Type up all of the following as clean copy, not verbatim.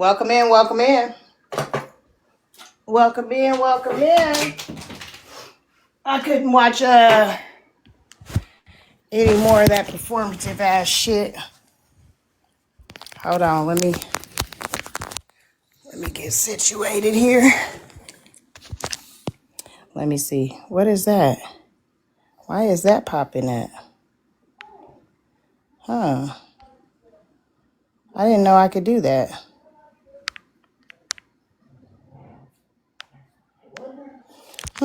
Welcome in, welcome in. Welcome in, welcome in. I couldn't watch any more of that performative ass shit. Hold on, let me get situated here. Let me see. What is that? Why is that popping at? Huh. I didn't know I could do that.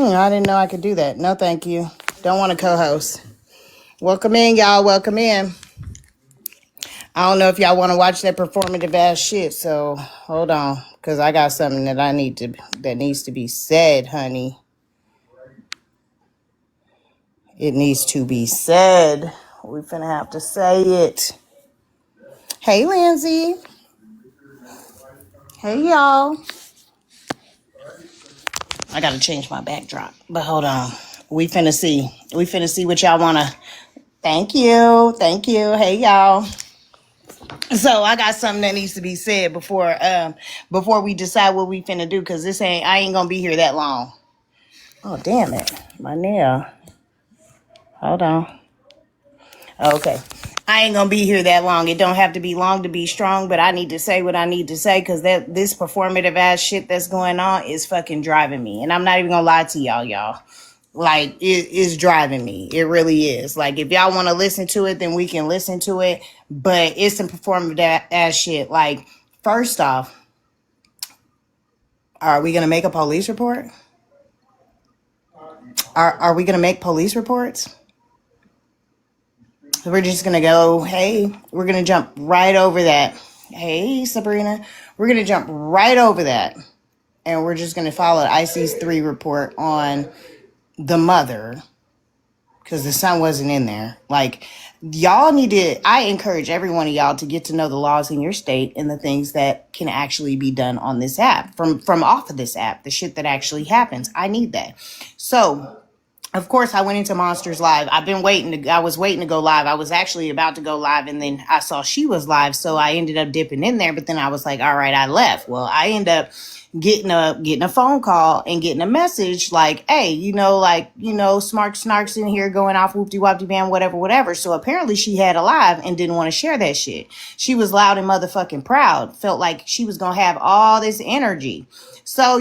I didn't know I could do that. No, thank you. Don't want to co-host. Welcome in, y'all. Welcome in. I don't know if y'all want to watch that performative ass shit, so hold on, because I got something that needs to be said, honey. It needs to be said. We finna have to say it. Hey, Lindsay. Hey, y'all. I gotta change my backdrop, but hold on. We finna see. We finna see what y'all wanna. Thank you. Thank you. Hey, y'all. So I got something that needs to be said before we decide what we finna do, because I ain't gonna be here that long. Oh, damn it. My nail. Hold on. Okay. I ain't gonna be here that long. It don't have to be long to be strong, but I need to say what I need to say, because this performative ass shit that's going on is fucking driving me. And I'm not even gonna lie to y'all. Like, it is driving me. It really is. Like, if y'all want to listen to it, then we can listen to it. But it's some performative ass shit. Like, first off, are we gonna make a police report? Are we gonna make police reports? We're just going to go, hey, we're going to jump right over that. Hey, Sabrina. We're going to jump right over that. And we're just going to follow IC's 3 report on the mother, because the son wasn't in there. Like, I encourage every one of y'all to get to know the laws in your state and the things that can actually be done on this app, from off of this app, the shit that actually happens. I need that. So, of course, I went into Monsters Live. I was waiting to go live. I was actually about to go live, and then I saw she was live, so I ended up dipping in there. But then I was like, all right, I left. Well, I ended up getting a phone call and getting a message like, hey, Smart Snarks in here going off whoopty whoopty bam, whatever. So apparently she had a live and didn't want to share that shit. She was loud and motherfucking proud. Felt like she was gonna have all this energy. So,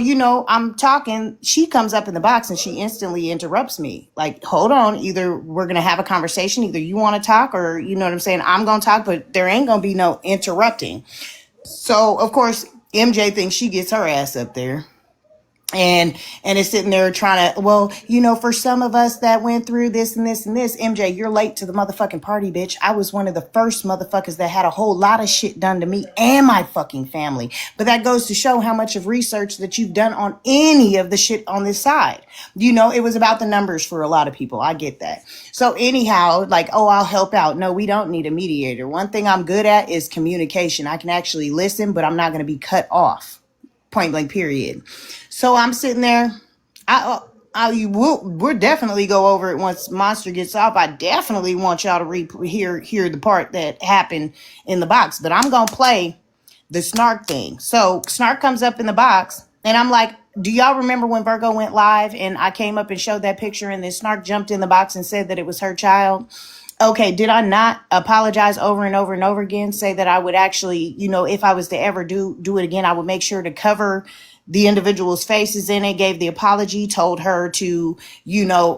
I'm talking, she comes up in the box and she instantly interrupts me. Like, hold on, either we're going to have a conversation, either you want to talk, or, you know what I'm saying, I'm going to talk, but there ain't going to be no interrupting. So, of course, MJ thinks she gets her ass up there. And it's sitting there trying to, well, for some of us that went through this and this and this, MJ, you're late to the motherfucking party, bitch. I was one of the first motherfuckers that had a whole lot of shit done to me and my fucking family. But that goes to show how much of research that you've done on any of the shit on this side. It was about the numbers for a lot of people. I get that. So anyhow, like, oh, I'll help out. No, we don't need a mediator. One thing I'm good at is communication. I can actually listen, but I'm not going to be cut off. Point blank, period. So I'm sitting there. We'll definitely go over it once Monster gets off. I definitely want y'all to hear the part that happened in the box. But I'm going to play the Snark thing. So Snark comes up in the box, and I'm like, do y'all remember when Virgo went live and I came up and showed that picture, and then Snark jumped in the box and said that it was her child? Okay, did I not apologize over and over and over again? Say that I would actually, if I was to ever do it again, I would make sure to cover the individual's faces in it, gave the apology, told her to,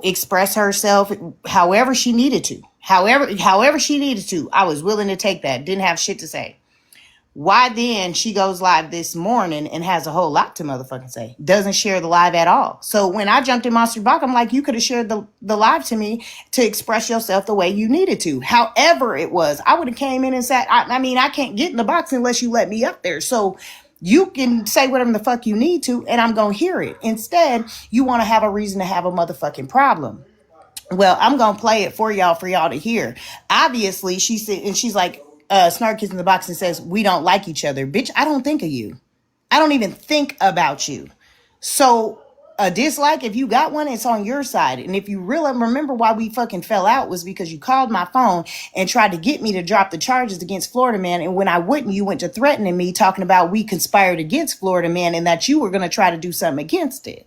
express herself however she needed to. However she needed to. I was willing to take that. Didn't have shit to say. Why then she goes live this morning and has a whole lot to motherfucking say? Doesn't share the live at all. So when I jumped in Monster Box, I'm like, you could have shared the live to me to express yourself the way you needed to. However it was, I would have came in and said, I can't get in the box unless you let me up there. So you can say whatever the fuck you need to, and I'm going to hear it. Instead, you want to have a reason to have a motherfucking problem. Well, I'm going to play it for y'all to hear. Obviously, she said, and she's like, Snark gets in the box and says, we don't like each other. Bitch, I don't think of you. I don't even think about you. So a dislike, if you got one, it's on your side. And if you really remember why we fucking fell out was because you called my phone and tried to get me to drop the charges against Florida Man. And when I wouldn't, you went to threatening me, talking about we conspired against Florida Man and that you were going to try to do something against it.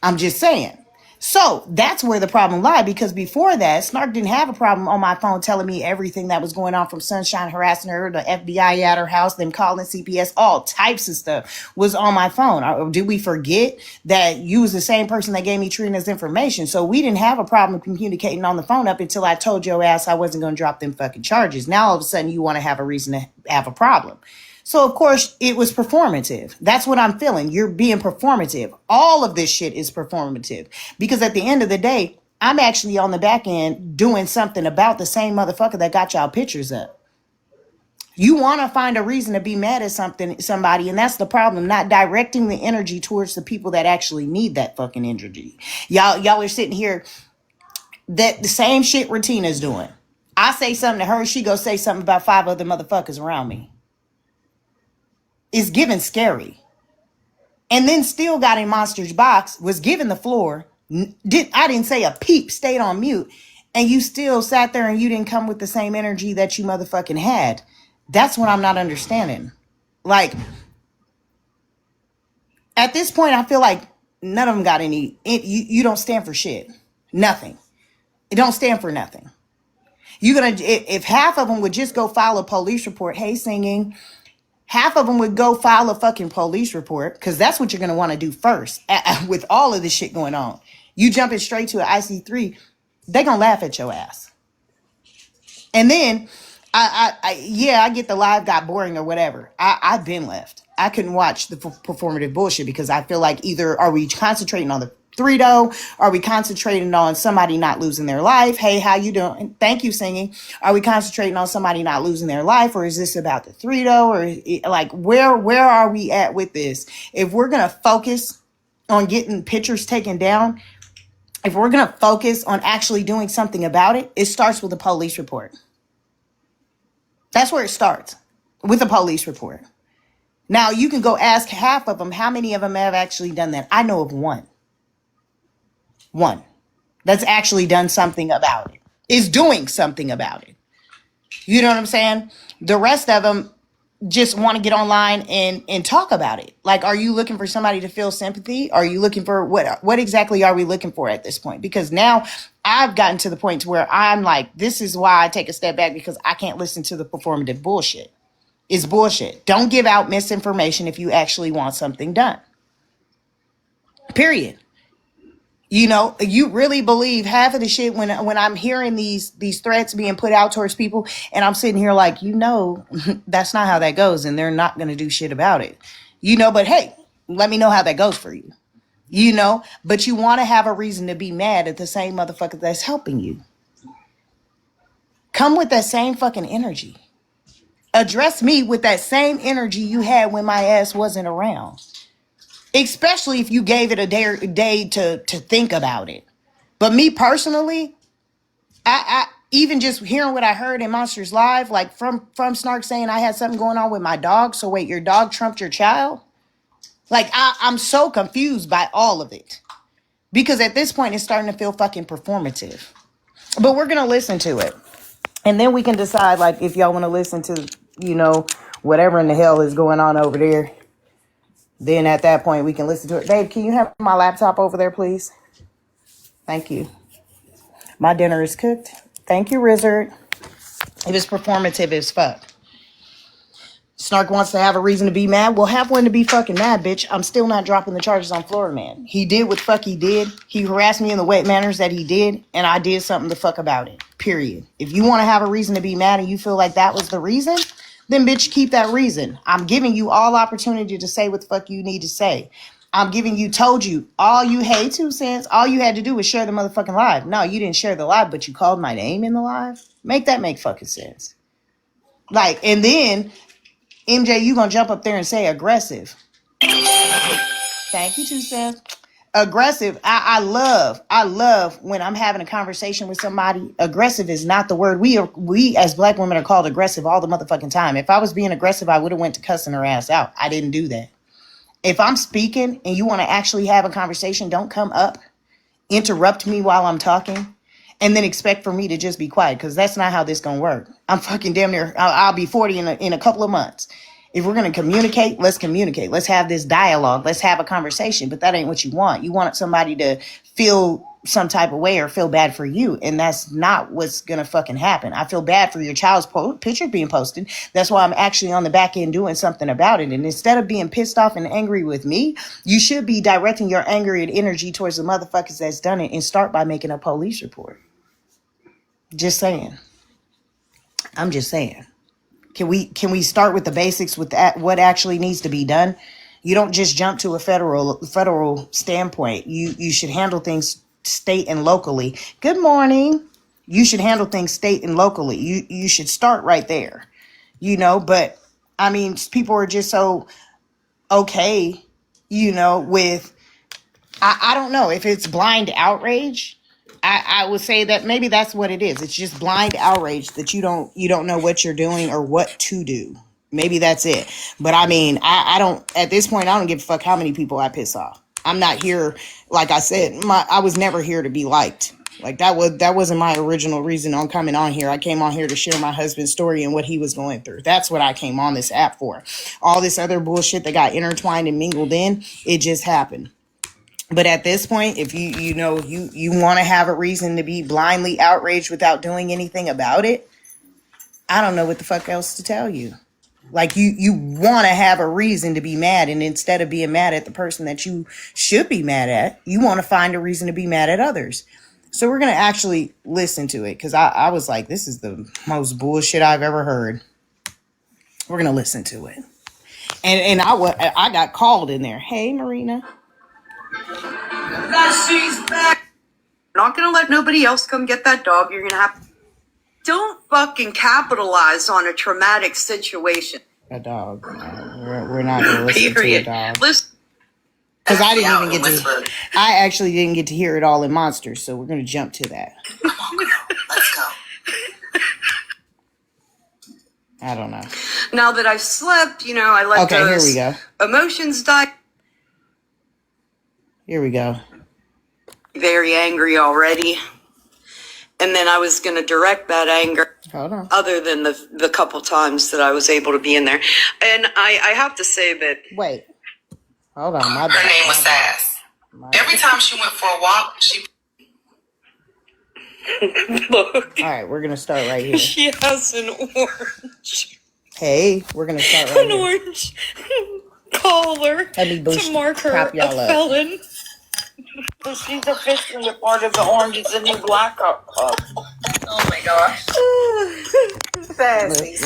I'm just saying. So that's where the problem lied, because before that, Snark didn't have a problem on my phone telling me everything that was going on, from Sunshine harassing her, the FBI at her house, them calling CPS, all types of stuff was on my phone. Or did we forget that you was the same person that gave me Trina's information? So we didn't have a problem communicating on the phone up until I told your ass I wasn't going to drop them fucking charges. Now all of a sudden you want to have a reason to have a problem. So, of course, it was performative. That's what I'm feeling. You're being performative. All of this shit is performative. Because at the end of the day, I'm actually on the back end doing something about the same motherfucker that got y'all pictures up. You want to find a reason to be mad at somebody, and that's the problem. Not directing the energy towards the people that actually need that fucking energy. Y'all are sitting here, that the same shit Retina's doing. I say something to her, she go say something about 5 other motherfuckers around me. Is given scary. And then still got in Monster's box, was given the floor. I didn't say a peep, stayed on mute. And you still sat there and you didn't come with the same energy that you motherfucking had. That's what I'm not understanding. Like, at this point, I feel like none of them got any, you don't stand for shit. Nothing. It don't stand for nothing. You're gonna, if half of them would just go file a police report, hey, singing, half of them would go file a fucking police report, because that's what you're going to want to do first with all of this shit going on. You jumping straight to an IC3, they going to laugh at your ass. And then, I get the live got boring or whatever. I've been left. I couldn't watch the performative bullshit because I feel like either are we concentrating on the 3-0? Are we concentrating on somebody not losing their life? Hey, how you doing? Thank you, singing. Are we concentrating on somebody not losing their life, or is this about the 3-0? Or like, where are we at with this? If we're gonna focus on getting pictures taken down, if we're gonna focus on actually doing something about it, it starts with a police report. That's where it starts, with a police report. Now you can go ask half of them, how many of them have actually done that? I know of one that's actually done something about it, is doing something about it. You know what I'm saying? The rest of them just want to get online and talk about it. Like, are you looking for somebody to feel sympathy? Are you looking for what exactly are we looking for at this point? Because now I've gotten to the point to where I'm like, this is why I take a step back, because I can't listen to the performative bullshit. It's bullshit. Don't give out misinformation if you actually want something done. Period. You know, you really believe half of the shit when I'm hearing these threats being put out towards people, and I'm sitting here like, that's not how that goes, and they're not going to do shit about it. But hey, let me know how that goes for you. But you want to have a reason to be mad at the same motherfucker that's helping you. Come with that same fucking energy. Address me with that same energy you had when my ass wasn't around. Especially if you gave it a day to think about it. But me personally, I even just hearing what I heard in Monsters Live, like from Snark saying I had something going on with my dog. So wait, your dog trumped your child? Like, I'm so confused by all of it. Because at this point, it's starting to feel fucking performative. But we're going to listen to it. And then we can decide, like, if y'all want to listen to, whatever in the hell is going on over there. Then at that point, we can listen to it. Babe, can you have my laptop over there, please? Thank you. My dinner is cooked. Thank you, Rizzard. It is performative as fuck. Snark wants to have a reason to be mad. Well, have one to be fucking mad, bitch. I'm still not dropping the charges on Florida Man. He did what fuck he did. He harassed me in the wet manners that he did, and I did something the fuck about it. Period. If you want to have a reason to be mad and you feel like that was the reason, then bitch, keep that reason. I'm giving you all opportunity to say what the fuck you need to say. Told you, all you, hey, 2 cents, all you had to do was share the motherfucking live. No, you didn't share the live, but you called my name in the live. Make fucking sense. Like, and then, MJ, you gonna jump up there and say aggressive. Thank you, 2 cents. Aggressive. I love when I'm having a conversation with somebody. Aggressive is not the word. We as black women are called aggressive all the motherfucking time. If I was being aggressive, I would have went to cussing her ass out. I didn't do that. If I'm speaking and you want to actually have a conversation, don't come up, interrupt me while I'm talking, and then expect for me to just be quiet, because that's not how this gonna work. I'm fucking damn near, I'll be 40 in a couple of months. If we're gonna communicate, let's communicate. Let's have this dialogue. Let's have a conversation. But that ain't what you want. You want somebody to feel some type of way or feel bad for you, and that's not what's gonna fucking happen. I feel bad for your child's picture being posted. That's why I'm actually on the back end doing something about it. And instead of being pissed off and angry with me, you should be directing your anger and energy towards the motherfuckers that's done it, and start by making a police report. Just saying. I'm just saying. Can we start with the basics with that, what actually needs to be done? You don't just jump to a federal standpoint. You should handle things state and locally. Good morning. You should handle things state and locally. You should start right there. But I mean, people are just so okay, with I don't know if it's blind outrage. I would say that maybe that's what it is. It's just blind outrage that you don't know what you're doing or what to do. Maybe that's it. But I mean, I don't, at this point, I don't give a fuck how many people I piss off. I'm not here, like I said, I was never here to be liked. Like that wasn't my original reason on coming on here. I came on here to share my husband's story and what he was going through. That's what I came on this app for. All this other bullshit that got intertwined and mingled in, it just happened. But at this point, if you want to have a reason to be blindly outraged without doing anything about it, I don't know what the fuck else to tell you. Like you want to have a reason to be mad, and instead of being mad at the person that you should be mad at, you want to find a reason to be mad at others. So we're going to actually listen to it, because I was like, this is the most bullshit I've ever heard. We're going to listen to it. And I got called in there. Hey, Marina. She's back. Not gonna let nobody else come get that dog. You're gonna have. Don't fucking capitalize on a traumatic situation. A dog. We're not gonna listen Period. to a dog. Listen. Because I actually didn't get to hear it all in Monsters, so we're gonna jump to that. Come on, girl. Let's go. I don't know. Now that I've slept, I let here we go. Emotions die. Here we go. Very angry already. And then I was going to direct that anger. Hold on. Other than the couple times that I was able to be in there. And I have to say that. Wait. Hold on. My bad. Her name was Sass. Every time she went for a walk, she. Look. All right, we're going to start right here. She has an orange. Hey, we're going to start right An here. orange collar to mark her a felon. So she's officially a part of the Orange is the New Black Club. Oh my gosh. Sassy.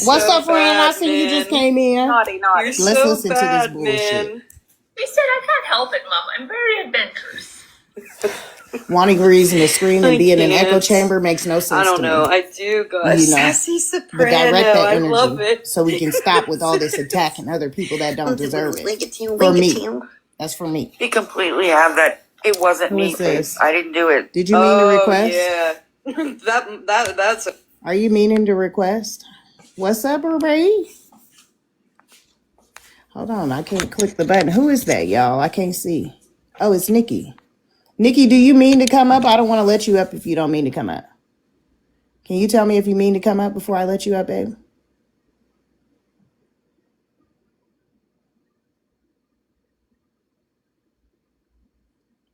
What's up, friend? I see you just came in. Naughty. Let's listen to this bullshit. They said I can't help it, Mom. I'm very adventurous. Wanting a reason to scream and be in an echo chamber makes no sense. I don't to know. me. I do, guys. Sassy soprano. Direct that I energy love it. so we can stop with all this attacking other people that don't deserve it. For me. That's for me. You completely have that. It wasn't Who me. is this? I didn't do it. Did you mean to request? Yeah. that's a. Are you meaning to request? What's up, Ray? Hold on, I can't click the button. Who is that, y'all? I can't see. Oh, it's Nikki. Nikki, do you mean to come up? I don't want to let you up if you don't mean to come up. Can you tell me if you mean to come up before I let you up, babe?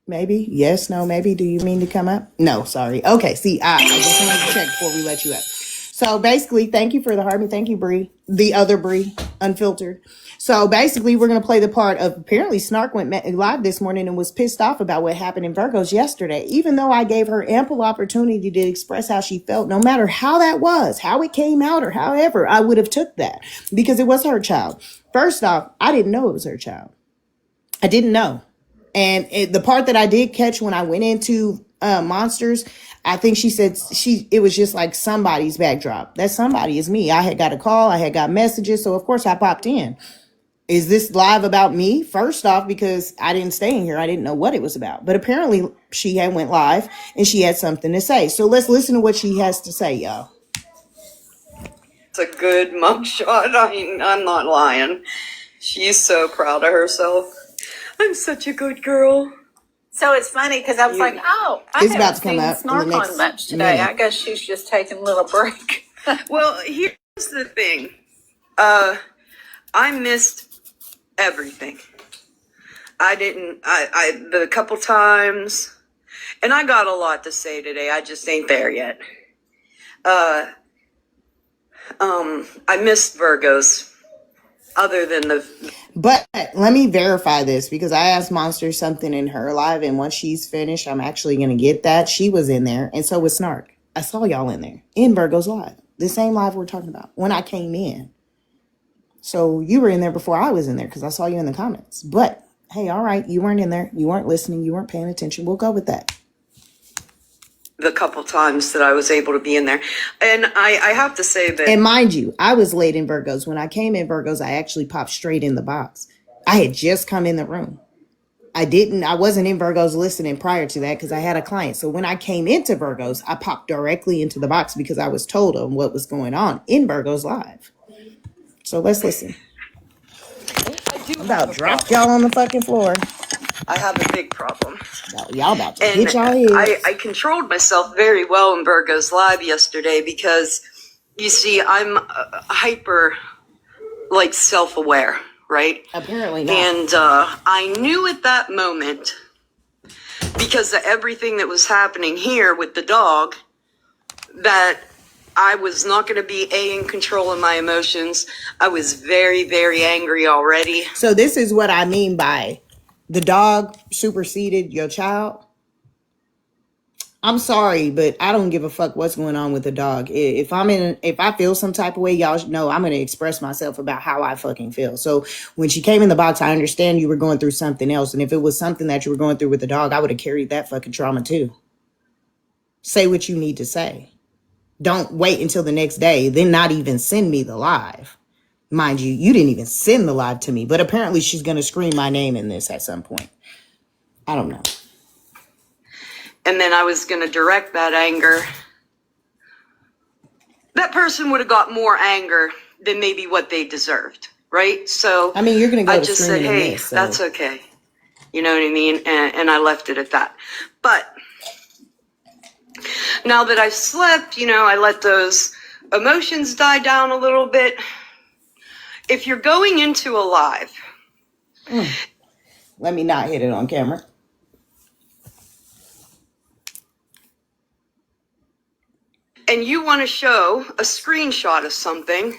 Maybe. Yes, no, maybe. Do you mean to come up? No, sorry. Okay, see, I just wanted to check before we let you up. So basically, thank you for the heart. Thank you, Bree. The other Bree, unfiltered. So basically, we're going to play the part of apparently Snark went live this morning and was pissed off about what happened in Virgos yesterday. Even though I gave her ample opportunity to express how she felt, no matter how that was, how it came out or however, I would have took that because it was her child. First off, I didn't know it was her child. I didn't know. And the part that I did catch when I went into Monsters, I think she said it was just like somebody's backdrop. That somebody is me. I had got a call. I had got messages. So, of course, I popped in. Is this live about me? First off, because I didn't stay in here. I didn't know what it was about. But apparently she had went live and she had something to say. So let's listen to what she has to say, y'all. It's a good mugshot. I'm not lying. She's so proud of herself. I'm such a good girl. So it's funny because I was like, oh, I It's about haven't to come seen up in the Snark next on much today. minute. I guess she's just taking a little break. Well, here's the thing. I missed everything. The couple times, and I got a lot to say today. I just ain't there yet. I missed Virgos. Other than But let me verify this because I asked Monster something in her live, and once she's finished, I'm actually going to get that. She was in there, and so was Snark. I saw y'all in there in Virgo's live, the same live we're talking about when I came in. So you were in there before I was in there because I saw you in the comments. But hey, all right, you weren't in there. You weren't listening. You weren't paying attention. We'll go with that. the couple times that I was able to be in there, and I have to say that. And mind you, I was late in Virgos. When I came in Virgos, I actually popped straight in the box. I had just come in the room. I wasn't in Virgos listening prior to that because I had a client. So when I came into Virgos, I popped directly into the box because I was told on what was going on in Virgos Live. So let's listen. I'm about to drop y'all on the fucking floor. I have a big problem. Y'all about to And hit y'all heads. I controlled myself very well in Virgo's Live yesterday because, you see, I'm hyper, like, self-aware, right? Apparently not. And I knew at that moment, because of everything that was happening here with the dog, that I was not going to be in control of my emotions. I was very, very angry already. So this is what I mean by the dog superseded your child. I'm sorry, but I don't give a fuck what's going on with the dog. If I feel some type of way, y'all know I'm going to express myself about how I fucking feel. So when she came in the box, I understand you were going through something else. And if it was something that you were going through with the dog, I would have carried that fucking trauma too. Say what you need to say. Don't wait until the next day, then not even send me the live. Mind you, you didn't even send the live to me, but apparently she's going to scream my name in this at some point. I don't know. And then I was going to direct that anger. That person would have got more anger than maybe what they deserved, right? So I mean, you're going to go I to just said, screaming in hey, this. So. that's okay. You know what I mean? And I left it at that. But now that I've slept, I let those emotions die down a little bit. If you're going into a live. Let me not hit it on camera. And you want to show a screenshot of something,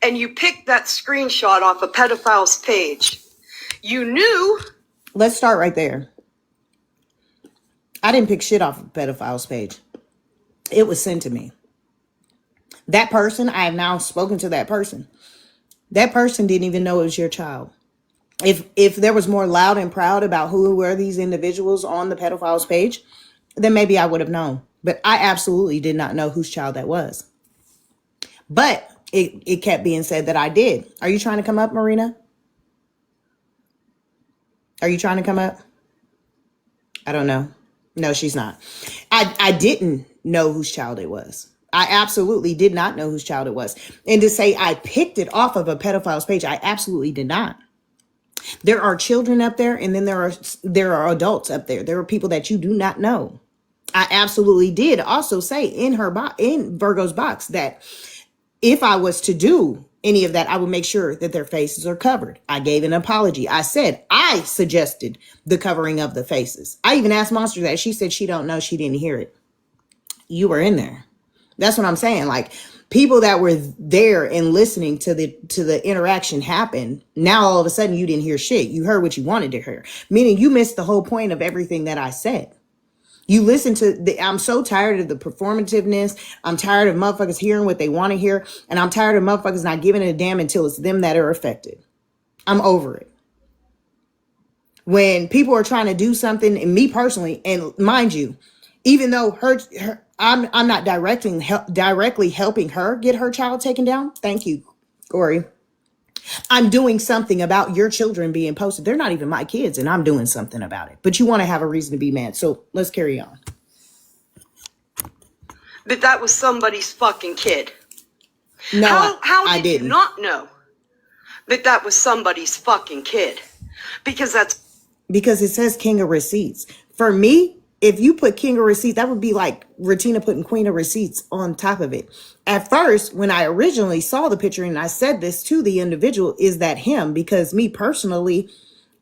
and you pick that screenshot off a pedophile's page. You knew. Let's start right there. I didn't pick shit off a pedophile's page. It was sent to me. That person, I have now spoken to that person. That person didn't even know it was your child. If there was more loud and proud about who were these individuals on the pedophile's page, then maybe I would have known. But I absolutely did not know whose child that was. But it kept being said that I did. Are you trying to come up, Marina? Are you trying to come up? I don't know. No, she's not. I didn't know whose child it was. I absolutely did not know whose child it was. And to say I picked it off of a pedophile's page, I absolutely did not. There are children up there, and then there are adults up there. There are people that you do not know. I absolutely did also say in Virgo's box that if I was to do any of that, I would make sure that their faces are covered. I gave an apology. I said I suggested the covering of the faces. I even asked Monster that. She said she don't know. She didn't hear it. You were in there. That's what I'm saying. Like, people that were there and listening to the interaction happen, now all of a sudden you didn't hear shit. You heard what you wanted to hear, meaning you missed the whole point of everything that I said. You listen to I'm so tired of the performativeness. I'm tired of motherfuckers hearing what they want to hear. And I'm tired of motherfuckers not giving a damn until it's them that are affected. I'm over it. When people are trying to do something, and me personally, and mind you, even though I'm not directly helping her get her child taken down. Thank you, Corey. I'm doing something about your children being posted. They're not even my kids, and I'm doing something about it. But you want to have a reason to be mad. So let's carry on. But that was somebody's fucking kid. No, How I did didn't. you not know that that was somebody's fucking kid. Because that's Because it says king of receipts. For me, if you put king of receipts, that would be like Regina putting queen of receipts on top of it. At first, when I originally saw the picture, and I said this to the individual, is that him? Because me personally,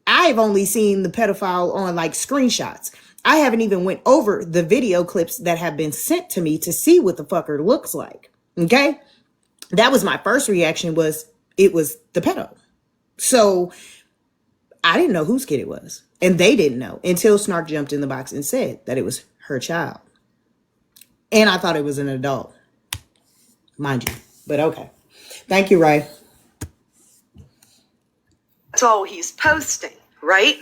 I've only seen the pedophile on like screenshots. I haven't even went over the video clips that have been sent to me to see what the fucker looks like. Okay? That was my first reaction, was it was the pedo. So I didn't know whose kid it was. And they didn't know until Snark jumped in the box and said that it was her child. And I thought it was an adult. Mind you. But okay. Thank you, Ray. that's all he's posting, right?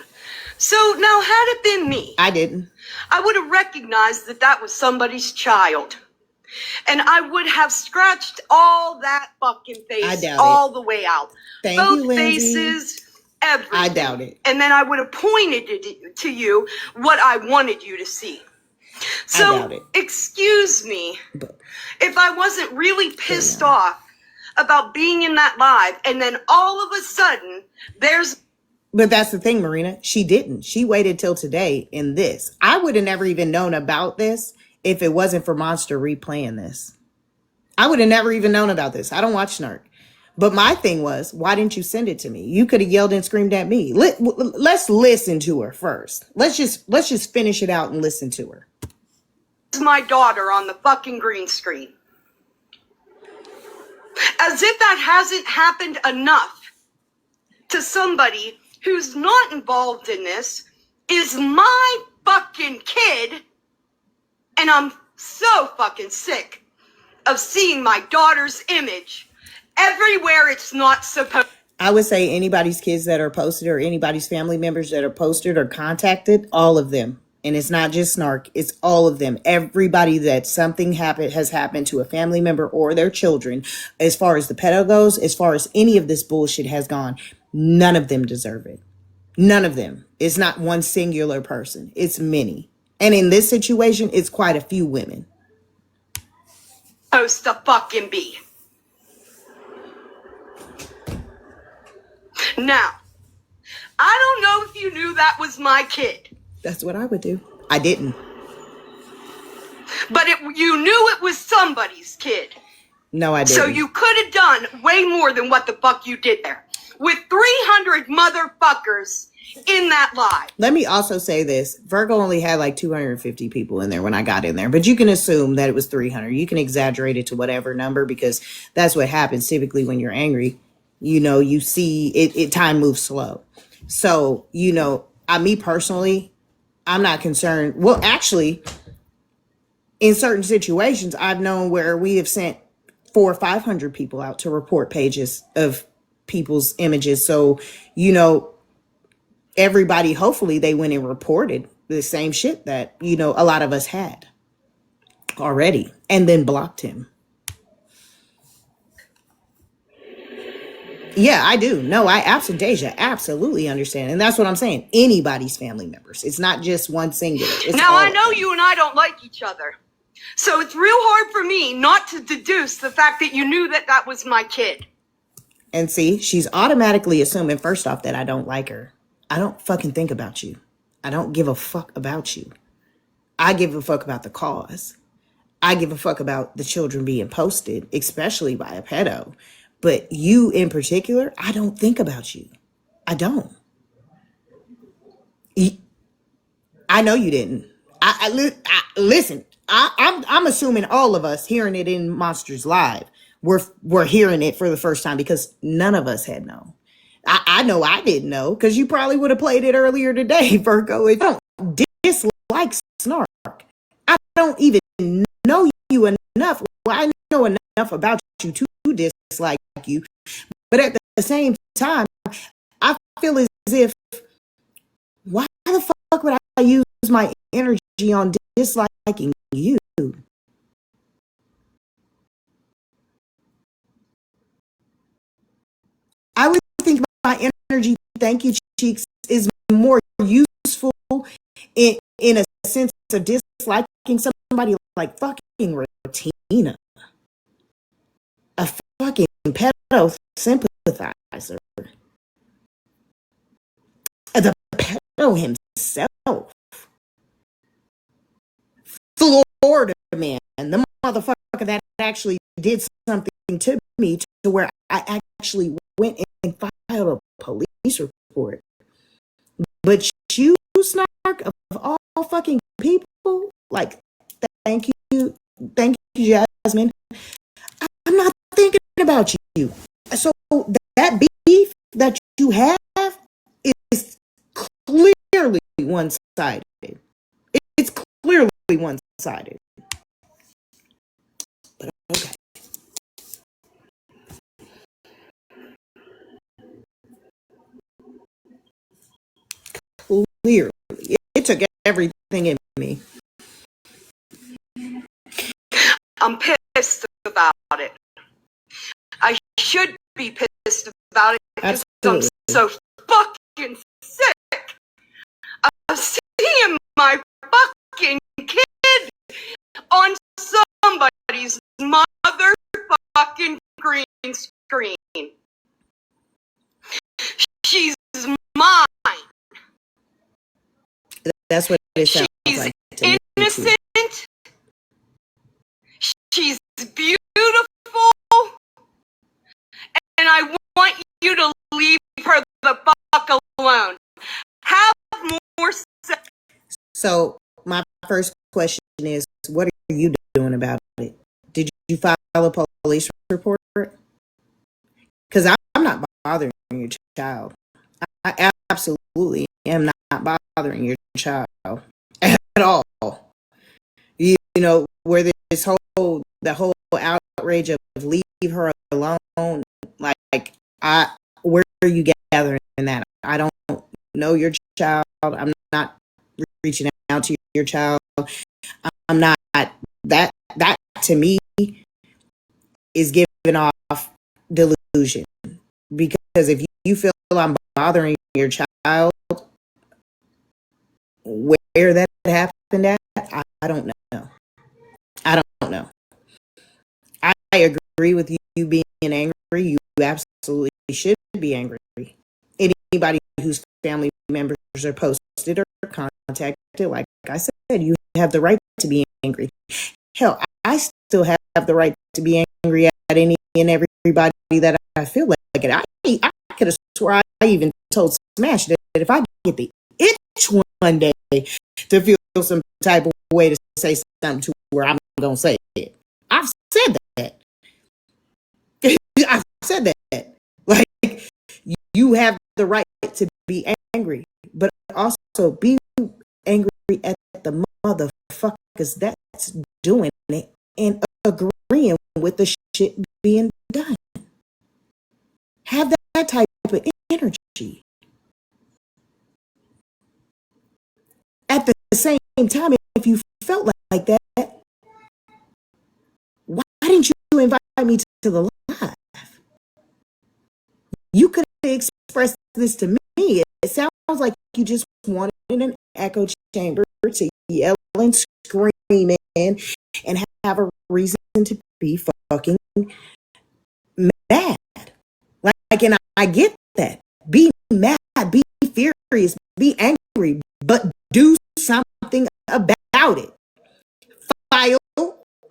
So now, had it been me, I didn't. I would have recognized that that was somebody's child. And I would have scratched all that fucking I face doubt all the way out. Thank Both you, Lindsay. faces, everything. I doubt it. And then I would have pointed it to you what I wanted you to see. I So, doubt it. excuse me But if I wasn't really pissed off about being in that live, and then all of a sudden, there's But that's the thing, Marina. She didn't. She waited till today in this. I would have never even known about this if it wasn't for Monster replaying this. I would have never even known about this. I don't watch Snark. But my thing was, why didn't you send it to me? You could have yelled and screamed at me. Let's listen to her first. Let's just finish it out and listen to her. my daughter on the fucking green screen. As if that hasn't happened enough to somebody who's not involved in this, is my fucking kid, and I'm so fucking sick of seeing my daughter's image everywhere it's not supposed. I would say anybody's kids that are posted or anybody's family members that are posted or contacted, all of them. And it's not just Snark, it's all of them. Everybody that something has happened to a family member or their children, as far as the pedo goes, as far as any of this bullshit has gone, none of them deserve it. None of them. It's not one singular person. It's many. And in this situation, it's quite a few women. Supposed to fucking be. Now, I don't know if you knew that was my kid, That's what I would do. I didn't. but you knew it was somebody's kid. No, I didn't. So you could have done way more than what the fuck you did there. With 300 motherfuckers in that live. Let me also say this. Virgo only had like 250 people in there when I got in there, but you can assume that it was 300. You can exaggerate it to whatever number because that's what happens typically when you're angry. You know, you see it time moves slow. So, you know, me personally, I'm not concerned. Well, actually, in certain situations, I've known where we have sent 400 or 500 people out to report pages of people's images. So, you know, everybody, hopefully they went and reported the same shit that, you know, a lot of us had already and then blocked him. Yeah, I do. No, Deja, absolutely understand. And that's what I'm saying. Anybody's family members. It's not just one singular. It's Now, all I of know them. you and I don't like each other. So it's real hard for me not to deduce the fact that you knew that that was my kid. And see, she's automatically assuming, first off, that I don't like her. I don't fucking think about you. I don't give a fuck about you. I give a fuck about the cause. I give a fuck about the children being posted, especially by a pedo. But you in particular, I don't think about you. I don't. I know you didn't. Listen. I'm assuming all of us hearing it in Monsters Live, we're hearing it for the first time because none of us had known. I know I didn't know because you probably would have played it earlier today, Virgo. If you don't dislike Snark, I don't even know you enough. Well, I know enough about you to dislike you. But at the same time, I feel as if, why the fuck would I use my energy on disliking you? I would think my energy, thank you, Cheeks, is more useful in a sense of disliking somebody like fucking Retina. A fucking pedo sympathizer. Colorado himself, Florida man, the motherfucker that actually did something to me to where I actually went and filed a police report. But you, Snark, of all fucking people, like, thank you, Jasmine. I'm not thinking about you. So that beef that you have is clearly one-sided. It's clearly one-sided. But okay. Clearly. It took everything in me. I'm pissed about it. I should be pissed about it because I'm so fucking sick of seeing my fucking kid on somebody's motherfucking green screen. She's mine. That's what it sounds She's like to me, innocent. too. She's beautiful. And I want you to leave her the fuck alone. Have more sex. So my first question is, what are you doing about it? Did you file a police report? Because I'm not bothering your child. I absolutely am not bothering your child at all. You know, where this whole outrage of leave her alone, like where are you gathering that? I don't know your child. I'm not reaching out to your child. I'm not that to me is giving off delusion, because if you feel I'm bothering your child, where that happened at, I don't know. I don't know. I agree with you being angry. You absolutely should be angry. Anybody whose family members are posted or contacted, like I said, you have the right to be angry. Hell, I still have the right to be angry at any and everybody that I feel like it. I could have swore I even told Smash that if I get the itch one day to feel some type of way to say something to where I'm gonna say it. I've said that. I've said that. Like, you have the right to be angry, but also be angry at the motherfuckers that's doing it and agreeing with the shit being done. Have that type of energy. At the same time, if you felt like that, why didn't you invite me to the live? You could have expressed this to me. It sounds like you just wanted an echo chamber to yell and scream in and have a reason to be fucking mad. Like, and I get that. Be mad, be furious, be angry, but do something about it. File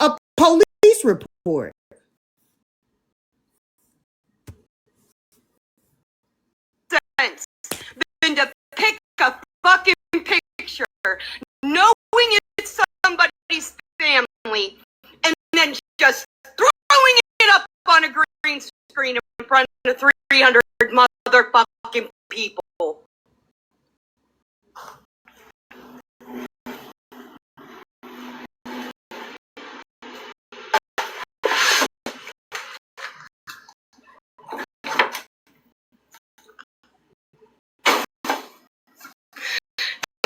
a police report. Sense than to pick a fucking picture, knowing it's somebody's family, and then just throwing it up on a green screen in front of 300 motherfucking people.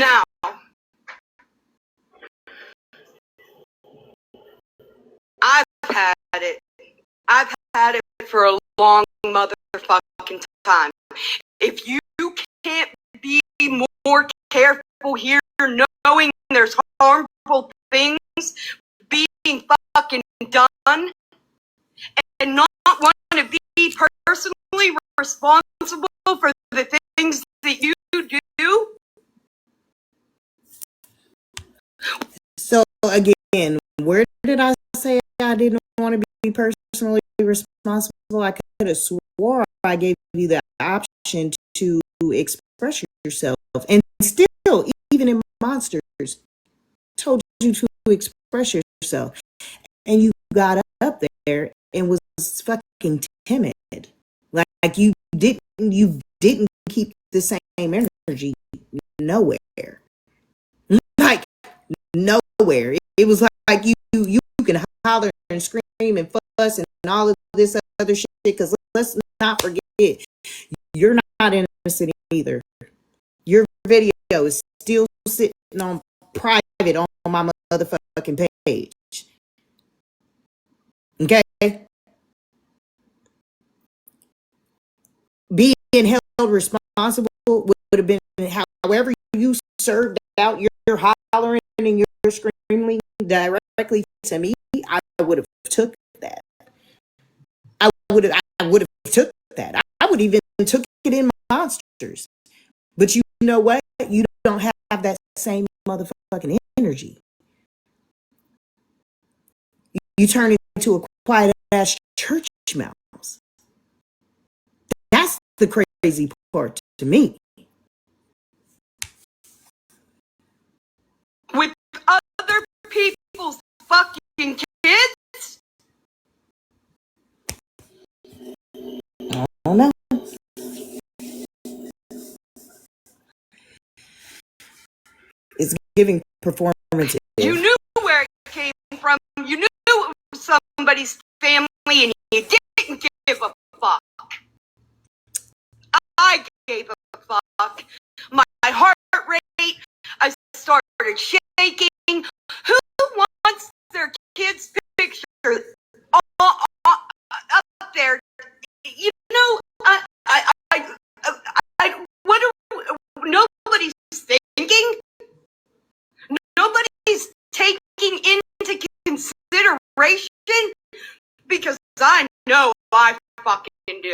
Now, I've had it. I've had it for a long motherfucking time. If you can't be more careful here, knowing there's harmful things being fucking done, and not want to be personally responsible for the things that you do, again, where did I say I didn't want to be personally responsible? I could have swore I gave you the option to express yourself. And still, even in Monsters, told you to express yourself. And you got up there and was fucking timid. Like you didn't keep the same energy nowhere. Like nowhere. It was like you can holler and scream and fuss and all of this other shit, because let's not forget, you're not innocent either. Your video is still sitting on private on my motherfucking page. Okay? Being held responsible would have been however you served out your hollering and your screaming directly to me. I would have took that. I would have took that. I would even took it in Monsters. But you know what? You don't have that same motherfucking energy. You turn into a quiet ass church mouse. That's the crazy part to me. With other people's fucking kids? I don't know. It's giving performance. You knew where it came from. You knew it was somebody's family and you didn't give a fuck. I gave a fuck. My heart rate, I started shaking. Who wants their kid's picture up there? You know, what are, nobody's thinking. Nobody's taking into consideration, because I know I fucking do.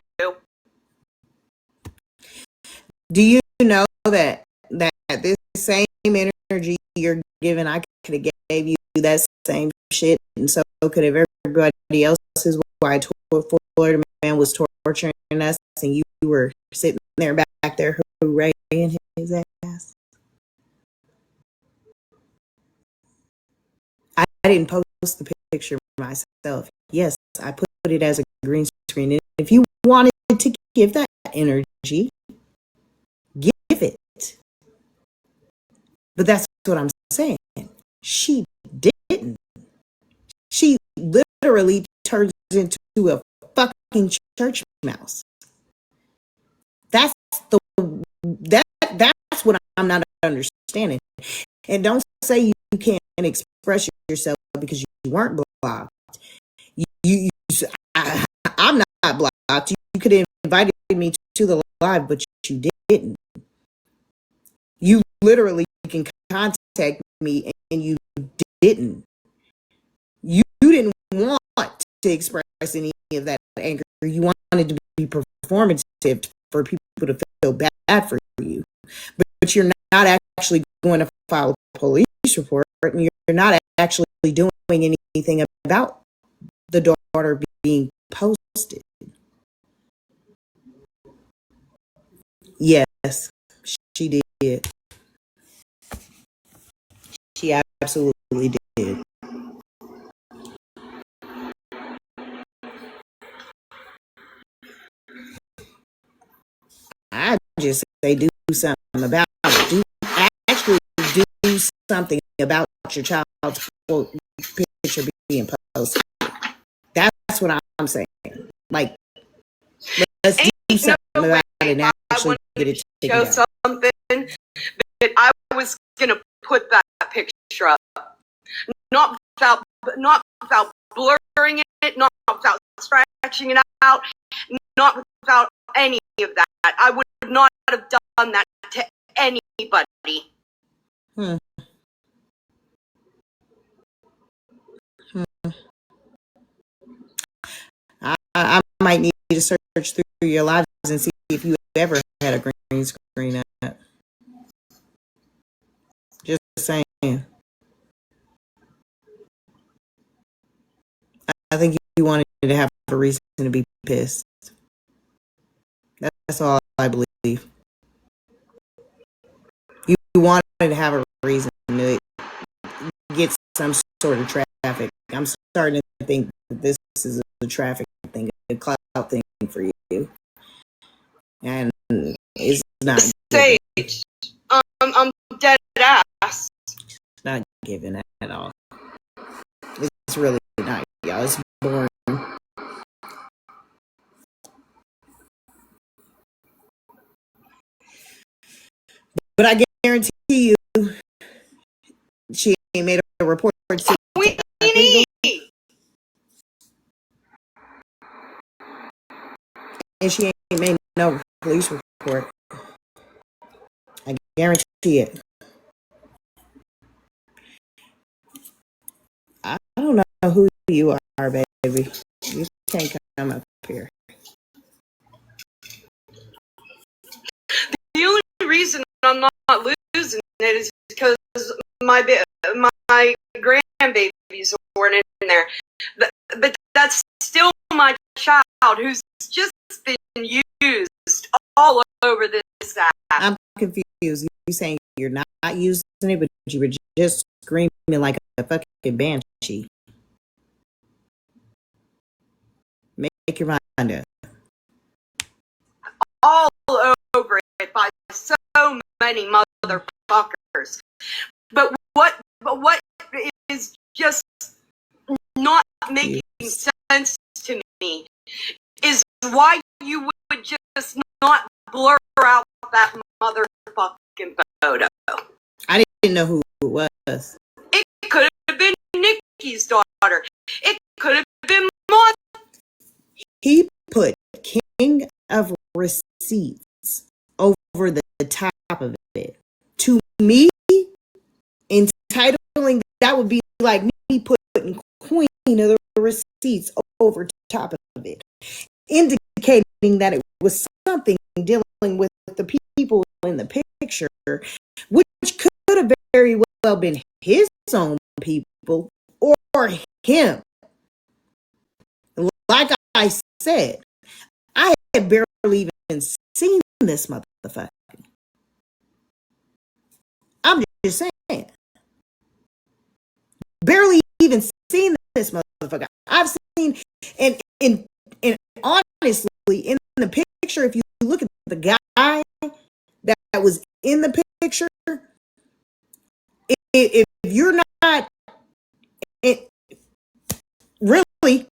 Do you know that this same energy you're giving, I could have gave you that same shit, and so could have everybody else? This is why Florida man was torturing us, and you were sitting there back there hooraying his ass. I didn't post the picture myself. Yes, I put it as a green screen. And if you wanted to give that energy, give it. But that's what I'm saying. She didn't. She literally turns into a fucking church mouse. That's what I'm not understanding. And don't say you can't express yourself because you weren't blocked. I'm not blocked. You could have invited me to the live, but you didn't. You literally can contact me, and you didn't. You didn't want to express any of that anger. You wanted to be performative for people to feel bad for you. But you're not actually going to file a police report, and you're not actually doing anything about the daughter being posted. Yes, she did. She absolutely did. I just say do something about it. Actually do something about your child's picture being posted. That's what I'm saying. Like, let's do something about it and actually get it taken down. Show something that I was gonna put that picture up, not without blurring it, not without scratching it out, not without any of that. I would not have done that to anybody. I might need to search through your lives and see if you ever had a green screen up. Just saying. think you wanted to have a reason to be pissed. That's all I believe. You wanted to have a reason to get some sort of traffic. I'm starting to think that this is a traffic thing, a clout thing for you. And it's not Sage, I'm dead ass. not giving at all. It's really not, y'all. It's boring. But I guarantee you, she ain't made a report. Queenie! And she ain't made no police report. I guarantee it. I don't know who you are, baby. You can't come up here. The only reason I'm not losing it is because my grandbabies weren't in there. But that's still my child who's just been used all over this app. I'm confused. You saying you're not using it, but you were just screaming like a fucking banshee. Make your mind up. All over it by so many motherfuckers. But what is just not making sense to me is why you would just not blur out that motherfucking photo. I didn't know who it was. It could have been Nikki's daughter. It could have been Martha. He put king of receipts over the top of it. To me, entitling that would be like me putting queen of the receipts over top of it, indicating that it was something dealing with the people in the picture, which could have very well been his own people or him. Like I said, I had barely even seen this motherfucker. I'm just saying. Barely even seen this motherfucker. I've seen, and honestly, in the picture, if you look at the guy that was in the picture, if you're not, really,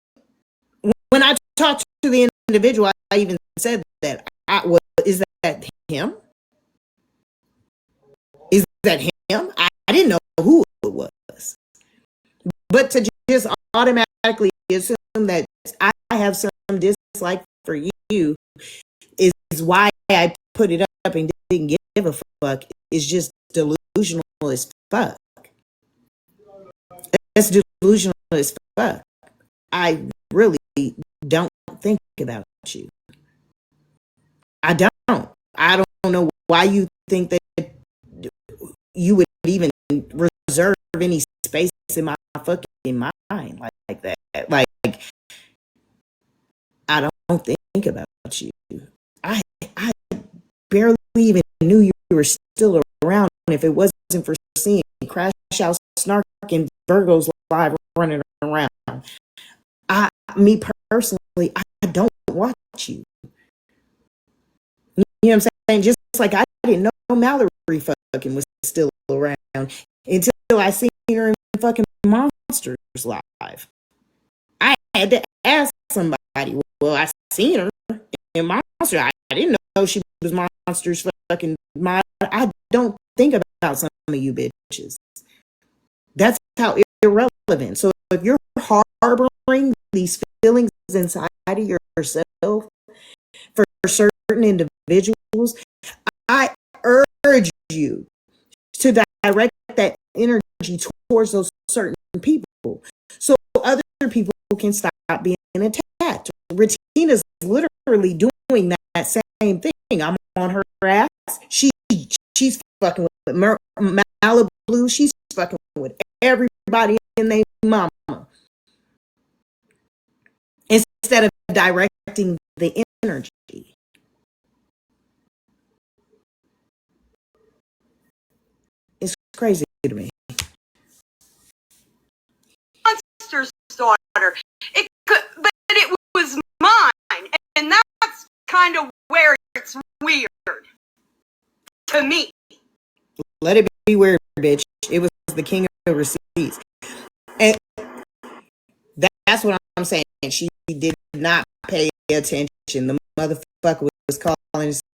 when I talked to the individual, I even said that, is that him? Is that him? I didn't know who it was. But to just automatically assume that I have some dislike for you is why I put it up and didn't give a fuck, is just delusional as fuck. That's delusional as fuck. I really don't think about you. I don't. I don't know why you think that you would even reserve any space in my fucking mind like that. Like, I don't think about you. I barely even knew you were still around if it wasn't for seeing Crash Out Snark and Virgo's live running around. Me personally, I don't watch you. You know what I'm saying? Just like I didn't know Mallory fucking was still around until I seen her in fucking Monsters Live. I had to ask somebody, well, I seen her in Monsters. I didn't know she was Monsters fucking mod. I don't think about some of you bitches. That's how irrelevant. So if you're harboring these feelings inside of yourself for certain individuals, I urge you to direct that energy towards those certain people so other people can stop being attacked. Regina's literally doing that same thing. I'm on her ass. She's fucking with Malibu. She's fucking with everybody in their mama. instead of directing the energy. It's crazy to me. Monster's daughter. It could, but it was mine, and that's kind of where it's weird to me. Let it be weird, bitch. It was the king of receipts. And that's what I'm saying. She did not pay attention. The motherfucker was calling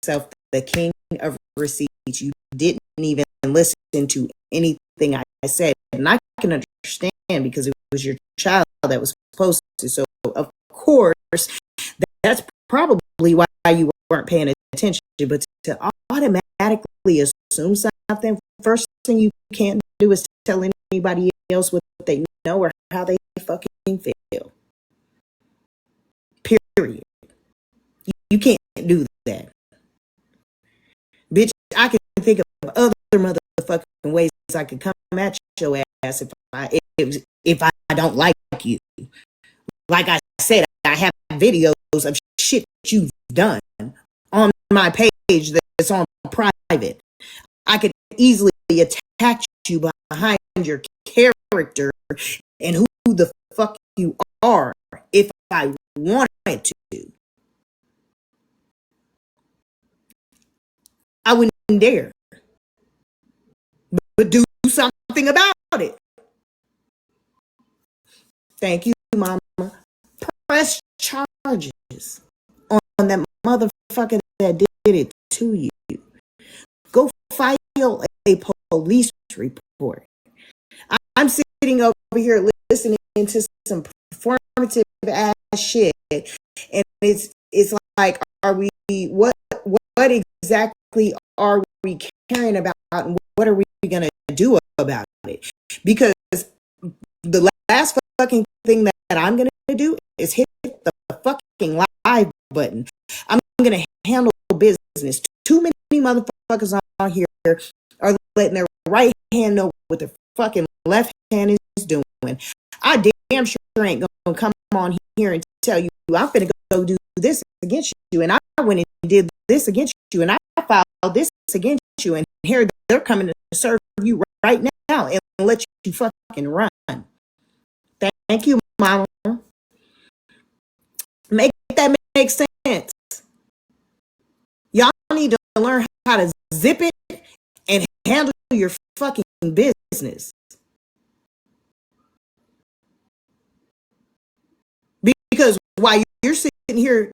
himself the king of receipts. You didn't even listen to anything I said. And I can understand because it was your child that was supposed to. So, of course, that's probably why you weren't paying attention. But to automatically assume something, first thing you can't do is tell anybody else what they know or how they fucking feel. Period. You can't do that. Bitch, I can think of other motherfucking ways I could come at your ass if I don't like you. Like I said, I have videos of shit you've done on my page that's on private. I could easily attack you behind your character and who the fuck you are if I wanted to. I wouldn't dare. But do something about it. Thank you, mama. Press charges on that motherfucker that did it to you. Go file a police report. I'm sitting over here listening to some performative ass shit, and it's like, are we what exactly are we caring about, and what are we gonna do about it? Because the last fucking thing that I'm gonna do is hit the fucking live button. I'm gonna handle business. Too many motherfuckers on here are letting their right hand know what their fucking left hand is doing. I damn sure ain't gonna come on here and tell you I'm gonna go do this against you, and I went and did this against you, and I filed this against you, and here they're coming to serve you right now and let you fucking run. Thank you, mama. Make that make sense. Y'all need to learn how to zip it and handle your fucking business. Because while you're sitting here,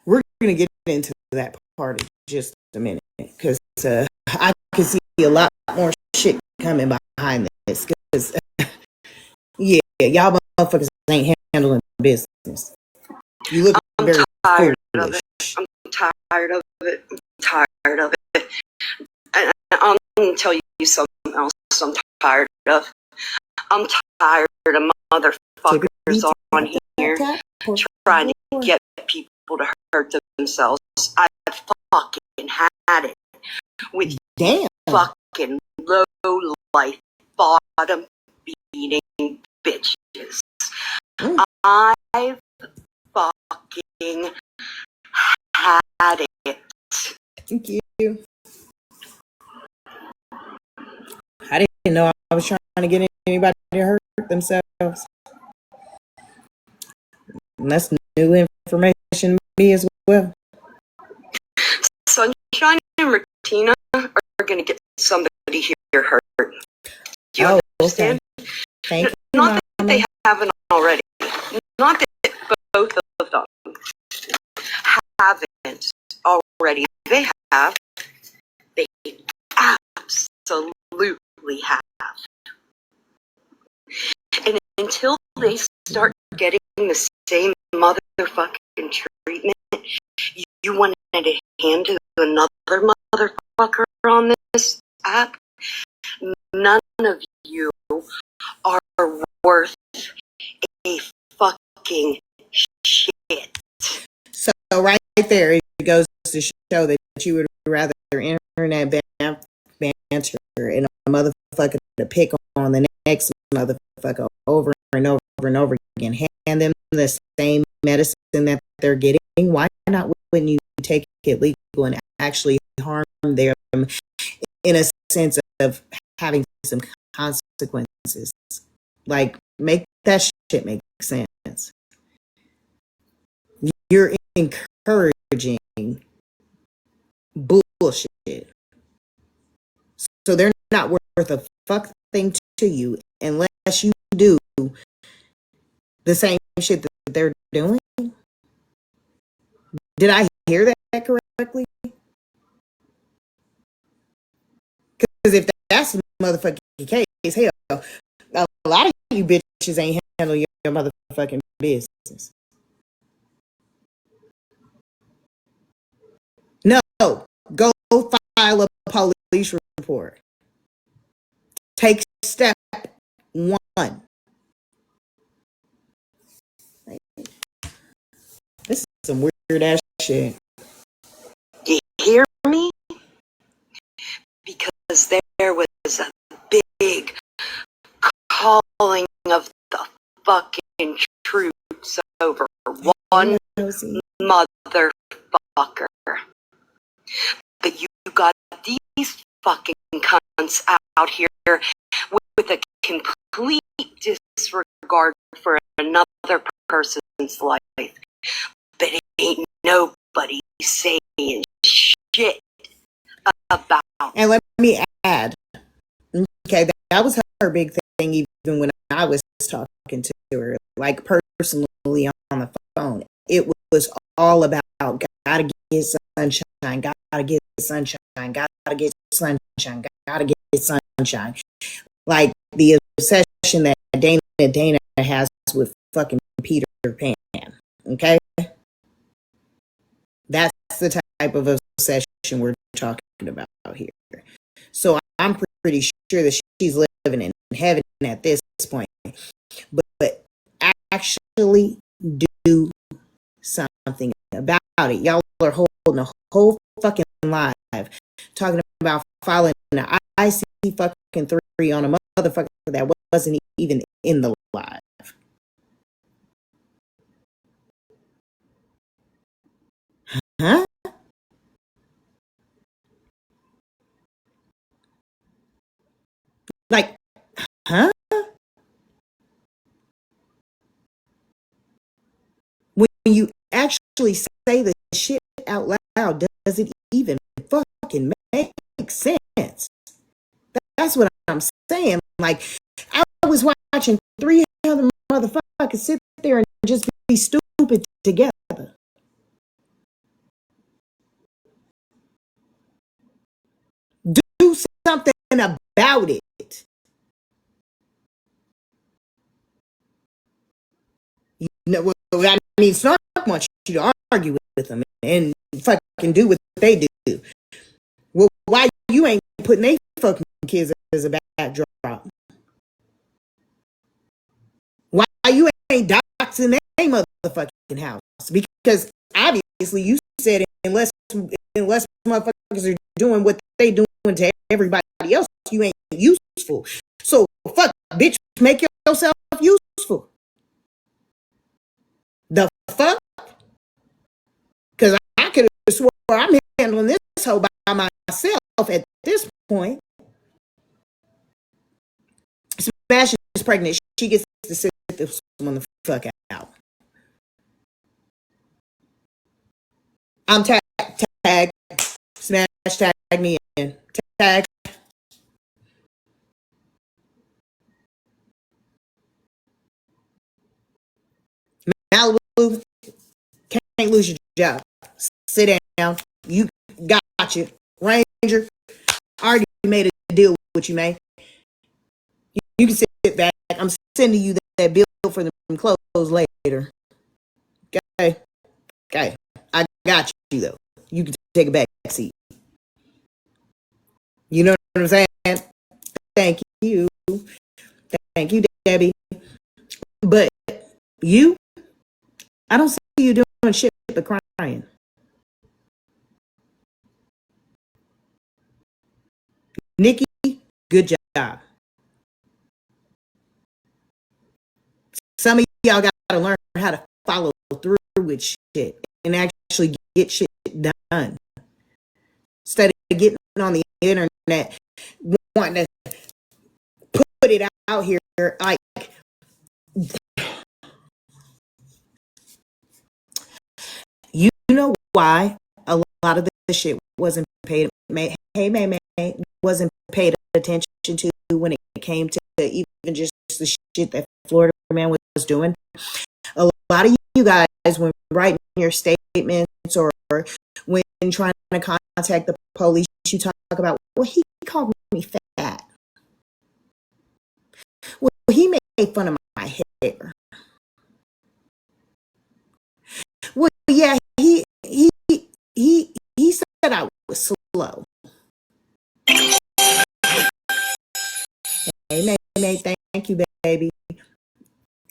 we're going to get into that part in just a minute. Because I can see a lot more shit coming behind this. Because, yeah, y'all motherfuckers ain't handling business. You look very Tired foolish. of it. I'm tired of it. I'm tired of it. And I'm going to tell you something else I'm tired of. I'm tired of motherfuckers on here trying to get people to hurt themselves. I've fucking had it with you fucking low life bottom beating bitches. I've fucking had it. Thank you. I didn't know I was trying to get anybody to hurt themselves. And that's new information to me as well. Sunshine and Retina are going to get somebody here hurt. Do you understand? Okay. Thank you, Not that they haven't already. Not that both of them haven't already. They have. They absolutely have. And until they start getting the same motherfucking treatment you wanted to hand to another motherfucker on this app, none of you are worth a fucking shit. So right there, it goes to show that you would rather internet banter and a motherfucker to pick on the next motherfucker over and over and over again. Hand them the same medicine that they're getting. Why not wouldn't you take it legal and actually harm them in a sense of having some consequences? Like, make that shit make sense. You're encouraging bullshit. So they're not worth a fuck thing to you unless you do the same shit that they're doing. Did I hear that correctly? Because if that's the motherfucking case, hell, a lot of you bitches ain't handle your motherfucking business. No, go file a police report. Take step one. This is some weird ass shit. You hear me? Because there was a big calling of the fucking troops over one motherfucker. But you got these fucking cunts out here with a complete disregard for another person's life. But ain't nobody saying shit about. And let me add, okay, that was her big thing even when I was talking to her, like personally on the phone. It was all about gotta get sunshine, gotta get sunshine, gotta get sunshine, gotta get sunshine. Like the obsession that Dana has with fucking Peter Pan. Okay? That's the type of obsession we're talking about here. So I'm pretty sure that she's living in heaven at this point. But actually do something about it. Y'all are holding a whole fucking live talking about filing an IC fucking 3 on a motherfucker that wasn't even in the live. Huh? Like, huh? When you actually say the shit out loud, does it even fucking make sense? That's what I'm saying. Like, I was watching 3 other motherfuckers sit there and just be stupid together. Do something about it. You know, well, I mean, Snark wants you to argue with them and fucking do what they do. Well, why you ain't putting they fucking kids as a backdrop? Why you ain't doxing their motherfucking house? Because obviously you said unless motherfuckers are doing what they doing to everybody else, you ain't useful. So fuck, bitch, make yourself useful. The fuck? Because I could have swore I'm handling this whole by myself at this point. Smash is pregnant. She gets to sit this one the fuck out. I'm tag, Smash, tag me in. Tag. Malibu, can't lose your job. Sit down. You got you. Ranger, already made a deal with you, man. You can sit back. I'm sending you that bill for the clothes later. Okay. Okay. I got you, though. You can take a back seat. You know what I'm saying? Thank you. Thank you, Debbie. But you, I don't see you doing shit but crying. Nikki, good job. Some of y'all got to learn how to follow through with shit and actually get shit done. Instead of getting on the internet, wanting to put it out here like, you know why a lot of this shit wasn't wasn't paid attention to when it came to even just the shit that Florida man was doing. A lot of you guys, when writing your statements or when trying to contact the police, you talk about, well, he called me fat. Well, he made fun of my hair. Well, yeah, he said I was slow. Hey, May, thank you, baby.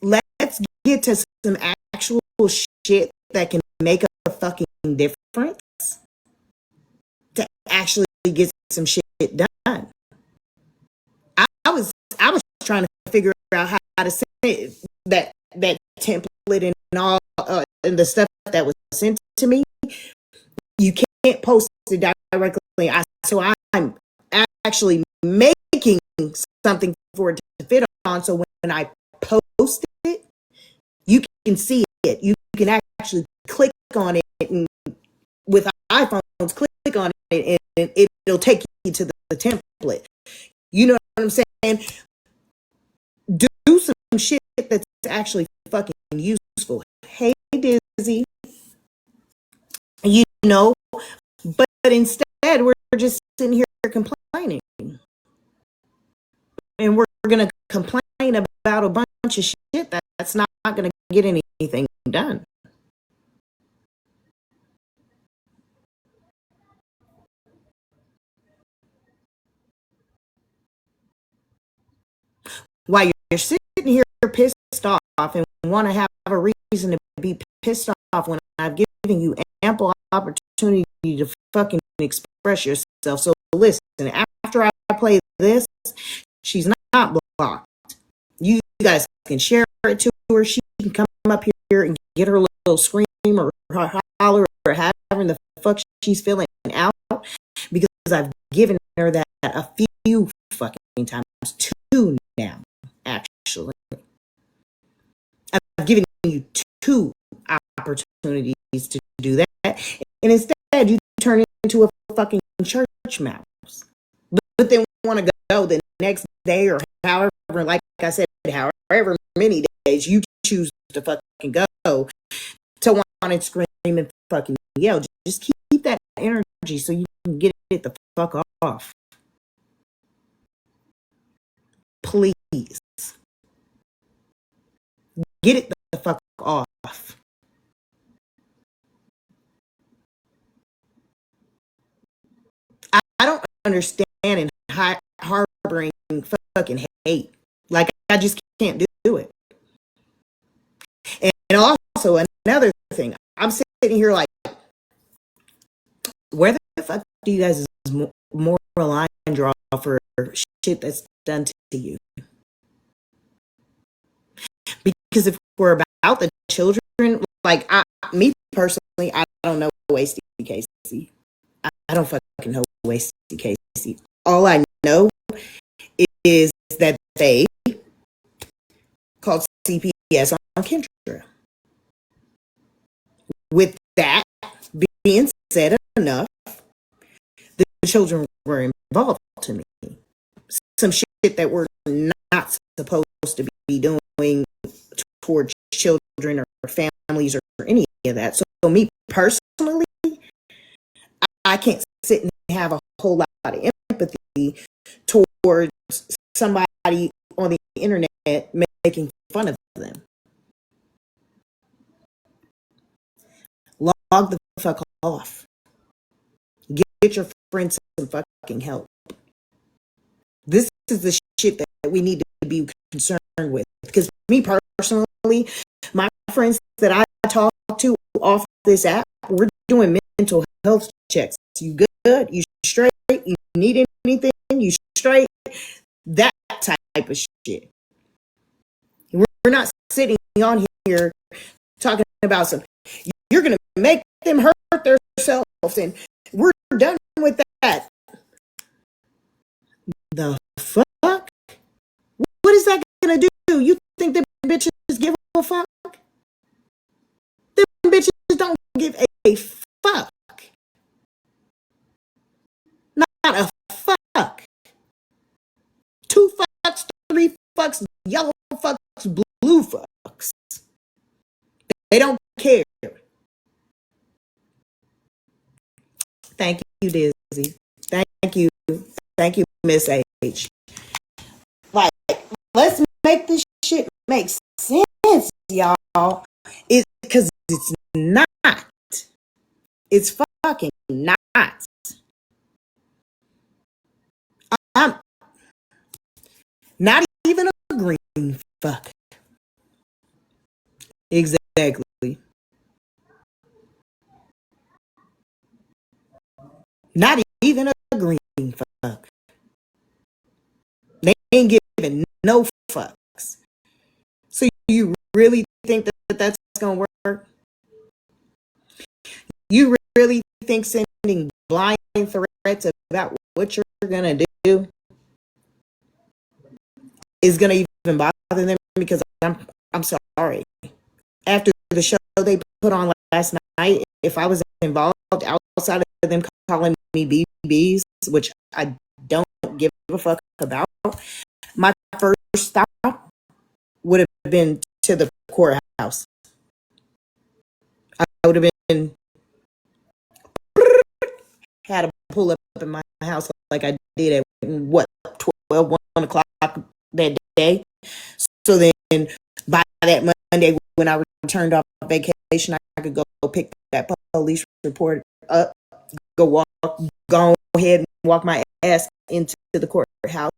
Let's get to some actual shit that can make a fucking difference to actually get some shit done. I was trying to figure out how to send that template and all and the stuff that was sent to me. You can't post it directly. So I'm actually making something for it to fit on. So when I post it, you can see it. You can actually click on it, and with iPhones, click on it, and it'll take you to the template. You know what I'm saying? Do some shit that's actually fucking useful. Hey, Dizzy. You know, but instead we're just sitting here complaining. And we're going to complain about a bunch of shit that's not going to get anything done. While you're sitting here pissed off and want to have a reason to be pissed off when I've given you ample opportunity to fucking express yourself. So listen, after I play this, she's not blocked. You guys can share it to her. She can come up here and get her little scream or holler or however the fuck she's feeling out, because I've given her that a few fucking times. 2 now, actually. I've given you 2 opportunities to do that, and instead you turn it into a fucking church mouse. But then want to go the next day or however, like I said, however many days you choose to fucking go to want to scream and fucking yell. Just keep that energy so you can get it the fuck off. Please. Get it the fuck off. I don't understand and harboring fucking hate. Like, I just can't do it. And also, another thing, I'm sitting here like, where the fuck do you guys' moral line draw for shit that's done to you? Because if we're about the children, like, me personally, I don't know Wasty Casey. I don't fucking know Wasty Casey. All I know is that they called CPS on Kendra. With that being said, enough, the children were involved to me. Some shit that we're not supposed to be doing towards children or families or any of that. So me personally, I can't sit and have a whole lot of empathy towards somebody on the internet making fun of them. Log the fuck off. Get your friends some fucking help. This is the shit that we need to be concerned with. Because me personally, my friends that I talk to off this app, we're doing mental health checks. You good? You straight? You need anything? You straight? That type of shit. We're not sitting on here talking about you're going to make them hurt themselves, and we're done with that. The fuck? What is that going to do? You think them bitches give a fuck? Them bitches don't give a fuck. Not a fuck. 2 fucks, 3 fucks, yellow fucks, blue fucks. They don't care. Thank you, Dizzy. Thank you. Thank you, Miss H. Like, let's make this shit make sense, y'all. It's because it's not. It's fucking not. I'm not even a green fuck. Exactly. Not even a green fuck. They ain't giving no fucks. So you really think that that's going to work? You really think sending blind threats about what you're going to do is going to even bother them? Because I'm sorry. After the show they put on last night, if I was involved outside of them calling me BBs, which I don't give a fuck about, my first stop would have been to the courthouse. I would have been had to pull up in my house like I did at 1 o'clock that day. So then by that Monday when I returned off vacation, I could go pick that police report up, go ahead and walk my ass into the courthouse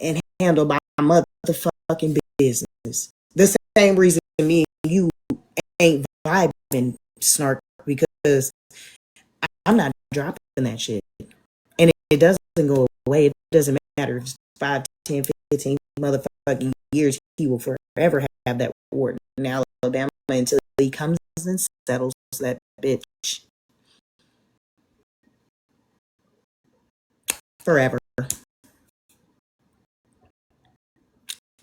and handle my motherfucking business. The same reason me and you ain't vibing, Snark, because I'm not dropping that shit. And it doesn't go away. It doesn't matter if it's 5, 10, 15 motherfucking years. He will forever have that ward in Alabama until he comes and settles that bitch. Forever.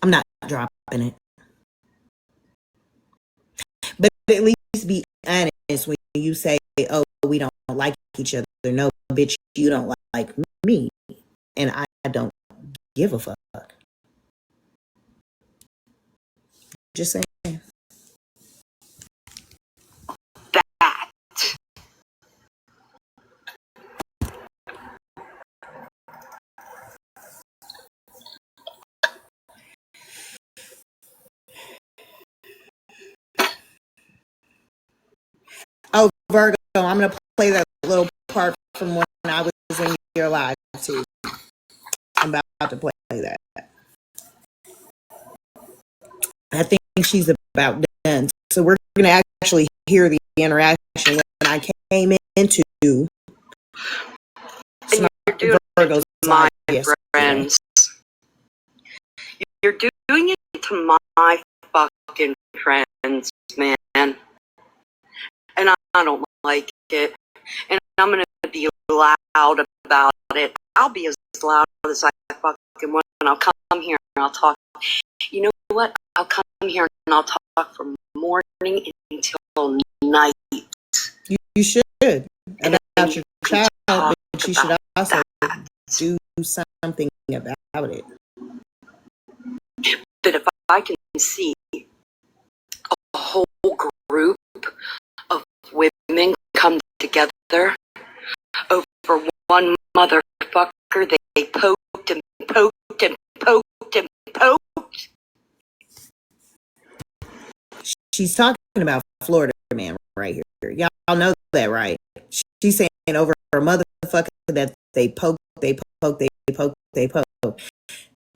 I'm not dropping it. But at least be honest when you say, oh, we don't like each other. No, bitch, you don't like me. And I don't give a fuck. Just saying. That. Oh, Virgo, I'm going to play that little part from when I was in your live, too. I'm about to play that. I think she's about done. So we're going to actually hear the interaction when I came into And you're doing Virgo's it to my live friends. You're doing it to my fucking friends, man. And I don't like it. And I'm going to be loud about it. I'll be as loud as I fucking want. And I'll come here and I'll talk. You know what? I'll come here and I'll talk from morning until night. You should. About your child, but you should also do something about it. But if I can see a whole group of women come together over one motherfucker they poked and poked and poked and poked. She's talking about Florida man right here. Y'all know that, right? She's saying over a motherfucker that they poke.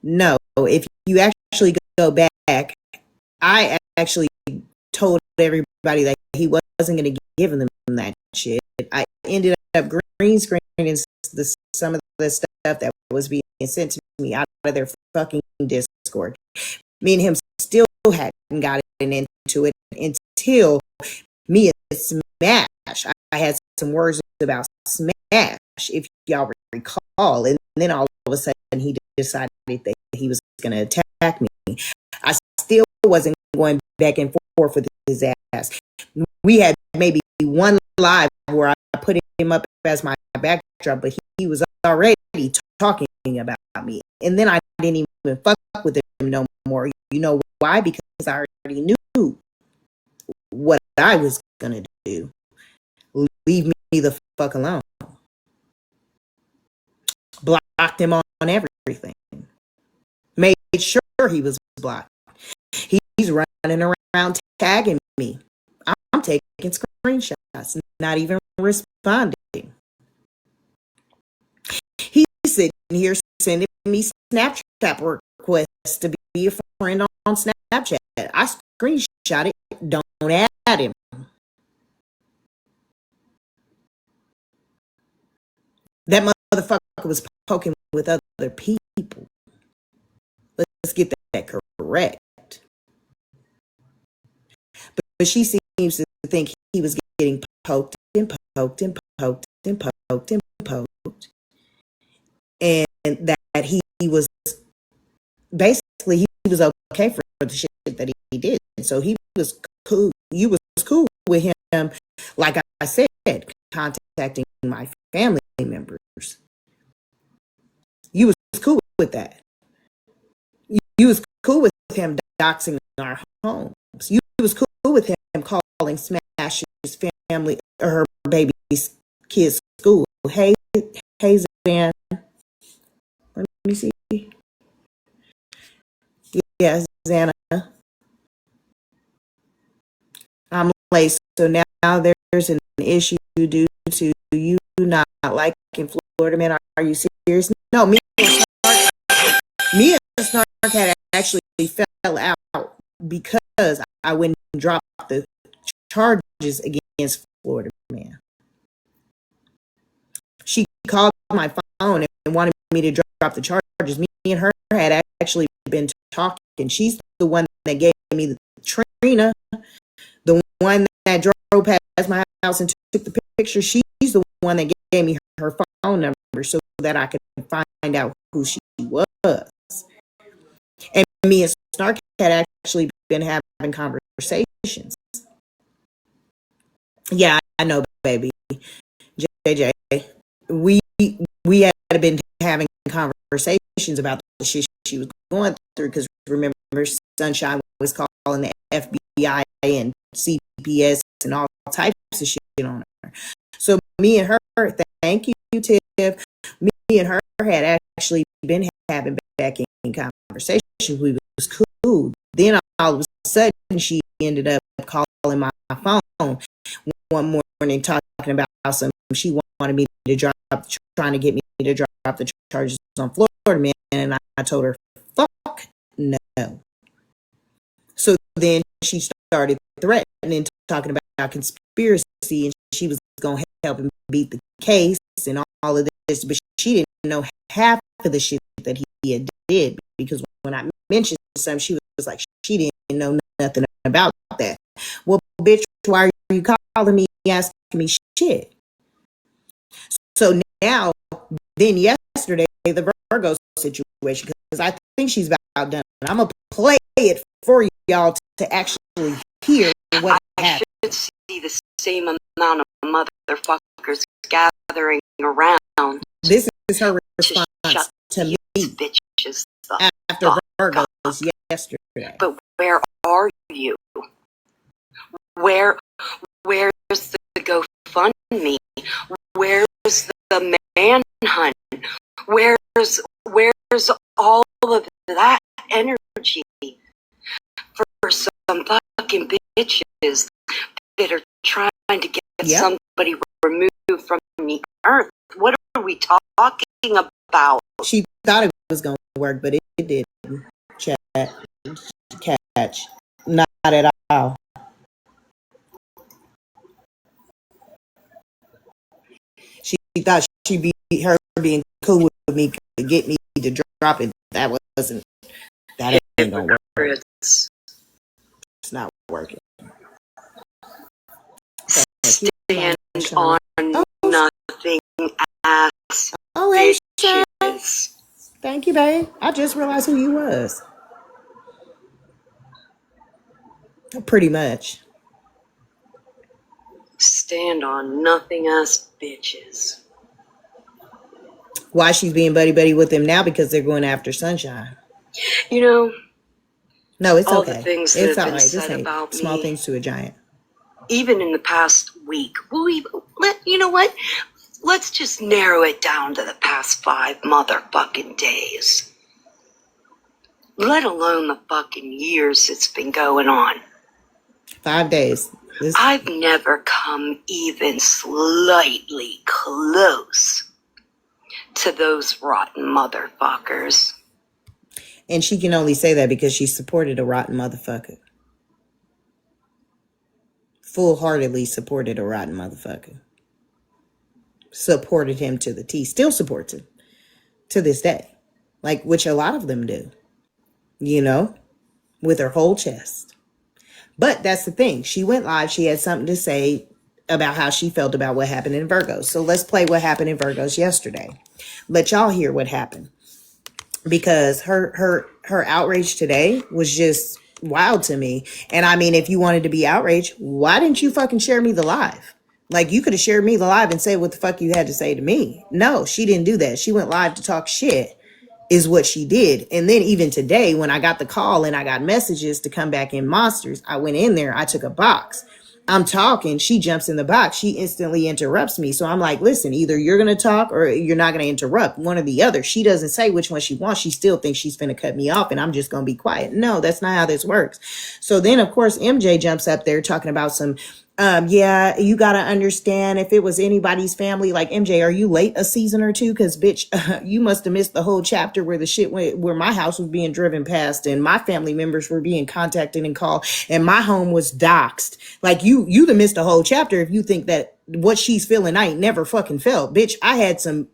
No, if you actually go back, I actually told everybody that he wasn't going to give them that shit. I ended up green screening some of the stuff that was being sent to me out of their fucking Discord. Me and him still had gotten into it until me and Smash. I had some words about Smash, if y'all recall, and then all of a sudden he decided that he was going to attack me. I still wasn't going back and forth with his ass. We had maybe one live where I put him up as my backdrop, but he was already talking about me. And then I didn't even fuck with him no more. You know why? Because I already knew what I was going to do. Leave me the fuck alone. Blocked him on everything. Made sure he was blocked. He's running around tagging me. I'm taking screenshots, not even responding. He's sitting here sending me Snapchat requests to be a friend on Snapchat. I screenshot it. Don't add him. That motherfucker was poking with other people. Let's get that correct. But she seems to think he was getting poked and poked and poked and poked and poked. And that he was basically, he was okay for the shit that he did. So he was cool. You was cool with him, like I said, contacting my family members. You was cool with that. You was cool with him doxing our homes. You was cool with him calling Smash's family or her baby's kids' school. Hey, Zan. Let me see. Yeah, Xana. I'm late, so now there's an issue due to you not liking Florida man. Are you serious? No, me and Snark had actually fell out because I went and dropped the charges against Florida man. She called my phone and wanted me to drop the charges. Me and her had actually been talking. She's the one that gave me the Trina, the one that drove past my house and took the picture. She's the one that gave me her phone number so that I could find out who she was. And me and Snark had actually been having conversations. Yeah, I know, baby. JJ, we had been having conversations about the shit she was going through, because remember, Sunshine was calling the FBI and CPS and all types of shit on her. So me and her, thank you, Tiff. Me and her had actually been having back in conversations. We was cool. Then all of a sudden, she ended up calling my phone one morning talking about some. She wanted me to trying to get me to drop the charges on Florida man, and I told her, fuck no. So then she started threatening, talking about conspiracy, and she was going to help him beat the case and all of this, but she didn't know half of the shit that he had did, because when I mentioned something, she was like, she didn't know nothing about that. Well, bitch, why are you calling me, asking me shit? So now, then yesterday, the Virgo situation, because I think she's about done. I'm going to play it for y'all to actually hear what happened. I should see the same amount of motherfuckers gathering around. This is her response to me bitches after Virgo's yesterday. But where are you? Where's the GoFundMe? Where's the manhunt? Where's all of that energy for some fucking bitches that are trying to get somebody removed from the earth? What are we talking about? She thought it was going to work, but it didn't. Catch. Not at all. She thought she'd be her being cool with me to get me to drop it. That ain't gonna work. working. Stand on nothing ass Oh, hey, Shay. bitches. Thank you, babe. I just realized who you was. Pretty much. Stand on nothing ass bitches. Why she's being buddy-buddy with them now? Because they're going after Sunshine. You know, No, it's all okay. the things that It's have all been right. This said ain't about small me, things to a giant. even in the past week. You know what? Let's just narrow it down to the past 5 motherfucking days. Let alone the fucking years it's been going on. 5 days. I've never come even slightly close to those rotten motherfuckers. And she can only say that because she supported a rotten motherfucker. Full-heartedly supported a rotten motherfucker. Supported him to the T. Still supports him to this day. Like, which a lot of them do. You know? With her whole chest. But that's the thing. She went live. She had something to say about how she felt about what happened in Virgos. So let's play what happened in Virgos yesterday. Let y'all hear what happened. Because her outrage today was just wild to me. And I mean, if you wanted to be outraged, why didn't you fucking share me the live? Like, you could have shared me the live and said what the fuck you had to say to me. No, she didn't do that. She went live to talk shit is what she did. And then even today, when I got the call and I got messages to come back in Monsters, I went in there, I took a box. I'm talking, she jumps in the box, she instantly interrupts me. So I'm like, listen, either you're going to talk or you're not going to interrupt, one or the other. She doesn't say which one she wants. She still thinks she's going to cut me off and I'm just going to be quiet. No, that's not how this works. So then, of course, MJ jumps up there talking about some, yeah, you got to understand if it was anybody's family, like MJ, are you late a season or two? Cause bitch, you must have missed the whole chapter where the shit went, where my house was being driven past and my family members were being contacted and called and my home was doxxed. Like you done missed the whole chapter if you think that what she's feeling, I ain't never fucking felt. Bitch, I had some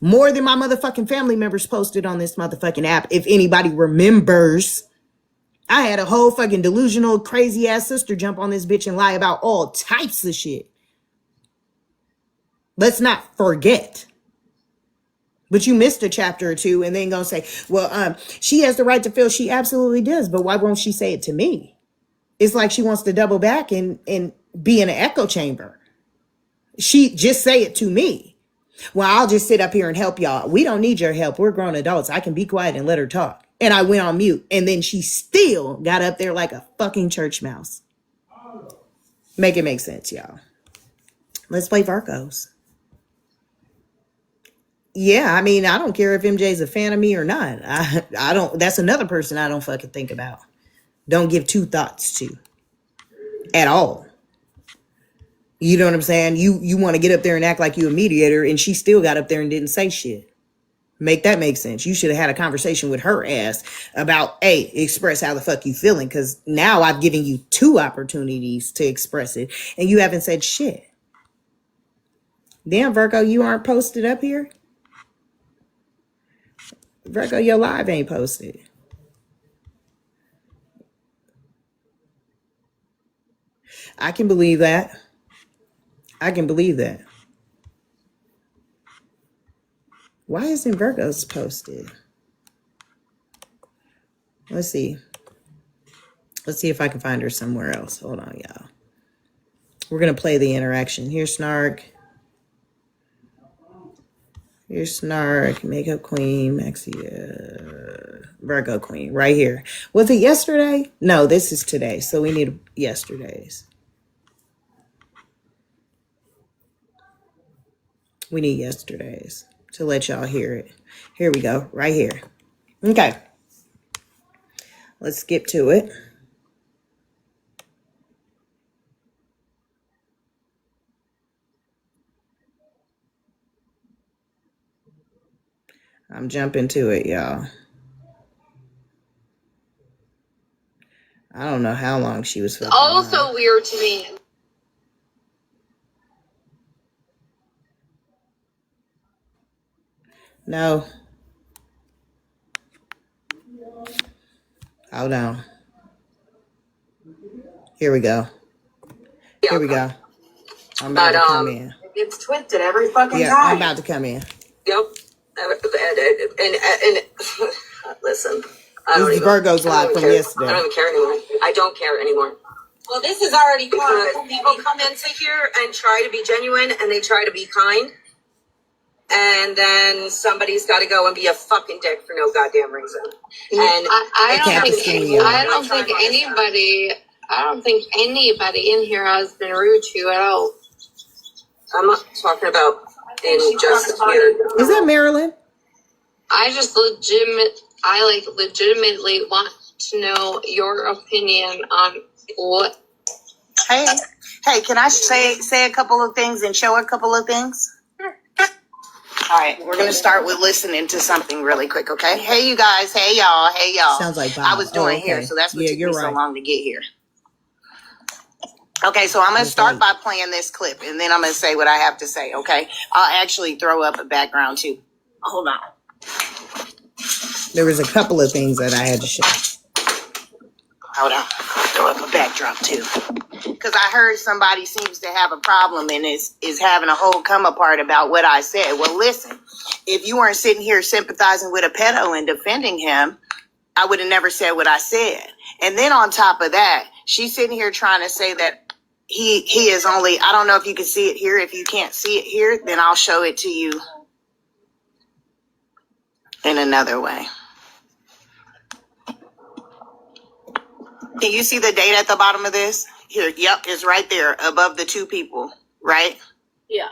more than my motherfucking family members posted on this motherfucking app. If anybody remembers, I had a whole fucking delusional, crazy ass sister jump on this bitch and lie about all types of shit. Let's not forget. But you missed a chapter or two and then gonna say, well, she has the right to feel. She absolutely does. But why won't she say it to me? It's like she wants to double back and be in an echo chamber. She just say it to me. Well, I'll just sit up here and help y'all. We don't need your help. We're grown adults. I can be quiet and let her talk. And I went on mute. And then she still got up there like a fucking church mouse. Make it make sense, y'all. Let's play Virgos. Yeah, I mean, I don't care if MJ's a fan of me or not. I don't, that's another person I don't fucking think about. Don't give two thoughts to. At all. You know what I'm saying? You want to get up there and act like you a mediator, and she still got up there and didn't say shit. Make that make sense. You should have had a conversation with her ass about, hey, express how the fuck you feeling, because now I've given you 2 opportunities to express it, and you haven't said shit. Damn, Virgo, you aren't posted up here? Virgo, your live ain't posted. I can believe that. I can believe that. Why isn't Virgo's posted? Let's see. Let's see if I can find her somewhere else. Hold on, y'all. We're going to play the interaction. Here's Snark. Here's Snark, Makeup Queen, Maxia, Virgo Queen, right here. Was it yesterday? No, this is today. So we need yesterday's. We need yesterday's to let y'all hear it. Here we go, right here. Okay. Let's skip to it. I'm jumping to it, y'all. I don't know how long she was fucking Also weird to me. No. Hold on. Here we go. Here we go. I'm about to come in. It's twisted every fucking Yeah, I'm about to come in. Yep. And listen, This is Virgo's live from yesterday. I don't even care anymore. I don't care anymore. Well, this is already hard. People come into here and try to be genuine and they try to be kind. And then somebody's got to go and be a fucking dick for no goddamn reason. And I don't think anybody in here has been rude to you at all. I'm not talking about in just here. Is that Marilyn? I legitimately want to know your opinion on what. Hey, can I say a couple of things and show a couple of things? All right, we're going to start with listening to something really quick, okay? Hey, you guys. Hey, y'all. Hey, y'all. Sounds like Bob. I was doing okay. here, so that's what took you're me so right. long to get here. Okay, so I'm going to start by playing this clip, and then I'm going to say what I have to say, okay? I'll actually throw up a background, too. Hold on. There was a couple of things that I had to share. Hold on. I'll throw up a backdrop, too. Because I heard somebody seems to have a problem and is having a whole come apart about what I said. Well, listen, if you weren't sitting here sympathizing with a pedo and defending him, I would have never said what I said. And then on top of that, she's sitting here trying to say that he is only, I don't know if you can see it here. If you can't see it here, then I'll show it to you in another way. Can you see the date at the bottom of this? Here, yep, it's right there above the two people, right? Yeah.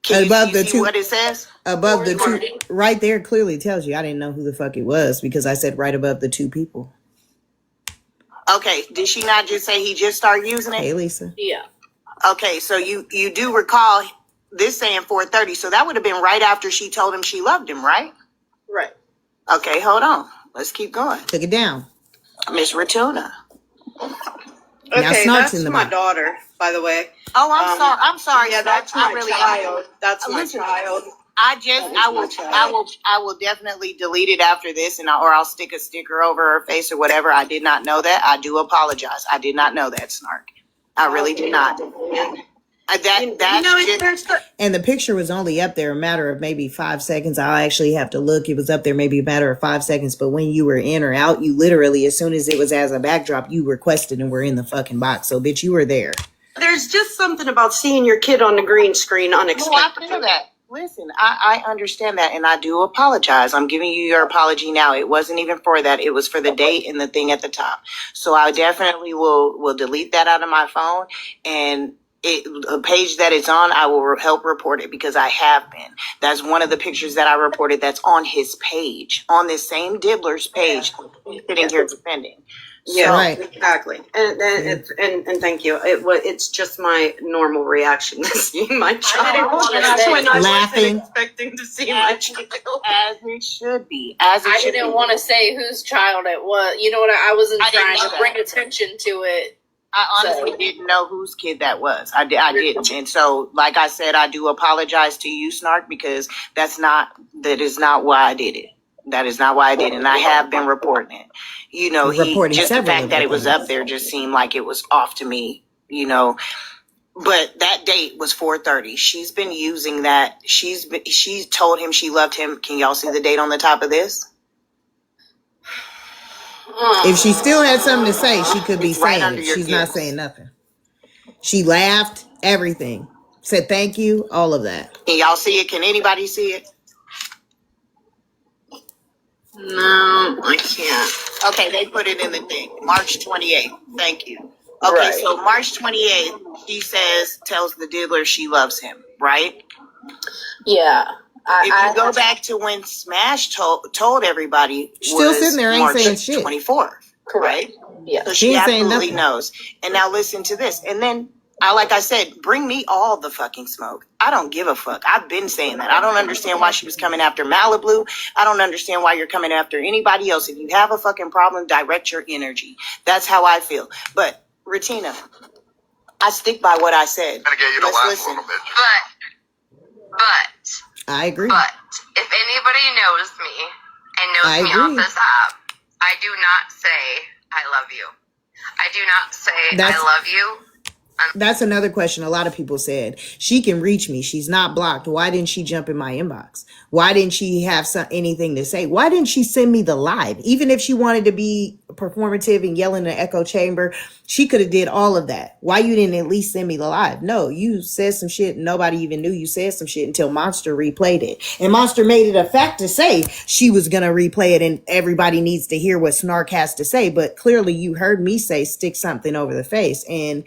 Can Above you the see two- what it says? Above the two, Recording. right there clearly tells you. I didn't know who the fuck it was because I said right above the two people. Okay, did she not just say he just started using Hey, it? Lisa. Yeah. Okay, so you do recall this saying 4:30, so that would have been right after she told him she loved him, right? Right. Okay, hold on. Let's keep going. Took it down. Miss Ratuna. Now Okay, Snark's that's in the my back. daughter, by the way. Oh, I'm sorry. Yeah, that's I my really child. That's my Listen, child. I will definitely delete it after this, or I'll stick a sticker over her face or whatever. I did not know that. I do apologize. I did not know that, Snark. I really did not. And the picture was only up there a matter of maybe 5 seconds. I'll actually have to look. It was up there maybe a matter of 5 seconds. But when you were in or out, you literally, as soon as it was as a backdrop, you requested and were in the fucking box. So, bitch, you were there. There's just something about seeing your kid on the green screen No, I unexpected. feel that. Listen, I understand that, and I do apologize. I'm giving you your apology now. It wasn't even for that. It was for the date and the thing at the top. So I definitely will delete that out of my phone, and a page that it's on, I will help report it because I have been. That's one of the pictures that I reported that's on his page, on this same Dibbler's page, sitting here defending. Yeah, Right. exactly. And thank you. It's just my normal reaction to seeing my child. When I Laughing. wasn't expecting to see my child. As it should be. As it I should didn't be. want to say whose child it was. You know what? I wasn't I didn't trying know to that. bring attention to it. I honestly didn't know whose kid that was. I didn't. And so, like I said, I do apologize to you, Snark, because that is not why I did it. That is not why I did it. And I have been reporting it. You know, Reporting just the several fact of that the it was things. up there just seemed like it was off to me, you know. But that date was 4:30. She's been using that. She told him she loved him. Can y'all see the date on the top of this? If she still had something to say, she could be It's right saying under it. your She's not gifts. saying nothing. She laughed, everything. Said thank you, all of that. Can y'all see it? Can anybody see it? No, I can't. Okay, they put it in the thing. March 28th. Thank you. Okay, Right. so March 28th, she tells the Diddler she loves him, right? Yeah. If you go back to when Smash told everybody, Still was sitting there, ain't March saying shit. 24th, right? Yeah. So She she ain't saying absolutely nothing. knows. And now listen to this. And then, like I said, bring me all the fucking smoke. I don't give a fuck. I've been saying that. I don't understand why she was coming after Malibu. I don't understand why you're coming after anybody else. If you have a fucking problem, direct your energy. That's how I feel. But, Retina, I stick by what I said. Gonna get you to Let's laugh listen. a little bit. But I agree. if anybody knows me and knows I me agree. off this app, I do not say I love you. I do not say That's- I love you. That's another question a lot of people said. She can reach me. She's not blocked. Why didn't she jump in my inbox? Why didn't she have anything to say? Why didn't she send me the live? Even if she wanted to be performative and yell in the echo chamber, she could have did all of that. Why you didn't at least send me the live? No, you said some shit. Nobody even knew you said some shit until Monster replayed it. And Monster made it a fact to say she was going to replay it and everybody needs to hear what Snark has to say. But clearly you heard me say stick something over the face. And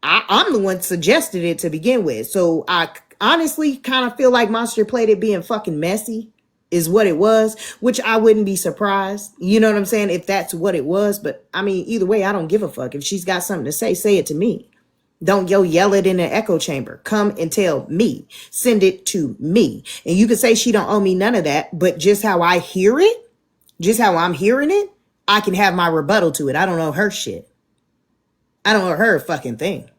I'm the one suggested it to begin with. So I honestly kind of feel like Monster played it being fucking messy is what it was, which I wouldn't be surprised. You know what I'm saying? If that's what it was. But I mean, either way, I don't give a fuck. If she's got something to say it to me. Don't yell it in an echo chamber. Come and tell me. Send it to me. And you could say she don't owe me none of that, but just how I hear it, just how I'm hearing it, I can have my rebuttal to it. I don't know her shit. I don't owe her a fucking thing.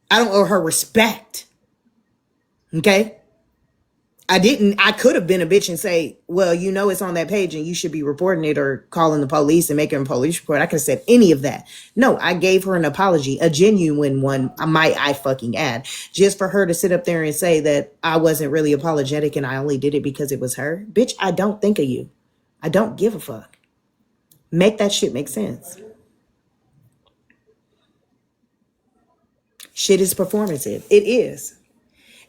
I don't owe her respect. Okay? I could have been a bitch and say, well, you know it's on that page and you should be reporting it or calling the police and making a police report. I could have said any of that. No, I gave her an apology, a genuine one, might I fucking add, just for her to sit up there and say that I wasn't really apologetic and I only did it because it was her. Bitch, I don't think of you. I don't give a fuck. Make that shit make sense. Shit is performative. It is.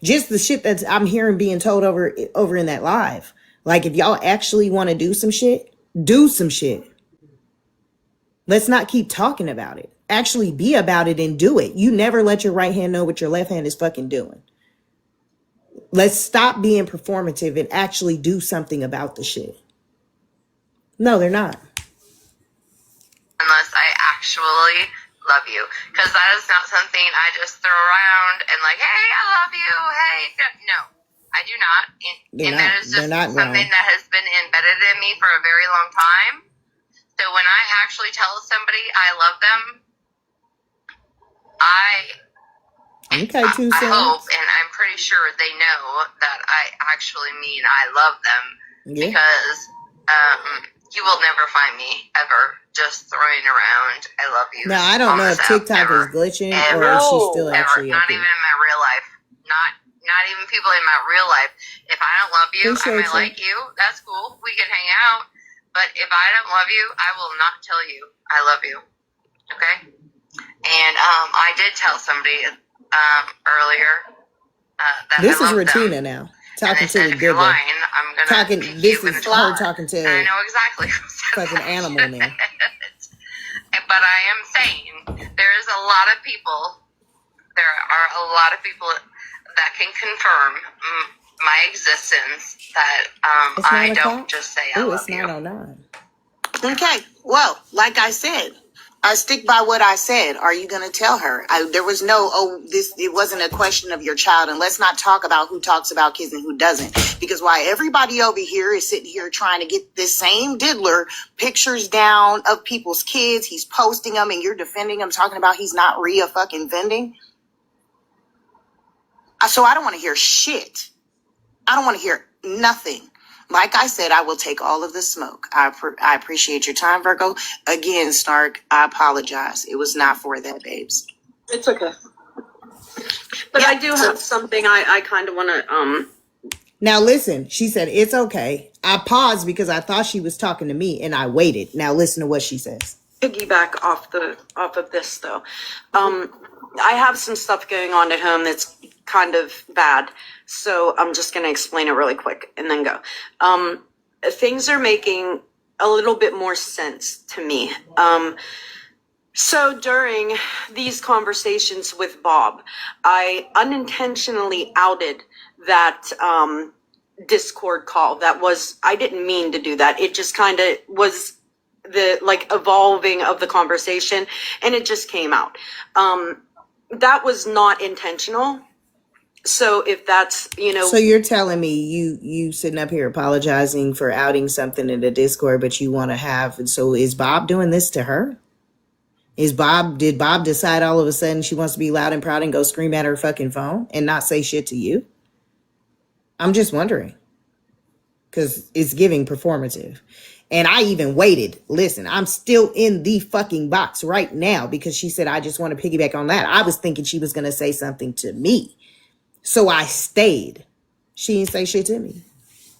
Just the shit that I'm hearing being told over in that live. Like, if y'all actually want to do some shit, do some shit. Let's not keep talking about it. Actually be about it and do it. You never let your right hand know what your left hand is fucking doing. Let's stop being performative and actually do something about the shit. No, they're not. Unless I actually love you, because that is not something I just throw around and like, hey, I love you, hey. No, I do not. And that is just something that has been embedded in me for a very long time. So when I actually tell somebody I love them, I hope, and I'm pretty sure they know that I actually mean I love them. Yeah. Because you will never find me ever just throwing around I love you. Now, I don't know if TikTok is glitching or if she's still actually not even in my real life. Not even people in my real life. If I don't love you, I might like you. That's cool. We can hang out. But if I don't love you, I will not tell you I love you. Okay? And I did tell somebody earlier that this I love is Retina them. now. Talking to the good one. This is her talking to I know exactly fucking animal now. But I am saying there is a lot of people. There are a lot of people that can confirm my existence. That I don't just say I love you. 9:09. Okay. Well, like I said, I stick by what I said. Are you going to tell her? There was no, it wasn't a question of your child. And let's not talk about who talks about kids and who doesn't. Because while everybody over here is sitting here trying to get this same diddler pictures down of people's kids, he's posting them and you're defending him, talking about he's not fucking vending. So I don't want to hear shit. I don't want to hear nothing. Like I said, I will take all of the smoke. I appreciate your time, Virgo. Again, Snark, I apologize. It was not for that, babes. It's okay. But I do have something I kind of want to, Now listen, she said, it's okay. I paused because I thought she was talking to me and I waited. Now listen to what she says. piggyback off of this though. I have some stuff going on at home that's kind of bad. So I'm just going to explain it really quick and then go. Things are making a little bit more sense to me. So during these conversations with Bob, I unintentionally outed that Discord call. I didn't mean to do that. It just kind of was the evolving of the conversation and it just came out. That was not intentional. So if that's, So you're telling me you sitting up here apologizing for outing something in the Discord, but you want to have, so is Bob doing this to her? Did Bob decide all of a sudden she wants to be loud and proud and go scream at her fucking phone and not say shit to you? I'm just wondering. Because it's giving performative. And I even waited. Listen, I'm still in the fucking box right now because she said, I just want to piggyback on that. I was thinking she was going to say something to me. So I stayed. She didn't say shit to me.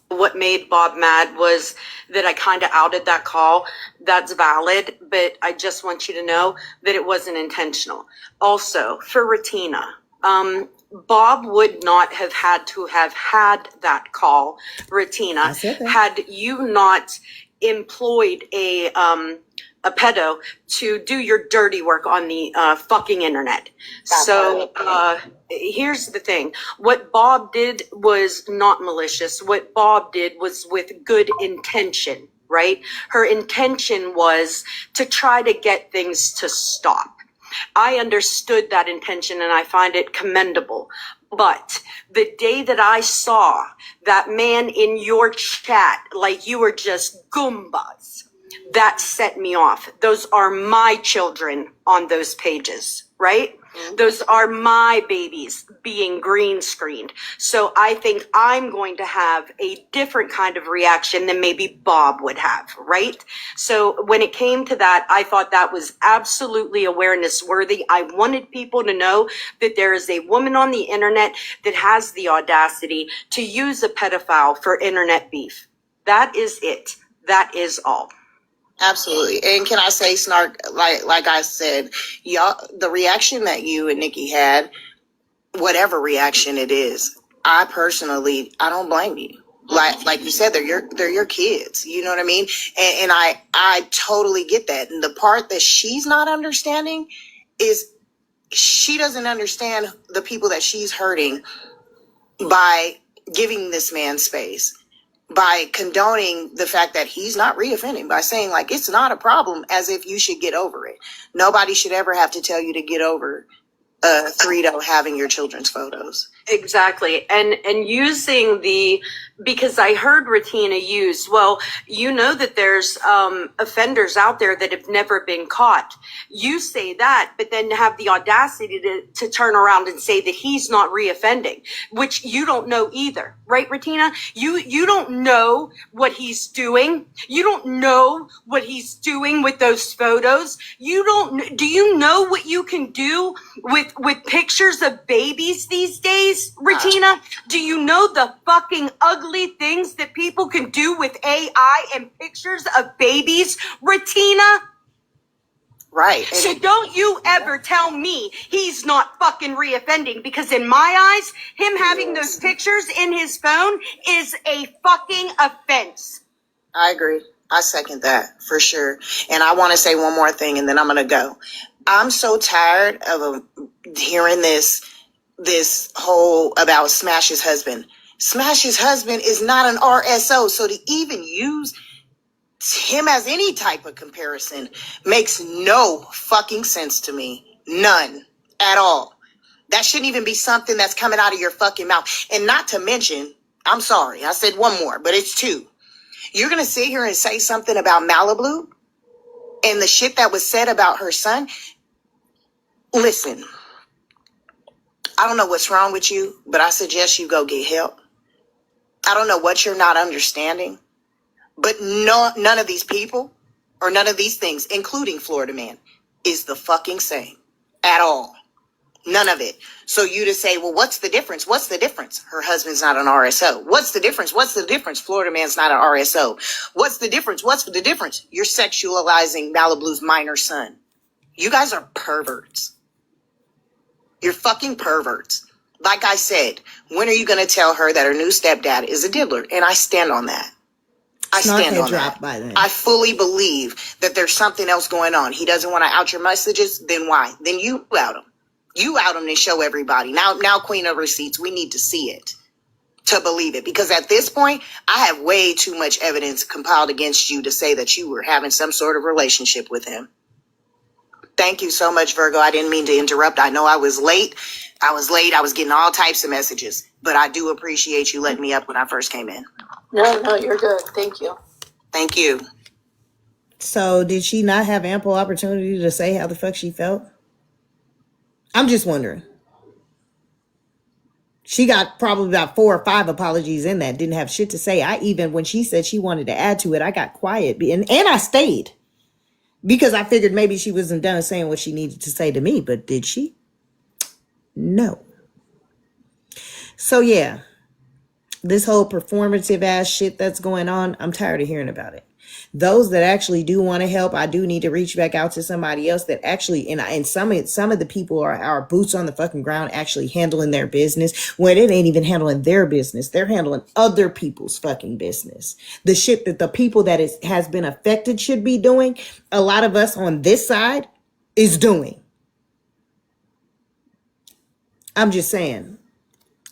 What made Bob mad was that I kind of outed that call. That's valid, but I just want you to know that it wasn't intentional. Also, for Retina, Bob would not have had to have had that call, Retina, I said that. had you not employed a pedo to do your dirty work on the fucking internet. So here's the thing. What Bob did was not malicious. What Bob did was with good intention, right? Her intention was to try to get things to stop. I understood that intention and I find it commendable. But the day that I saw that man in your chat, like you were just Goombas, that set me off. Those are my children on those pages, right? Those are my babies being green screened. So I think I'm going to have a different kind of reaction than maybe Bob would have, right? So when it came to that, I thought that was absolutely awareness worthy. I wanted people to know that there is a woman on the internet that has the audacity to use a pedophile for internet beef. That is it. That is all. Absolutely. And can I say, Snark, like I said, y'all, the reaction that you and Nikki had, whatever reaction it is, I don't blame you. Like you said, they're your kids. You know what I mean? And I totally get that. And the part that she's not understanding is she doesn't understand the people that she's hurting by giving this man space, by condoning the fact that he's not reoffending, by saying like, it's not a problem, as if you should get over it. Nobody should ever have to tell you to get over Thredo having your children's photos. Exactly. And using because I heard Retina use, well, you know that there's offenders out there that have never been caught. You say that, but then have the audacity to turn around and say that he's not reoffending, which you don't know either, right, Retina? You don't know what he's doing. You don't know what he's doing with those photos. Do you know what you can do with pictures of babies these days? Regina, do you know the fucking ugly things that people can do with AI and pictures of babies, Retina? Right. So don't you ever tell me he's not fucking reoffending, because in my eyes, him having those pictures in his phone is a fucking offense. I agree. I second that for sure. And I want to say one more thing and then I'm going to go. I'm so tired of hearing this whole about Smash's husband. Smash's husband is not an RSO. So to even use him as any type of comparison makes no fucking sense to me. None at all. That shouldn't even be something that's coming out of your fucking mouth. And not to mention, I'm sorry, I said one more, but it's two. You're going to sit here and say something about Malibu and the shit that was said about her son? Listen, I don't know what's wrong with you, but I suggest you go get help. I don't know what you're not understanding, but none of these people or none of these things, including Florida Man, is the fucking same at all. None of it. So you to say, well, what's the difference? What's the difference? Her husband's not an RSO. What's the difference? What's the difference? Florida Man's not an RSO. What's the difference? What's the difference? You're sexualizing Malibu's minor son. You guys are perverts. You're fucking perverts. Like I said, when are you going to tell her that her new stepdad is a diddler? And I stand on that. I stand on that. By then. I fully believe that there's something else going on. He doesn't want to out your messages. Then why? Then you out him. You out him to show everybody. Now, Queen of Receipts, we need to see it to believe it. Because at this point, I have way too much evidence compiled against you to say that you were having some sort of relationship with him. Thank you so much, Virgo. I didn't mean to interrupt. I know I was late. I was getting all types of messages. But I do appreciate you letting me up when I first came in. No, you're good. Thank you. Thank you. So did she not have ample opportunity to say how the fuck she felt? I'm just wondering. She got probably about 4 or 5 apologies in that. Didn't have shit to say. I even, when she said she wanted to add to it, I got quiet. And I stayed. Because I figured maybe she wasn't done saying what she needed to say to me. But did she? No. So yeah. This whole performative ass shit that's going on, I'm tired of hearing about it. Those that actually do want to help, I do need to reach back out to somebody else that actually, and some of the people are boots on the fucking ground actually handling their business when it ain't even handling their business. They're handling other people's fucking business. The shit that the people that has been affected should be doing, a lot of us on this side is doing. I'm just saying.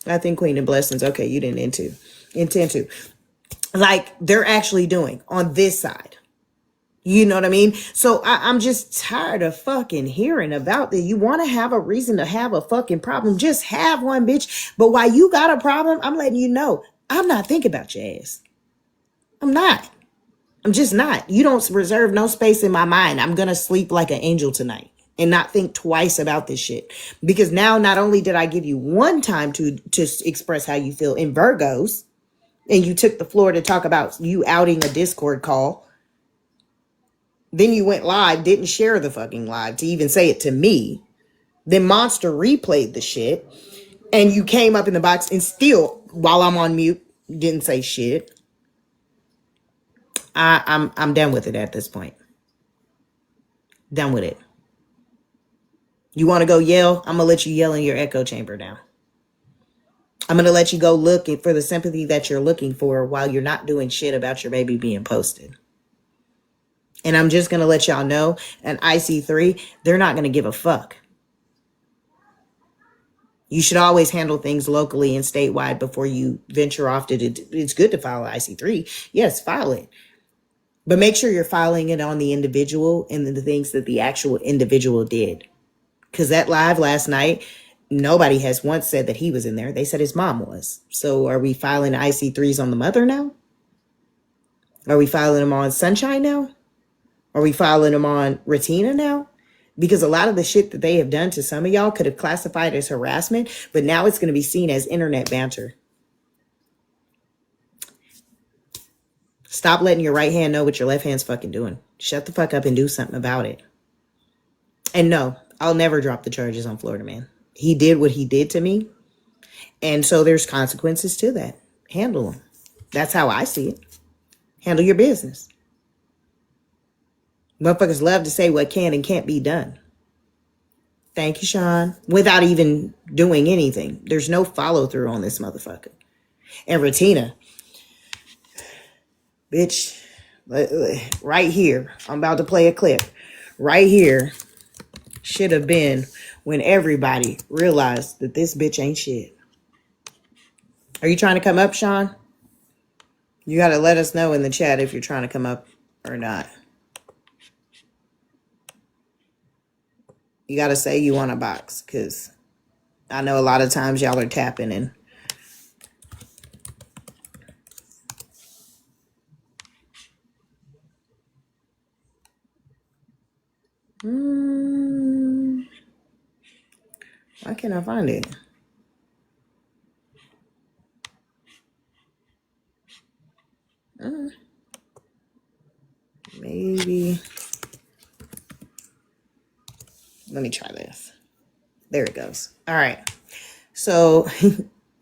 I think Queen and Blessings, okay, you didn't intend to. Like, they're actually doing on this side. You know what I mean? So I'm just tired of fucking hearing about that. You want to have a reason to have a fucking problem, just have one, bitch. But while you got a problem, I'm letting you know, I'm not thinking about your ass. I'm not. I'm just not. You don't reserve no space in my mind. I'm going to sleep like an angel tonight and not think twice about this shit. Because now not only did I give you one time to express how you feel in Virgos, and you took the floor to talk about you outing a Discord call, then you went live, didn't share the fucking live to even say it to me. Then Monster replayed the shit, and you came up in the box and still, while I'm on mute, didn't say shit. I'm done with it at this point. Done with it. You want to go yell? I'm going to let you yell in your echo chamber now. I'm going to let you go look for the sympathy that you're looking for while you're not doing shit about your baby being posted. And I'm just going to let y'all know, an IC3, they're not going to give a fuck. You should always handle things locally and statewide before you venture off to it's good to file an IC3. Yes, file it. But make sure you're filing it on the individual and the things that the actual individual did. Because that live last night, nobody has once said that he was in there. They said his mom was. So are we filing IC3s on the mother now? Are we filing them on Sunshine now? Are we filing them on Retina now? Because a lot of the shit that they have done to some of y'all could have classified as harassment, but now it's going to be seen as internet banter. Stop letting your right hand know what your left hand's fucking doing. Shut the fuck up and do something about it. And no, I'll never drop the charges on Florida Man. He did what he did to me. And so there's consequences to that. Handle them. That's how I see it. Handle your business. Motherfuckers love to say what can and can't be done. Thank you, Sean. Without even doing anything. There's no follow through on this motherfucker. And Retina. Bitch. Right here. I'm about to play a clip. Right here. Should have been when everybody realized that this bitch ain't shit. Are you trying to come up, Sean? You got to let us know in the chat if you're trying to come up or not. You got to say you want a box, because I know a lot of times y'all are tapping in. Why can't I find it? Maybe. Let me try this. There it goes. All right. So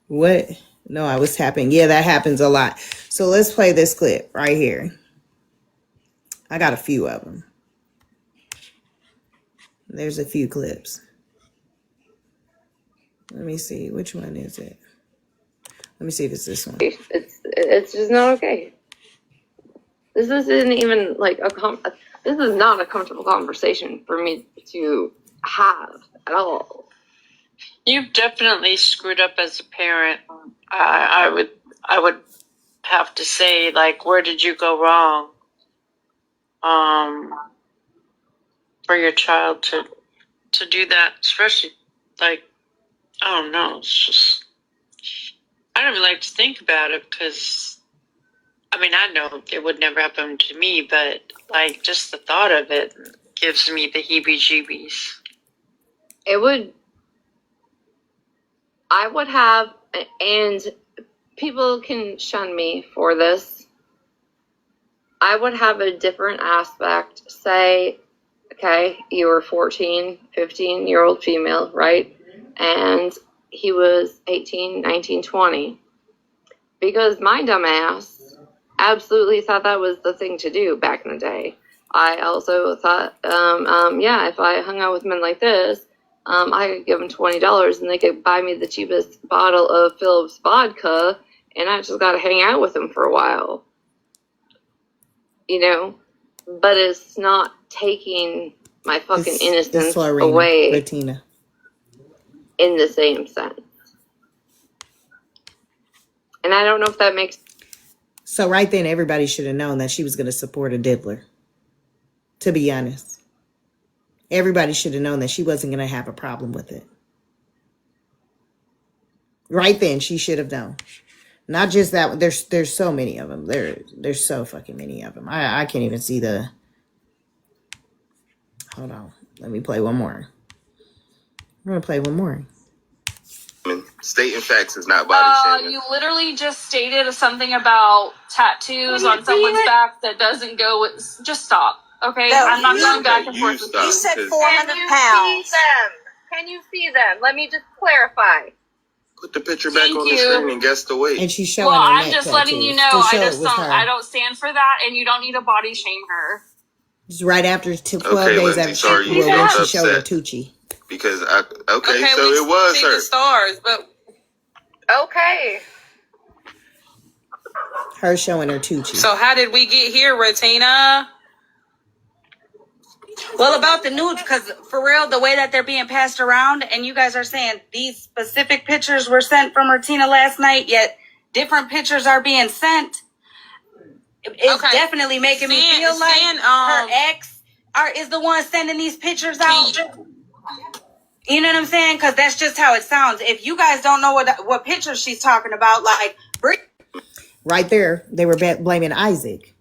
what? No, I was tapping. Yeah, that happens a lot. So let's play this clip right here. I got a few of them. There's a few clips. Let me see. Which one is it? Let me see if it's this one. It's just not okay. This isn't even like this is not a comfortable conversation for me to have at all. You've definitely screwed up as a parent. I would have to say, like, where did you go wrong? For your child to do that, especially, like, I don't know. It's just, I don't even like to think about it because, I mean, I know it would never happen to me, but, like, just the thought of it gives me the heebie-jeebies. It would. I would have, and people can shun me for this, I would have a different aspect. Say, okay, you were 14, 15-year-old female, right? And he was 18, 19, 20. Because my dumb ass absolutely thought that was the thing to do back in the day. I also thought, yeah, if I hung out with men like this, I could give them $20 and they could buy me the cheapest bottle of Phillips vodka, and I just got to hang out with them for a while. You know? But it's not taking my fucking innocence away Latina. in the same sense. And I don't know if that makes... So right then, everybody should have known that she was going to support a diddler. To be honest. Everybody should have known that she wasn't going to have a problem with it. Right then, she should have known. Not just that one. There's so many of them. There's so fucking many of them. I can't even see the... Hold on. Let me play one more. I'm going to play one more. Stating facts is not body shaming. You literally just stated something about tattoos on someone's back that doesn't go with... Just stop, okay? No, I'm not going back and forth with you. You said 400 pounds. Can you see them? Let me just clarify. Put the picture back on the screen and guess the weight. And she's showing Well, her I'm neck just tattoos. letting you know, I don't stand for that, and you don't need to body shame her. Just right after 12 Okay, days Lindsay, after sorry, she you when she got showed her upset. Tucci. Because okay, so it was her. Stars, but okay. Her showing her Tucci. So how did we get here, Ratina? Well, about the nudes, because for real, the way that they're being passed around, and you guys are saying these specific pictures were sent from Ratina last night, yet different pictures are being sent. It's definitely making me feel like her ex is the one sending these pictures out. You know what I'm saying? Because that's just how it sounds. If you guys don't know what pictures she's talking about, like... Right there, they were blaming Isaac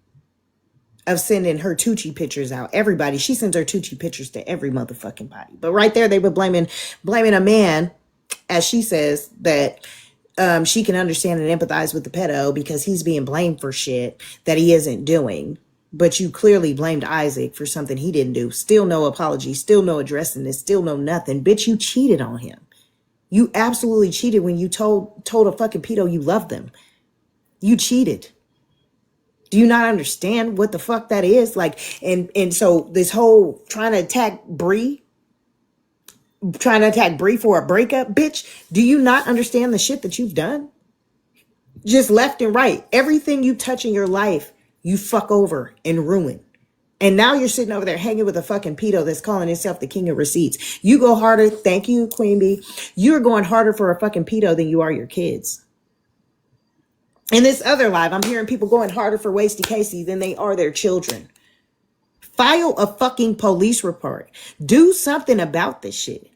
of sending her Tucci pictures out. Everybody, she sends her Tucci pictures to every motherfucking body. But right there, they were blaming a man, as she says, that she can understand and empathize with the pedo because he's being blamed for shit that he isn't doing. But you clearly blamed Isaac for something he didn't do. Still no apology, still no addressing this, still no nothing. Bitch, you cheated on him. You absolutely cheated when you told a fucking pedo you loved them. You cheated. Do you not understand what the fuck that is? Like, and so this whole trying to attack Bree for a breakup, bitch, do you not understand the shit that you've done? Just left and right. Everything you touch in your life, you fuck over and ruin. And now you're sitting over there hanging with a fucking pedo that's calling himself the king of receipts. You go harder. Thank you, Queen Bee. You're going harder for a fucking pedo than you are your kids. In this other live, I'm hearing people going harder for Wasty Casey than they are their children. File a fucking police report. Do something about this shit.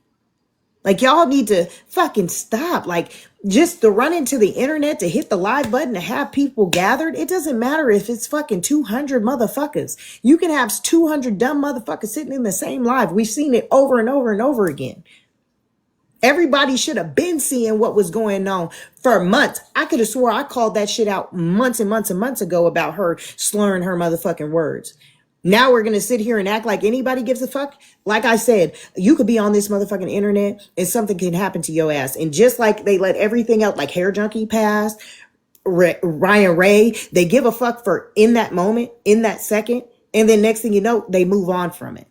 Like, y'all need to fucking stop. Like, just to run into the internet, to hit the live button, to have people gathered. It doesn't matter if it's fucking 200 motherfuckers. You can have 200 dumb motherfuckers sitting in the same live. We've seen it over and over and over again. Everybody should have been seeing what was going on for months. I could have swore I called that shit out months and months and months ago about her slurring her motherfucking words. Now we're going to sit here and act like anybody gives a fuck. Like I said, you could be on this motherfucking internet and something can happen to your ass. And just like they let everything else, like Hair Junkie pass, Ryan Ray, they give a fuck for in that moment, in that second. And then next thing you know, they move on from it.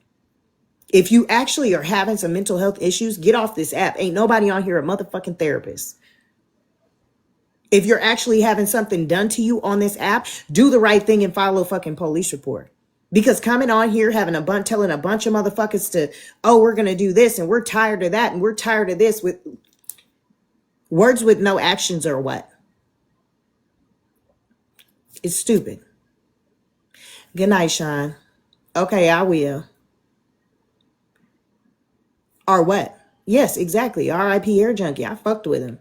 If you actually are having some mental health issues, get off this app. Ain't nobody on here a motherfucking therapist. If you're actually having something done to you on this app, do the right thing and file a fucking police report. Because coming on here, telling a bunch of motherfuckers to, oh, we're going to do this and we're tired of that and we're tired of this, with words with no actions or what? It's stupid. Good night, Sean. Okay, I will. Or what? Yes, exactly. R.I.P. Hair Junkie. I fucked with him.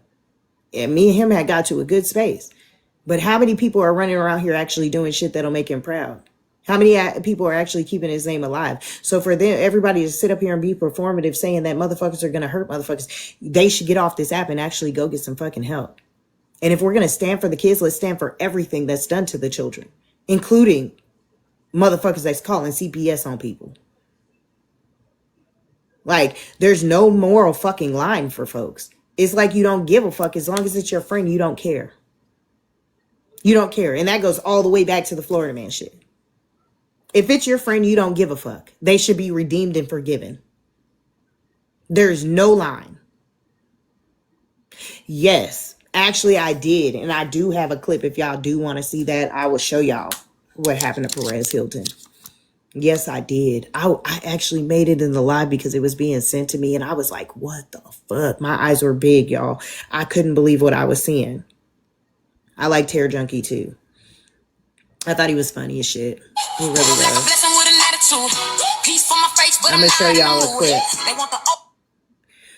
And me and him had got to a good space. But how many people are running around here actually doing shit that'll make him proud? How many people are actually keeping his name alive? So for them, everybody to sit up here and be performative saying that motherfuckers are going to hurt motherfuckers, they should get off this app and actually go get some fucking help. And if we're going to stand for the kids, let's stand for everything that's done to the children, including motherfuckers that's calling CPS on people. Like, there's no moral fucking line for folks. It's like you don't give a fuck. As long as it's your friend, you don't care. You don't care. And that goes all the way back to the Florida man shit. If it's your friend, you don't give a fuck. They should be redeemed and forgiven. There's no line. Yes, actually I did. And I do have a clip. If y'all do want to see that, I will show y'all what happened to Perez Hilton. Yes, I did. I actually made it in the live because it was being sent to me. And I was like, what the fuck? My eyes were big, y'all. I couldn't believe what I was seeing. I liked Hair Junkie too. I thought he was funny as shit. He really was. I'm gonna show y'all a clip.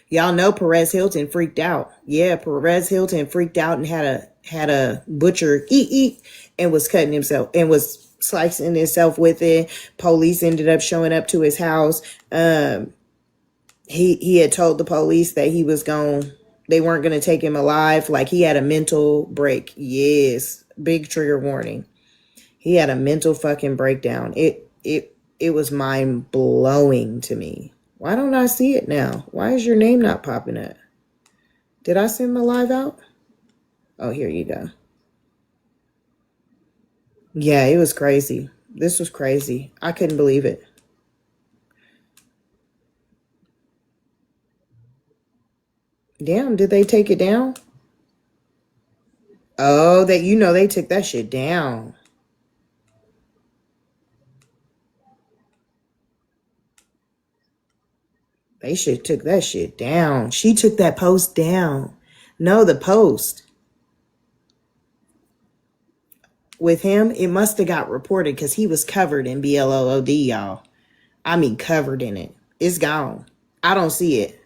Y'all know Perez Hilton freaked out. Yeah, Perez Hilton freaked out and had a butcher eat and was cutting himself and was slicing himself with it. Police ended up showing up to his house. He had told the police that they weren't gonna take him alive. Like, he had a mental break. Yes, big trigger warning. He had a mental fucking breakdown. It was mind blowing to me. Why don't I see it now? Why is your name not popping up? Did I send the live out? Oh, here you go. Yeah, it was crazy. This was crazy. I couldn't believe it. Damn, did they take it down? Oh, they took that shit down. They should took that shit down. She took that post down. No, the post. With him, it must have got reported because he was covered in BLOOD, y'all. I mean, covered in it. It's gone. I don't see it.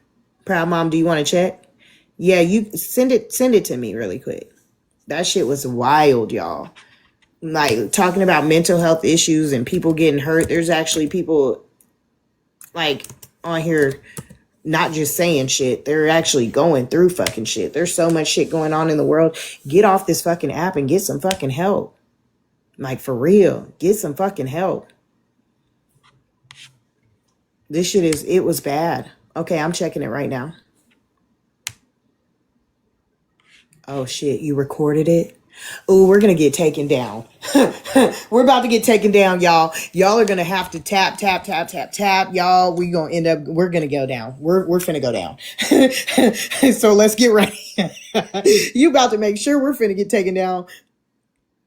Proud Mom, do you want to check? Yeah, you send it to me really quick. That shit was wild, y'all. Like, talking about mental health issues and people getting hurt. There's actually people like on here not just saying shit. They're actually going through fucking shit. There's so much shit going on in the world. Get off this fucking app and get some fucking help. Like, for real. Get some fucking help. This shit it was bad. Okay, I'm checking it right now. Oh shit, you recorded it? Oh, we're gonna get taken down. We're about to get taken down, y'all. Y'all are gonna have to tap. Y'all, we're gonna go down. We're finna go down. So let's get ready. You about to make sure we're finna get taken down.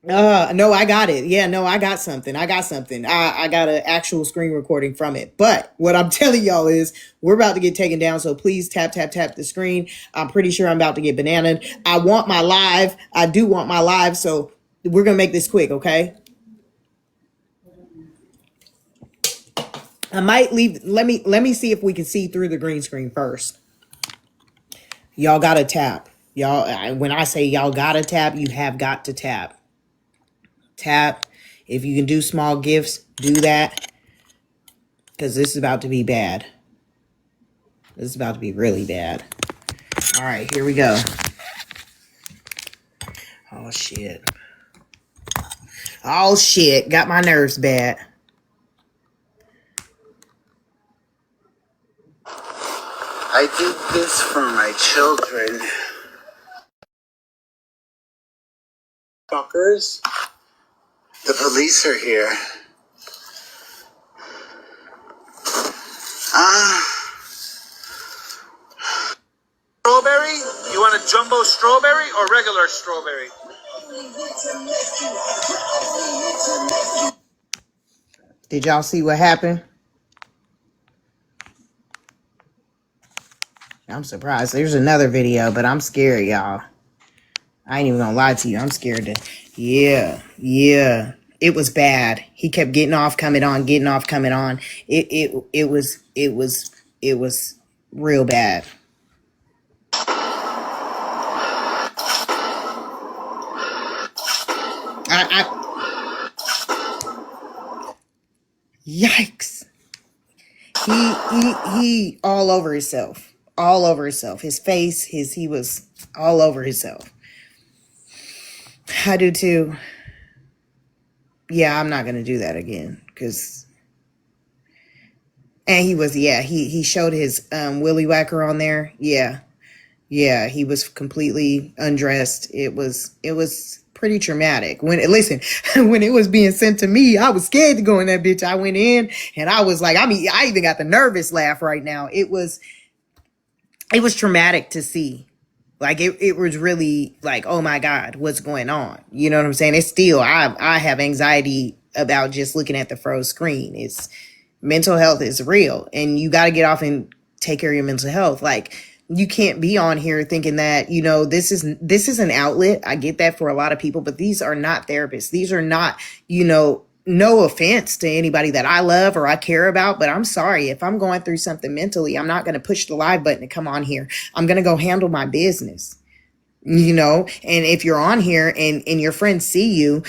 No, I got it. Yeah, no, I got something. I got an actual screen recording from it. But what I'm telling y'all is we're about to get taken down. So please tap the screen. I'm pretty sure I'm about to get bananaed. I want my live. I do want my live. So we're going to make this quick. Okay. I might leave. Let me see if we can see through the green screen first. Y'all got to tap. Y'all, when I say y'all got to tap, you have got to tap. Tap. If you can do small gifts, do that. Because this is about to be bad. This is about to be really bad. All right, here we go. Oh, shit. Oh, shit. Got my nerves bad. I did this for my children. Fuckers. The police are here. Strawberry? You want a jumbo strawberry or regular strawberry? Did y'all see what happened? I'm surprised. There's another video, but I'm scared, y'all. I ain't even gonna lie to you. I'm scared to. Yeah. It was bad. He kept getting off, coming on. It was real bad. Yikes. He all over himself. All over himself. His face, he was all over himself. I do too. Yeah, I'm not gonna do that again. And he was, he showed his willy whacker on there. Yeah. Yeah, he was completely undressed. It was pretty traumatic. When when it was being sent to me, I was scared to go in that bitch. I went in and I was like, I even got the nervous laugh right now. It was traumatic to see. Like it was really like, oh my God, what's going on? You know what I'm saying? It's still, I have anxiety about just looking at the froze screen. It's mental health is real and you got to get off and take care of your mental health. Like you can't be on here thinking that, this is an outlet. I get that for a lot of people, but these are not therapists. These are not, no offense to anybody that I love or I care about, but I'm sorry. If I'm going through something mentally, I'm not going to push the live button to come on here. I'm going to go handle my business, and if you're on here and your friends see you,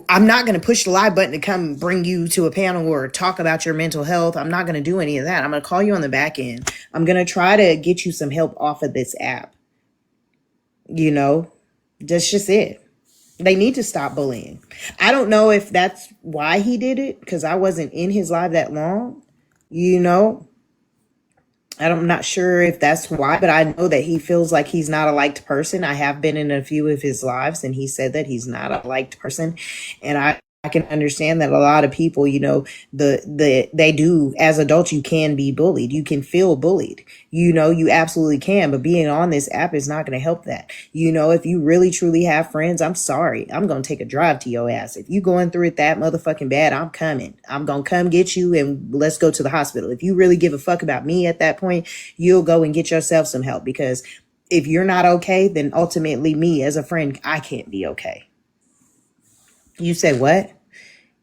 I'm not going to push the live button to come bring you to a panel or talk about your mental health. I'm not going to do any of that. I'm going to call you on the back end. I'm going to try to get you some help off of this app. That's just it. They need to stop bullying. I don't know if that's why he did it because I wasn't in his live that long. I'm not sure if that's why, but I know that he feels like he's not a liked person. I have been in a few of his lives and he said that he's not a liked person. And I can understand that a lot of people, they do, as adults, you can be bullied. You can feel bullied. You absolutely can. But being on this app is not going to help that. If you really truly have friends, I'm sorry. I'm going to take a drive to your ass. If you going through it that motherfucking bad, I'm coming. I'm going to come get you and let's go to the hospital. If you really give a fuck about me at that point, you'll go and get yourself some help because if you're not okay, then ultimately me as a friend, I can't be okay. You said what?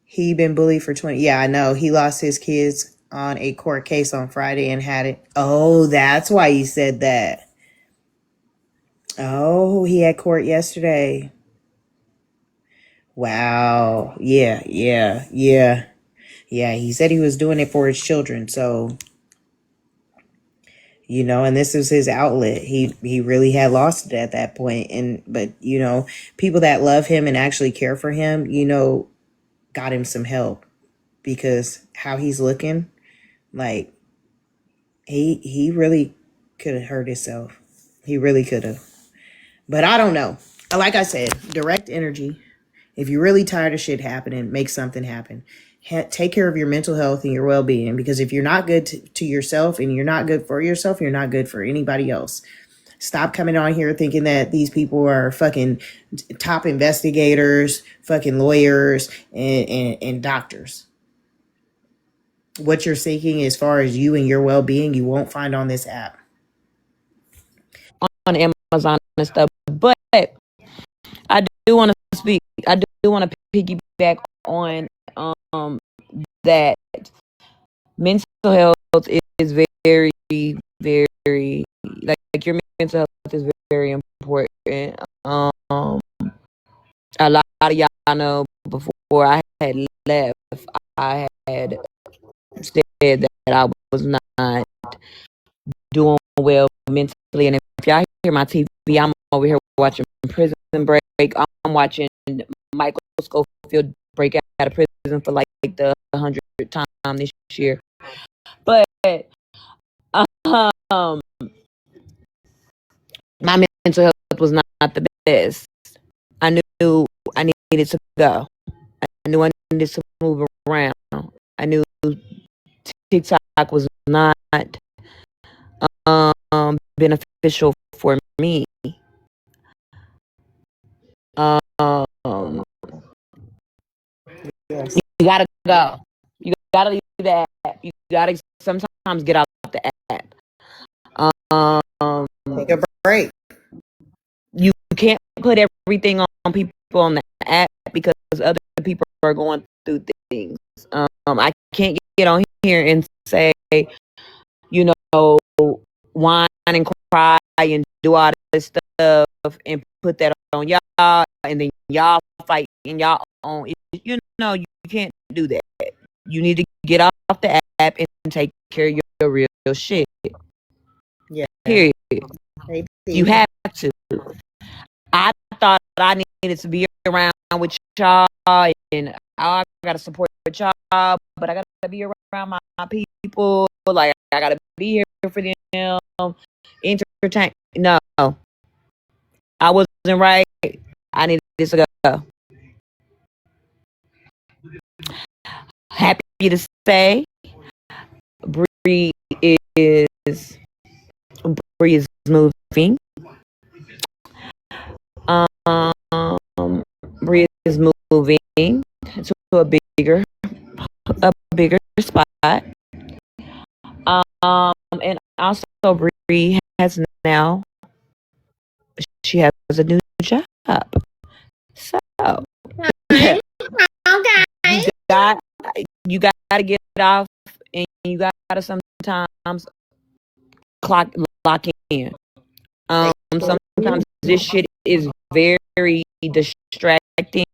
He been bullied for 20. Yeah, I know. He lost his kids on a court case on Friday and had it. Oh, that's why he said that. Oh, he had court yesterday. Wow. Yeah. He said he was doing it for his children. So, and this was his outlet. He really had lost it at that point. But people that love him and actually care for him, got him some help because how he's looking, like he really could have hurt himself. He really could have. But I don't know. Like I said, direct energy. If you're really tired of shit happening, make something happen. Take care of your mental health and your well-being because if you're not good to yourself and you're not good for yourself, you're not good for anybody else. Stop coming on here thinking that these people are fucking top investigators, fucking lawyers, and doctors. What you're seeking as far as you and your well-being, you won't find on this app. On Amazon and stuff. But I do want to speak. I do want to piggyback on that mental health is very, very, like your mental health is very important. A lot of y'all know before I had left, I had said that I was not doing well mentally. And if y'all hear my TV, I'm over here watching Prison Break. I'm watching Michael Scofield break out of prison for like the 100th time this year. But my mental health was not the best. I knew I needed to go. I knew I needed to move around. I knew TikTok was not beneficial for me. You gotta go. You gotta leave the app. You gotta sometimes get out the app. Take a break. You can't put everything on people on the app because other people are going through things. I can't get on here and say, whine and cry and do all this stuff and put that on y'all and then y'all fight in y'all own. You can't do that. you need to get off the app and take care of your real shit. Yeah. Period. Hey, You have to. I thought I needed to be around with y'all, and I gotta support y'all, but I gotta be around my people. Like, I gotta be here for them, entertain. No, I wasn't right. I needed this to go. Happy to say, Bree is moving. Bree is moving to a bigger spot. And also Bree has now, she has a new job. So you got to get off, and you got to sometimes lock in. Sometimes this shit is very distracting.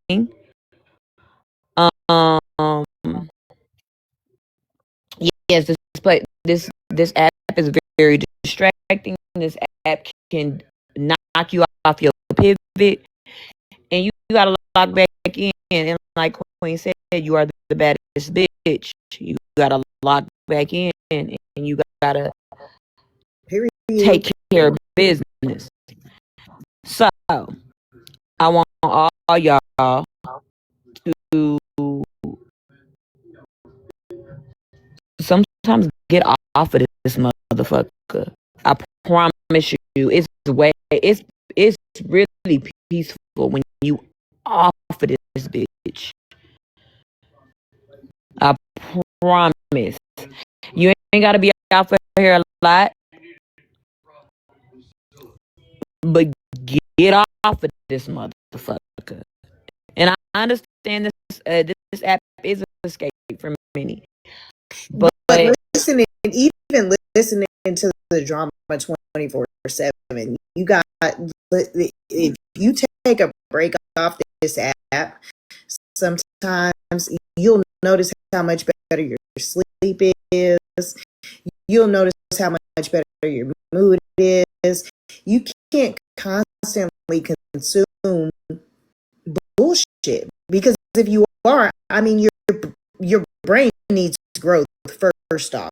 Yes, this app is very distracting. This app can knock you off your pivot, and you gotta lock back in. And like Queen said, you are the baddest bitch. You gotta lock back in, and you gotta take care of business. So I want all y'all to sometimes get off of this motherfucker. I promise you, it's really peaceful when you off of this bitch. I promise. You ain't gotta be out for here a lot, but get off of this motherfucker. And I understand this app is an escape for many, but even listening to the drama 24/7, you got, if you take a break off this app, sometimes you'll notice how much better your sleep is. You'll notice how much better your mood is. You can't constantly consume bullshit, because if you are, I mean, your brain needs growth first off.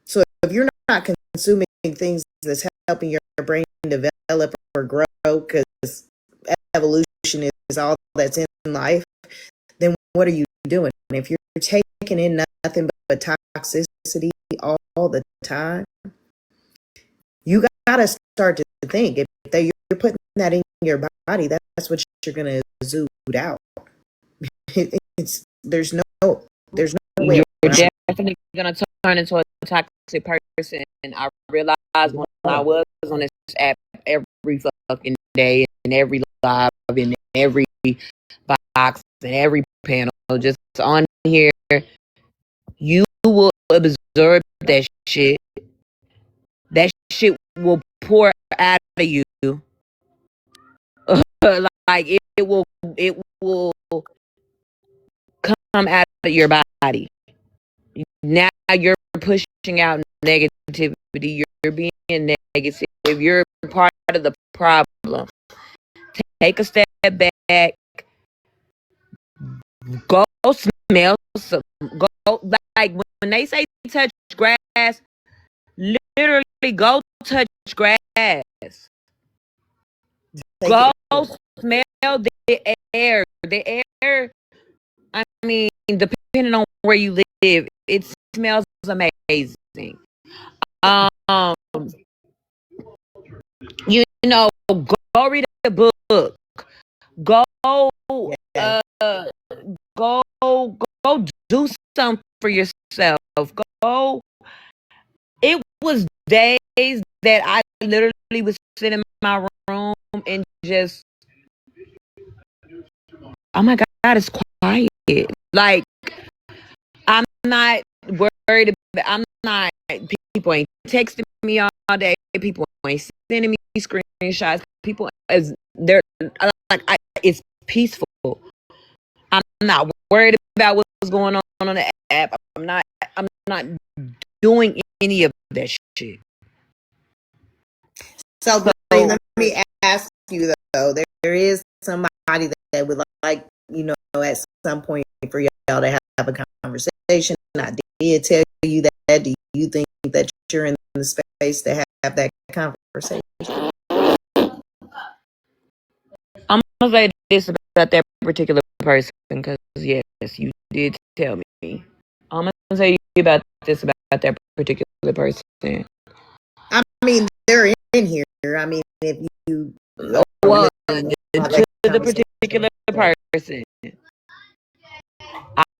So if you're not consuming things that's helping your brain develop or grow, because evolution is all that's in life, then what are you doing? If you're taking in nothing but toxicity all the time, you gotta start to think, if you're putting that in your body, that's what you're gonna exude out. There's no way. You're definitely gonna turn into a toxic person. I realized when I was on this app every fucking day, in every live, in every box, in every panel, just on here, you will absorb that shit. That shit will pour out of you. Like it will come out of your body. Now you're pushing out negativity. You're being negative. You're part of the problem. Take a step back. Go smell some. Go, like when they say touch grass, literally go touch grass. Go smell the air. The air, I mean, depending on where you live, it smells amazing. You know, go read a book. Go do something for yourself. Go. It was days that I literally was sitting in my room and just, oh my God, it's quiet. Like, I'm not worried about, I'm not, people ain't texting me all day. People ain't sending me screenshots. People, they're like, it's peaceful. I'm not worried about what's going on the app. I'm not doing any of that shit. So, but let me ask you though, there is somebody that would like, at some point for y'all to have a conversation. I did tell you that. Do you think that you're in the space to have that conversation? I'm gonna say this about that particular person because yes, you did tell me. I'm gonna say about this about that particular person. I mean, they're in here. I mean, if you well, to the particular person,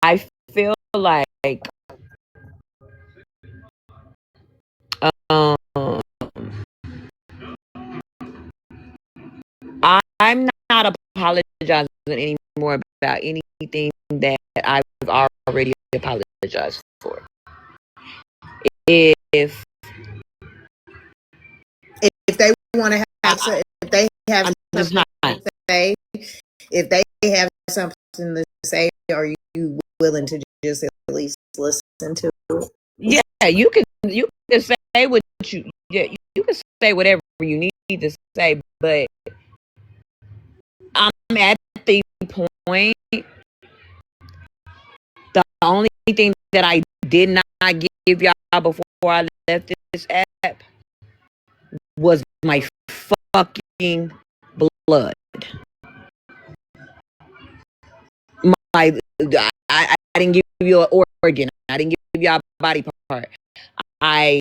I feel like I'm not apologizing anymore about anything that I've already apologized for. If they want to have, if they have something to say, if they have something to say, are you willing to just at least listen to it? Yeah, you can say what you can say whatever you need to say, but I'm at the point. The only thing that I did not give y'all before I left this app was my fucking blood. I didn't give you an organ. I didn't give you a body part. I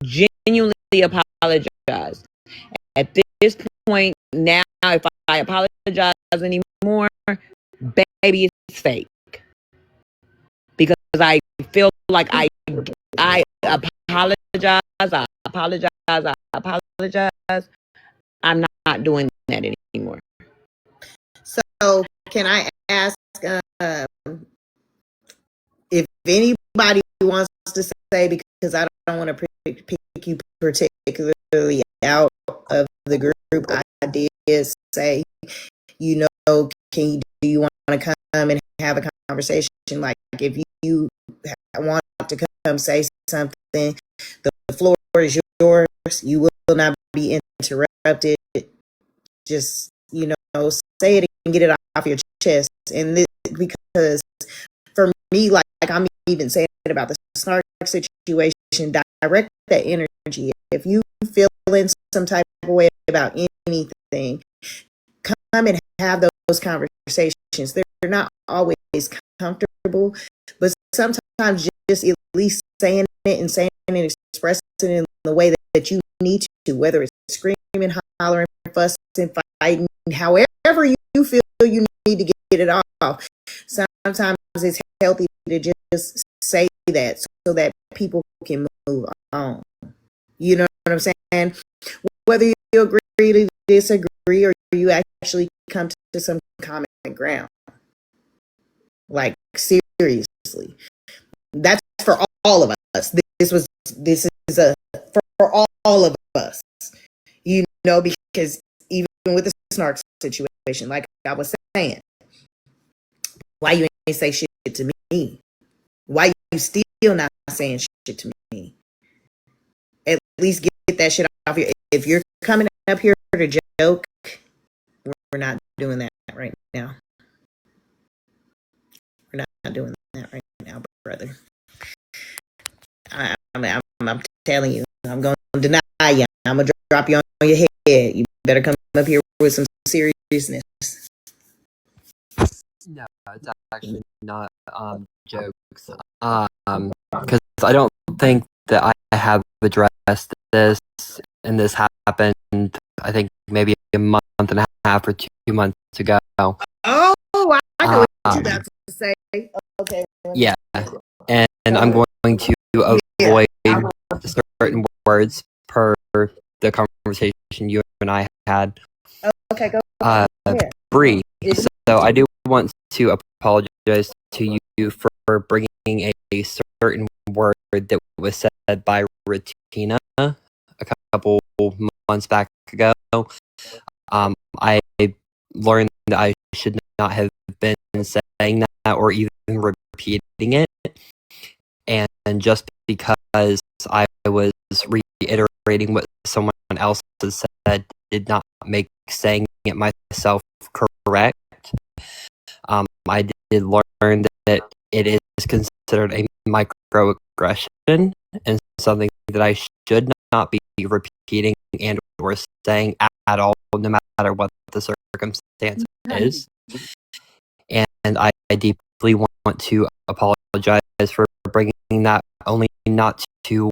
genuinely apologize. At this point now, if I apologize anymore, baby, it's fake. Because I feel like I apologize. I'm not doing that anymore. So, can I ask if anybody wants to say, because I don't want to pick you particularly out of the group, I did say, do you want to come and have a conversation? Like, if you want to come say something, the floor is yours. You will not be interrupted. Just, say it and get it off your chest. And this, because for me, like I'm even saying about the snark situation, direct that energy. If you feel in some type of way about anything, come and have those conversations. They're not always comfortable, but sometimes just at least saying it and expressing it in the way that you need to, whether it's screaming, hollering, fussing, fighting, however you feel you need to get it off. Sometimes it's healthy to just say that so that people can move on. You know what I'm saying? Whether you agree to disagree or you actually come to some common ground. Like, seriously. That's for all of us. This is for all of us. Because even with the snark situation, like I was saying, why you ain't say shit to me? Why you still not saying shit to me? At least get that shit off your. If you're coming up here to joke, we're not doing that right now. We're not doing that right now, brother. I'm telling you, I'm going to deny you. I'm going to drop you on your head. You better come up here with some seriousness. No, it's actually not jokes. Because I don't think that I have addressed this, and this happened, I think, maybe a month and a half or 2 months ago. Oh, I know what you're about to say. Okay. Yeah, and I'm going to avoid certain words per the conversation you and I had. Okay, go ahead. Bree, so I do want to apologize to you for bringing a certain word that was said by Retina a couple months back ago. I learned that I should not have been saying that or even repeating it. And just because I was reiterating what someone else has said did not make saying it myself correct. I did learn that it is considered a microaggression and something that I should not be repeating and or saying at all, no matter what the circumstance is. And I deeply want to apologize for bringing that only not to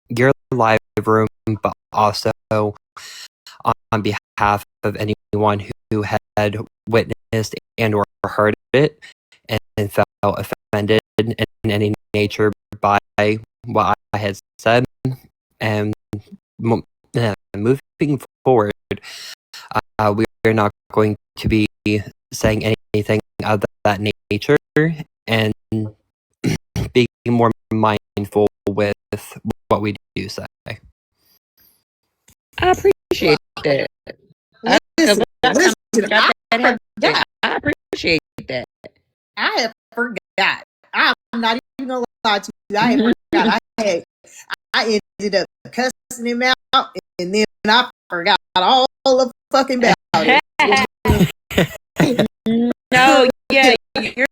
your live room, but also on behalf of anyone who had witnessed and or heard it and felt offended in any nature by what I had said. And moving forward, we are not going to be saying anything of that nature and being more mindful with what we do say. I appreciate that. Listen, I appreciate that. I have forgot. I'm not even gonna lie to you. I have forgot. I ended up cussing him out, and then I forgot all the fucking about it. No, yeah, you're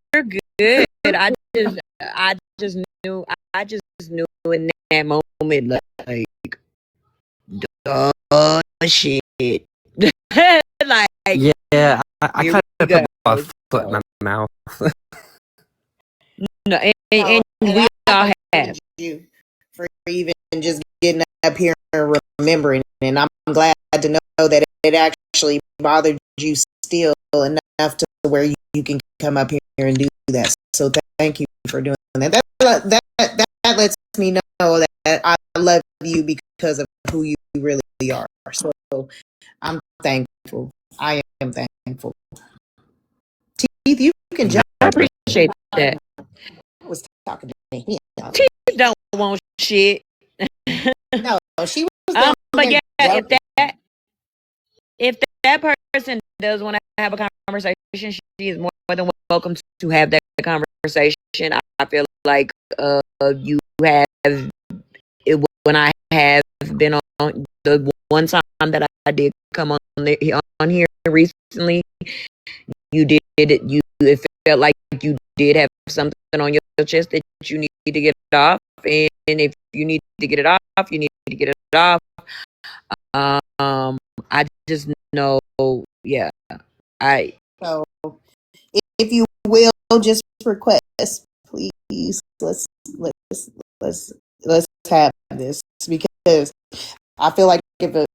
good. I just knew in that moment, like, duh, shit. Like, yeah, I here kind we of go. put my foot in my mouth. No, and we all have. You for even just getting up here and remembering, and I'm glad to know that it actually bothered you still enough to where you can come up here and do that. So thank you for doing that. That lets me know that I love you because of who you really are. So I'm thankful. I am thankful. Teeth, you can jump. I appreciate that. I was talking to me. Teeth don't want shit. No, she was. But yeah, if that person does want to have a conversation, she is more than welcome to have that conversation. I feel like you have it when I have been on the one time that I did come on here recently. You did it. It felt like you did have something on your chest that you need to get off, and if you need to get it off, you need to get it off. I just know, yeah. So, if you will, just request, please. Let's have this, because I feel like if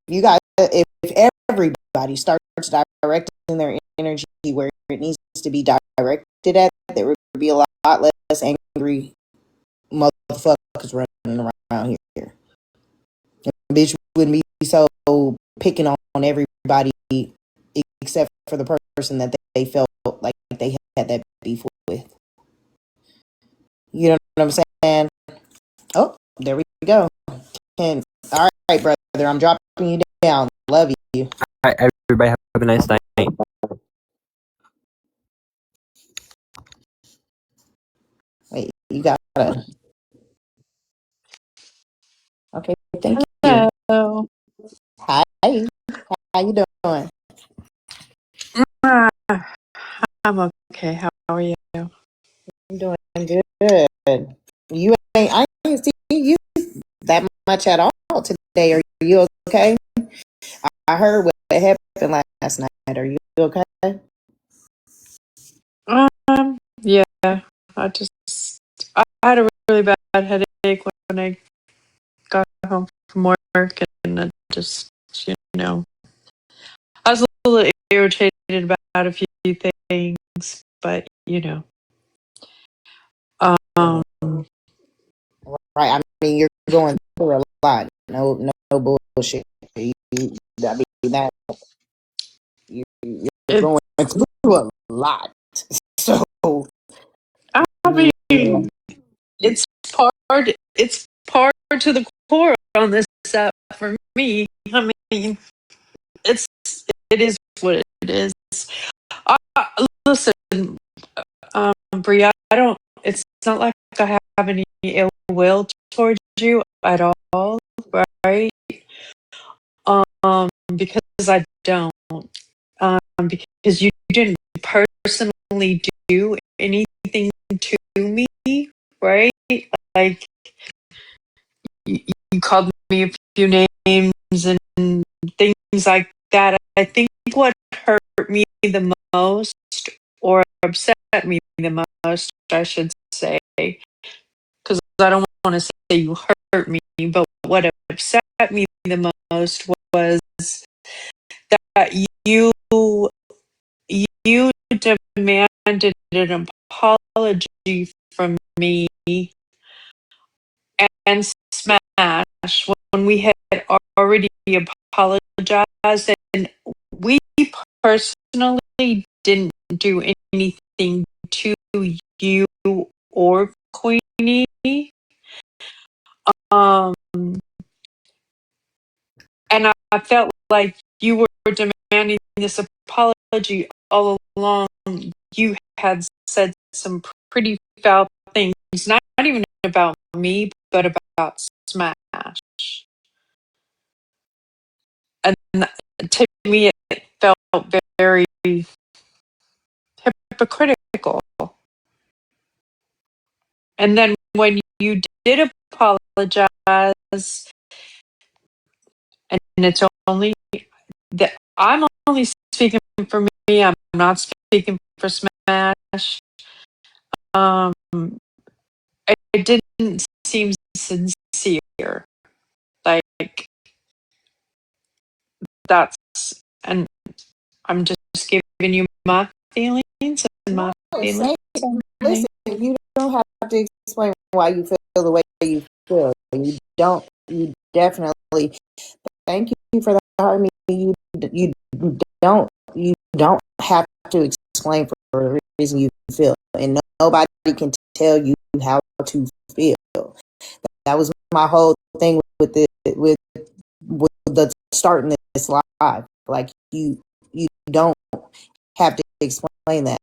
you guys, if everybody starts directing their energy where it needs to be directed at, there would be a lot less angry motherfuckers running around here. And bitch wouldn't be so picking on everybody except for the person that they felt like they had that beef with. You know what I'm saying? Oh, there we go. And all right, brother, I'm dropping you down. Love you. All right, everybody have a nice night. Wait, you gotta. Okay, thank you. Hello. Hi, how you doing? I'm okay. How are you? I'm doing good. I ain't see you that much at all today. Are you okay? I heard what happened last night. Are you okay? Yeah. I had a really bad headache when I got home from work, and I just, I was a little irritated about a few things, but Right. I mean, you're going through a lot. No bullshit. I mean, that you're going through a lot. So I mean, it's par to the core on this app for me. I mean, it is what it is. listen, Bria, I don't. It's not like I have any ill will towards you at all, right? Because I don't. Because you didn't personally do anything to me, right? Like you called me a few names and things like that. I think what hurt me the most, or upset me the most, I should say, because I don't want to say you hurt me, but what upset me the most was that you demanded an apology from me and Smash when we had already apologized, and we personally didn't do anything to you or Queenie. And I felt like you were demanding this apology all along. You had said some pretty foul things, not even about me, but about Smash. And to me, it felt very hypocritical. And then when you did apologize, and it's only that I'm only speaking for me, I'm not speaking for Smash. It didn't seem sincere. Like that's, and I'm just giving you my feelings and my feelings. Listen, you don't have to explain why you feel the way you feel. You don't. You definitely. Thank you for that, Harmony. You don't. You don't have to explain for the reason you feel, and nobody can tell you how to feel. That was my whole thing with the starting this live. Like you don't have to explain that.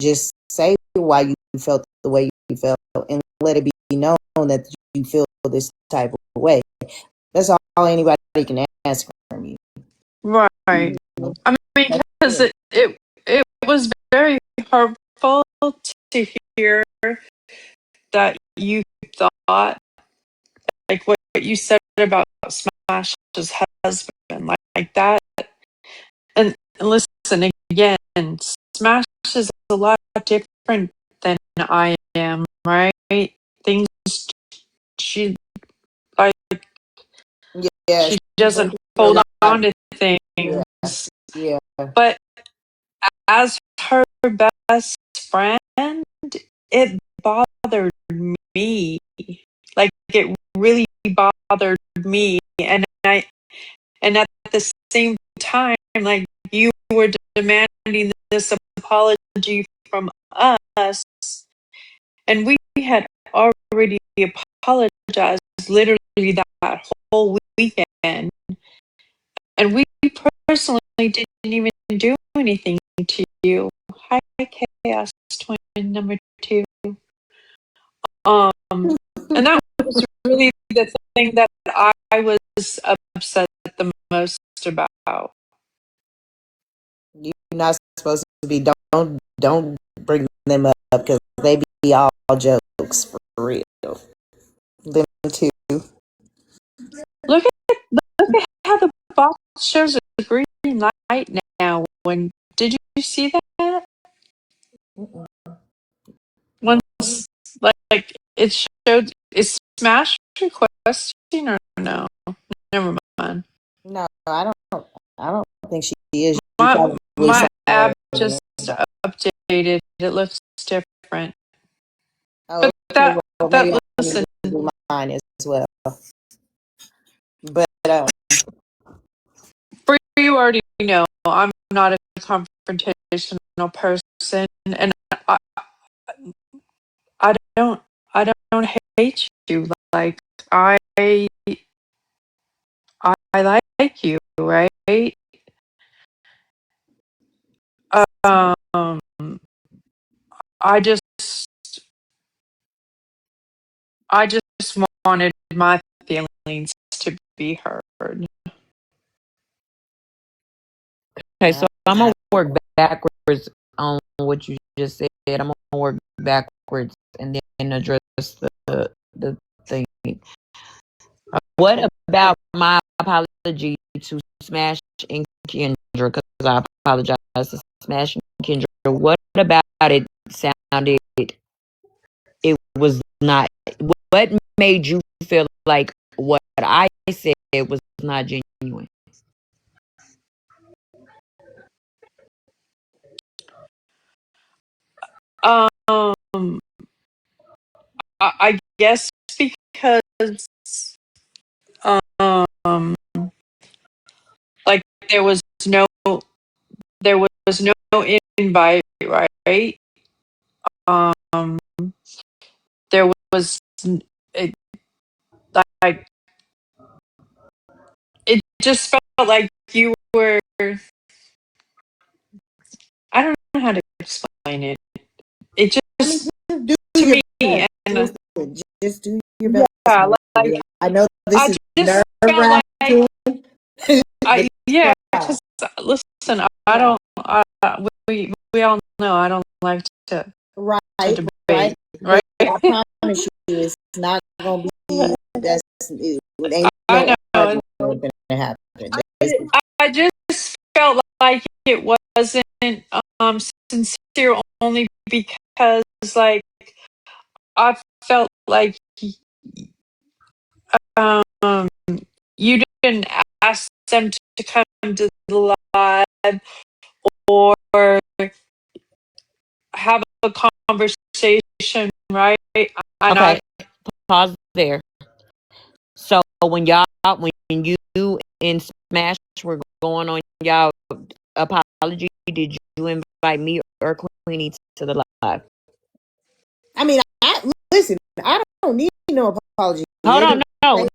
Just say why you felt the way you felt, and let it be known that you feel this type of way. That's all anybody can ask from you. Right. I mean, because it was very hurtful to hear that you thought, like what you said about Smash's husband, like that. And listen again, Smash is a lot different than I am, right? Things she like. Yeah, she doesn't hold on to things. Yeah. But as her best friend, it bothered me. Like it really bothered me, and at the same time, like you were demanding this apology from us, and we had already apologized literally that whole weekend, and we personally didn't even do anything to you. Hi, Chaos Twin number 2. And that was really the thing that I was upset the most about. You're not supposed to be. Don't bring them up because they be all jokes for real. Them too. Look at how the box shows a green light now. When did you see that? Once, like it showed, is Smash requesting or no? Never mind. No, I don't think she is. My app just updated. It looks different. Oh, but well, that maybe listen, I do mine as well. But for you already know, I'm not a confrontational person, and I don't hate you. Like I like you, right? I just wanted my feelings to be heard. Okay, so I'm gonna work backwards on what you just said. I'm gonna work backwards and then address the thing. What about my apology to Smash and Kendra? Because I apologize to Smash and Kendra. What about it sounded? It was not. What made you feel like what I said was not genuine? I guess because like there was no invite, right? There was it, like it just felt like you were. I don't know how to explain it. It just do to your me best. and Just do your best. yeah, Marjorie. I know this I is just nerve felt like wracking. yeah, because listen, I don't. We all know I don't like to Right, debate, right. right? I promise you, it's not gonna be. That's it ain't I no know. argument gonna happen. I just felt like it wasn't sincere only because like I felt like um you didn't ask them to come to the live or have a conversation, right? And Okay, pause there. So when you and Smash were going on y'all apology, did you invite me or Queenie to the live? I mean, listen. I don't need no apology. Hold on, no. It's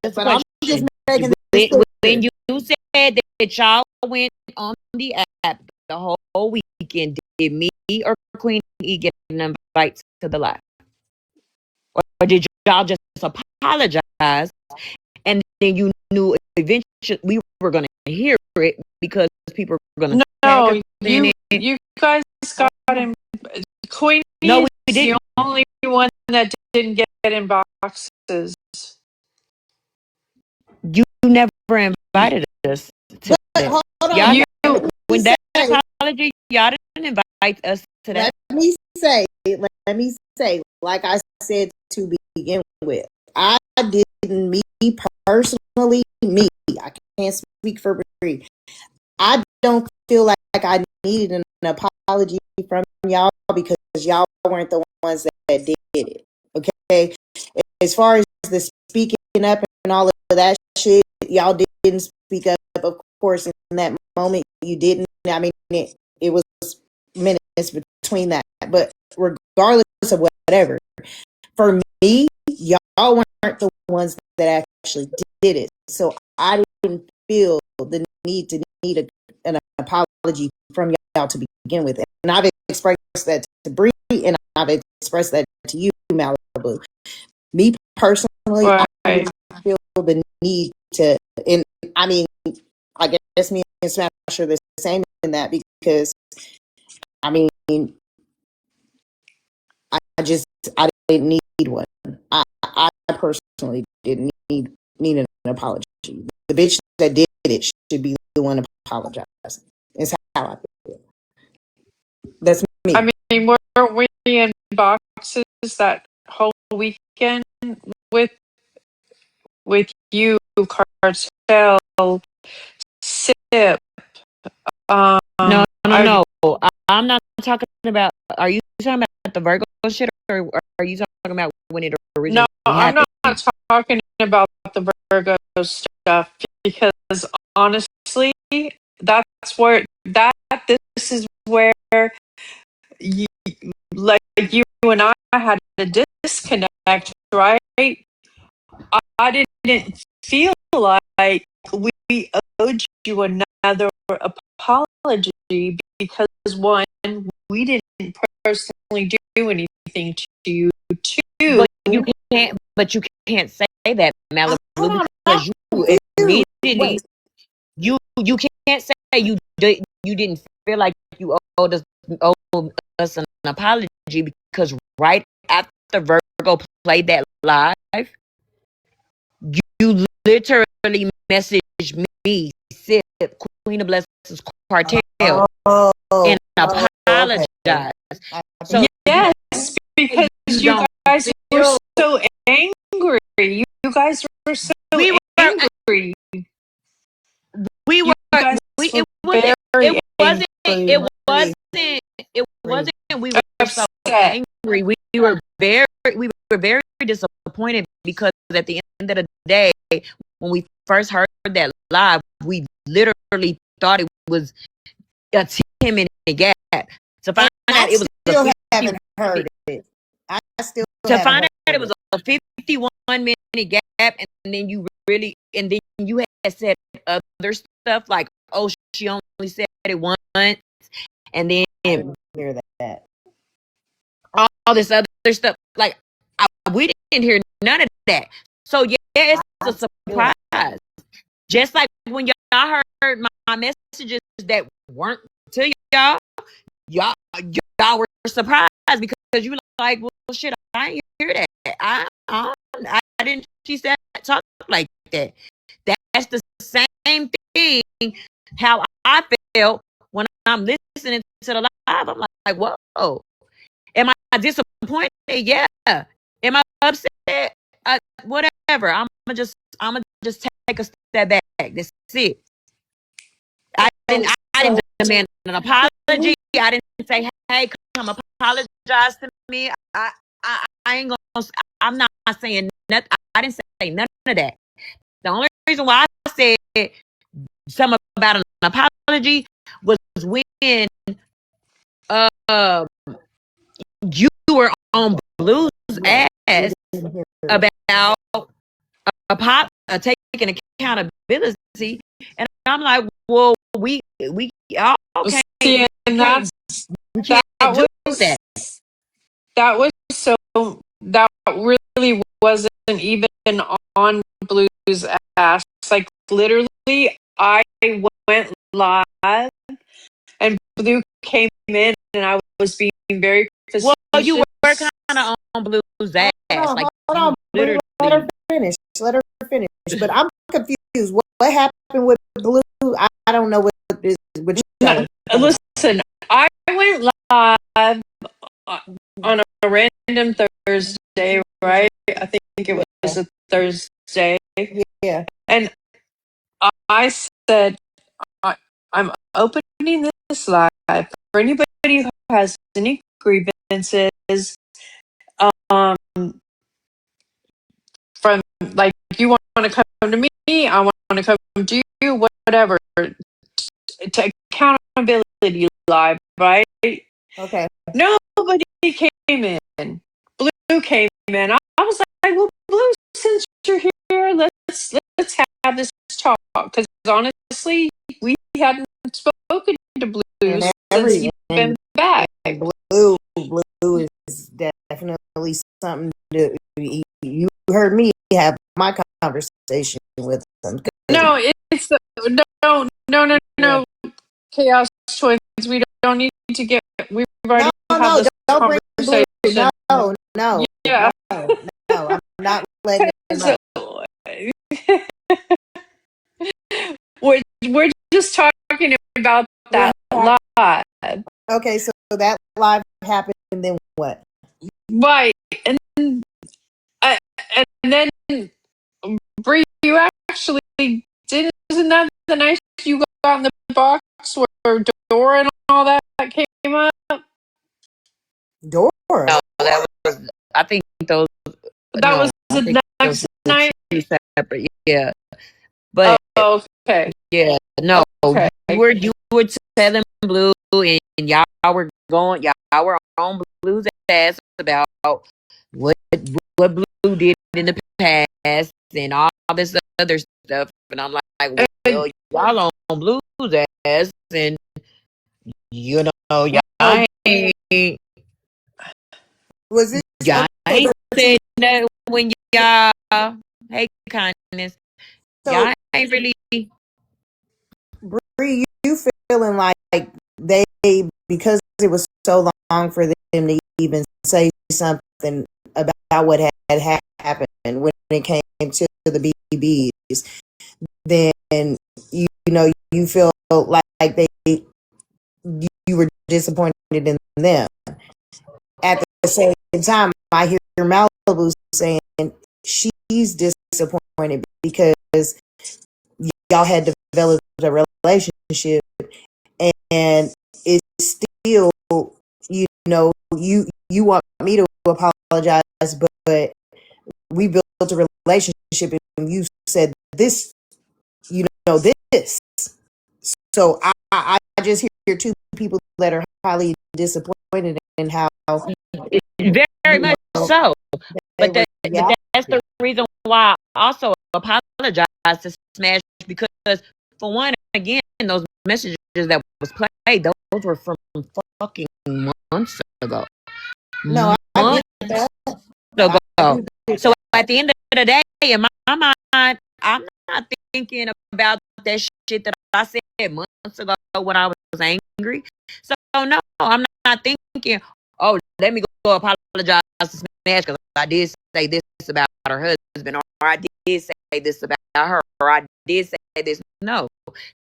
just a But I'm just question. making this clear. When you said that y'all went on the app the whole weekend, did me or Queenie get an invite to the live? Or did y'all just apologize and then you knew eventually we were going to hear it because people were going to no, you guys got in. Queenie no, we is didn't. the only one that didn't get in boxes. You never invited us to that. Hold on. Y'all, when that apology, y'all didn't invite us to that. Let me say, like I said to begin with, I didn't, me personally, I can't speak for Bree. I don't feel like I needed an apology from y'all because y'all weren't the ones that did it. Okay? As far as the speaking up and all of that shit, y'all didn't speak up, of course, in that moment. You didn't. I mean, it was minutes between that. But regardless of whatever, for me, y'all weren't the ones that actually did it. So I didn't feel the need an apology from y'all to begin with. And I've expressed that to Bree, and I've expressed that to you, Malibu. Me personally, I didn't feel the need to, and I mean, I guess me and Smash are the same in that because, I mean, I didn't need one. I personally didn't need an apology. The bitch that did it should be the one apologizing. It's how I feel. That's me. I mean, weren't we in boxes that whole weekend with you, Cartel, Sip? No. I'm not talking about. Are you talking about the Virgo shit, or are you talking about when it originally happened? I'm not talking about the Virgo stuff because honestly, this is where you and I had a disconnect, right? I didn't feel like we owed you another apology because one, we didn't personally do anything to you. Two, But you can't say that, Malibu, Hold on, because you confused. immediately Wait. you can't say you didn't feel like you owed us an apology, because right after Virgo played that live, you literally messaged me, Sip, Queen of Blessings Cartel, and apologized. So yes, because you don't guys were so angry. You guys were so angry. We were. guys We were it wasn't. very It wasn't. angry. It wasn't. It wasn't. We were so Upset. angry. We were very disappointed, because at the end of the day, when we first heard that live, we literally thought it was a 10-minute gap. To find out it was still haven't heard it. I still to haven't find out heard it was a 51-minute gap, and then you had said other stuff like, oh, she only said it once, and then hear that. all this other stuff. Like, we didn't hear none of that. So yeah, it's a surprise. Just like when y'all heard my messages that weren't to y'all were surprised, because you were like, well, shit, I didn't hear that. I didn't. She said talk like that. That's the same thing. How I felt when I'm listening to the live. I'm like, whoa. Am I disappointed? Yeah. Am I upset? Whatever. I'm gonna just take a step back. That's it. I didn't demand an apology. I didn't say, hey, come apologize to me. I ain't gonna. I'm not saying nothing. I didn't say none of that. The only reason why I said something about an apology was when you were on Blue's ass about taking accountability, and I'm like, well, we all can't. See, and that really wasn't even on Blue's ass. Like, literally, I went live and Blue came in, and I was being very facetious. Well, you were kind of on Blue's ass. Hold on, literally. let her finish. But I'm confused. What happened with Blue? I don't know what is. Listen, I went live on a random Thursday, right? I think it was a Thursday. Yeah. And I said, I'm opening this live for anybody who has any grievances. From, like, you want to come to me, I want to come to you, whatever. To accountability live, right? Okay. Nobody came in. Blue came in. I was like, well, Blue, since you're here, let's have this talk. Because honestly, we hadn't spoken to Blue since he'd been back. Blue is definitely something that you heard me have my conversation with them. No, it's no. Chaos Twins. We don't need to get. We've already had this conversation. No. Yeah. No, I'm not letting it We're just talking about that live. Okay, so that live happened, and then what? Right, and then Bree, you actually did. Isn't that the night you got in the box where Dora and all that came up? Dora. No, that was. I think those. That was the next night. Separate, yeah. But okay. Yeah, no. Okay. You were telling Blue, and y'all were on Blue's ass about what Blue did in the past and all this other stuff, and I'm like, well, y'all on Blue's ass, and You know, y'all ain't, Was this y'all okay? ain't But said that when y'all, hey, kindness, so, y'all ain't really, Bree, you feeling like they, because it was so long for them to even say something about what had happened when it came to the BBs, then you know you feel like you were disappointed in them. At the same time, I hear Malibu saying she's disappointed because y'all had developed a relationship, and it's still, you want me to apologize, but we built a relationship, and you said this, this. So I just hear two people that are highly disappointed in how very much so. they But that's the reacted. reason why I also apologize to Smash, because for one, again, those messages that was played, those were from fucking months ago. No, I get that. Ago. So at the end of the day, in my mind, I'm not thinking about that shit that I said months ago when I was angry. So no, I'm not thinking, oh, let me go apologize to Smash because I did say this about her husband, or I did say this about her, or I did say this. No.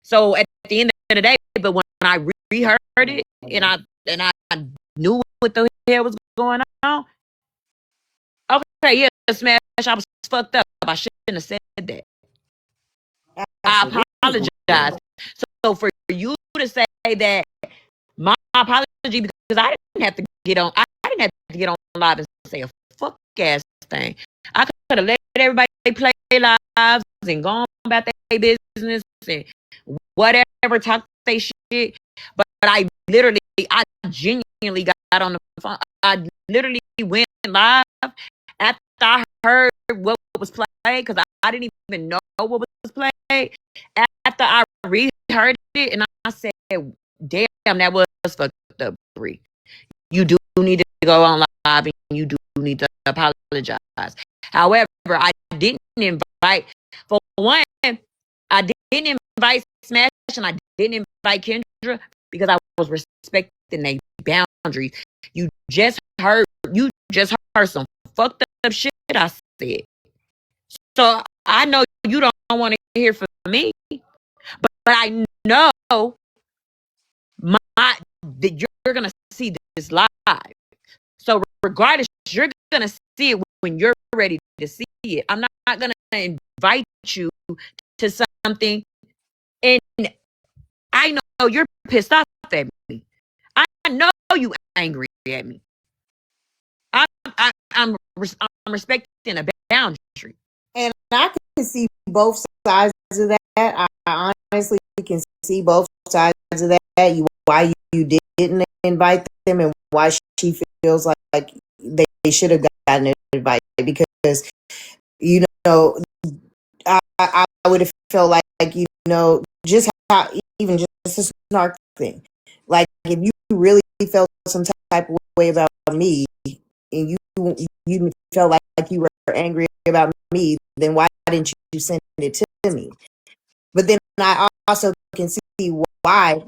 So at the end of the day, but when I reheard it and I knew what the hell was going on, okay, yeah, Smash, I was fucked up. I shouldn't have said that. I apologize. So for you to say that my apology, because I didn't have to get on, I didn't have to get on live and say a fuck ass thing. I could have let everybody play their lives and gone about their business and whatever, talk their shit. But I genuinely got on the phone. I literally went live after I heard what was played, because I didn't even know what was played. After I reheard it, and I said, damn, that was fucked up, Bree. You do need to go on live, and you do need to apologize. However, I didn't invite, for one, I didn't invite Smash, and I didn't invite Kendra because I was respecting their boundaries. You just heard some fucked up shit I said. So I know you don't want to hear from me, but I know that you're gonna see this live. So regardless, you're gonna see it when you're ready to see it. I'm not gonna invite you to something, and I know you're pissed off at me. I know you angry at me. I'm respecting a boundary. And I can see both sides of that. I honestly can see both sides of that. Why you didn't invite them, and why she feels like they should have gotten an invite, because I would have felt like just how, even just a snark thing. Like, if you really felt some type of way about me, and you felt like you were angry about me, then why didn't you send it to me? But then I also can see why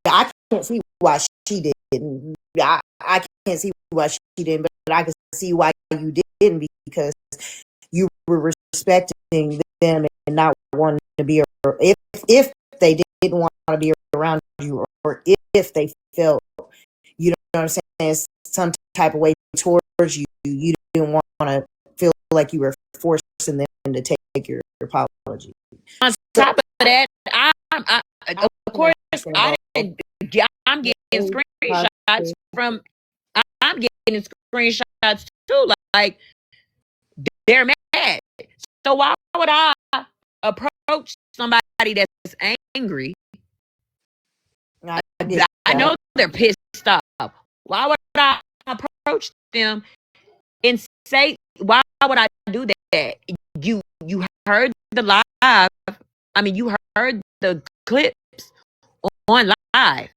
I can't see why she didn't. I can't see why she didn't, but I can see why you didn't, because you were respecting them and not wanting to be around. If they didn't want to be around you, or if they felt, you know what I'm saying, some type of way towards you, you didn't want to feel like you were forcing them to take your apology. On top of that, of course, I'm getting screenshots from. I'm getting screenshots too. Like, they're mad. So why would I approach somebody that's angry? I know they're pissed off. Why would I approach them and say, why would I do that? You heard the live. I mean, you heard the clips on live.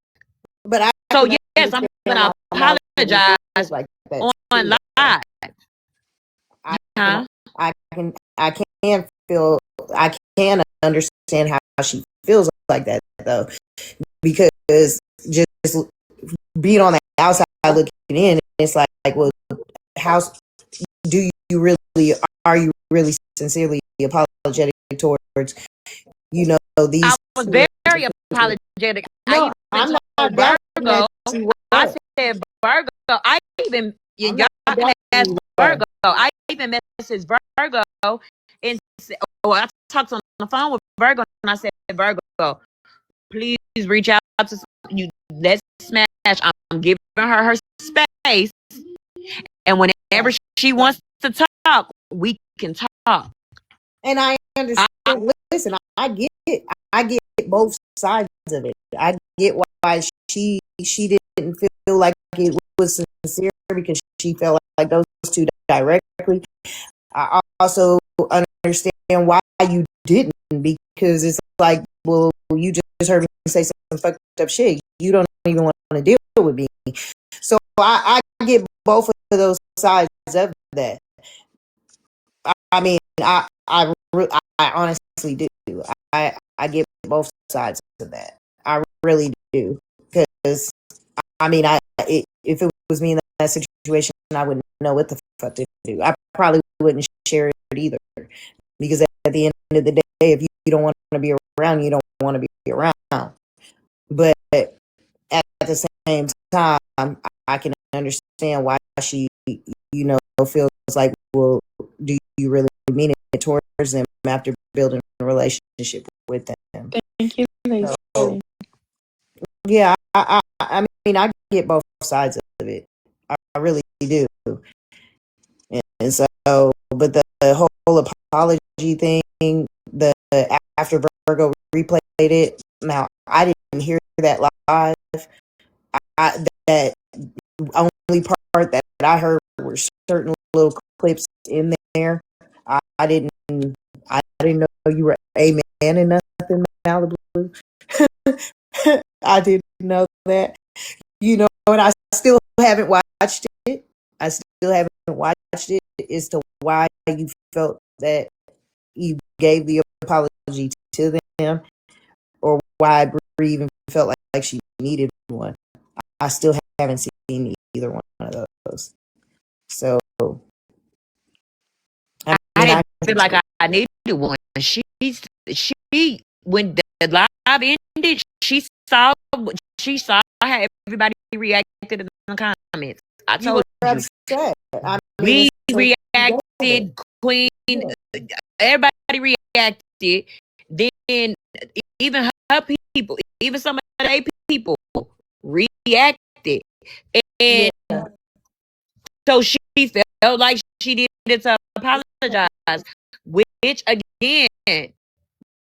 But I So can yes, I'm understand gonna why my lady apologize feels like that on too, though. live. I Huh? I can understand how she feels like that though, because just being on the outside looking in, it's like, well, how do you really, are you really sincerely apologetic towards, you know, these I was two very individuals? apologetic. No, I I'm even not told doubting Virgo. that you I were. said Virgo. I even I'm y'all not can doubting ask you were. Virgo. I even messaged Virgo and said, oh, I talked on the phone with Virgo and I said, Virgo, please reach out to you. Let's smash. I'm giving her space, and whenever she wants to talk, we can talk. And I understand. Listen, I get it. I get both sides of it. I get why she didn't feel like it was sincere because she felt like those two directly. I also understand why you didn't, because it's like, well, you just heard me say some fucked up shit. You don't even want to deal with me. So I get both of those sides of that. I mean, I honestly do. I get both sides of that. I really do, because I mean, if it was me in that situation, I wouldn't know what the fuck to do. I probably wouldn't share it either, because at the end of the day, if you don't want to be around, you don't want to be around. But at the same time, I can understand why she, feels like, well, do you really mean it towards them after building a relationship with them? Thank you, Lacey. So, yeah, I mean, I get both sides of it. I really do. And so, but the whole apology thing, the after Virgo replayed it. Now, I didn't hear that live. That only part that I heard were certain little clips in there. I didn't know you were amen and nothing, Malibu. I didn't know that. And I still haven't watched it. I still haven't watched it as to why you felt that you gave the apology to them, or why Brie even felt like she needed one. I still haven't seen either one of those. So I didn't feel like I needed one. She when the live ended, she saw how everybody reacted in the comments. I told you. Upset. We reacted, Queen. Everybody reacted. Then even her people, even some of their people reacted, and so she felt like she needed to apologize. Which again,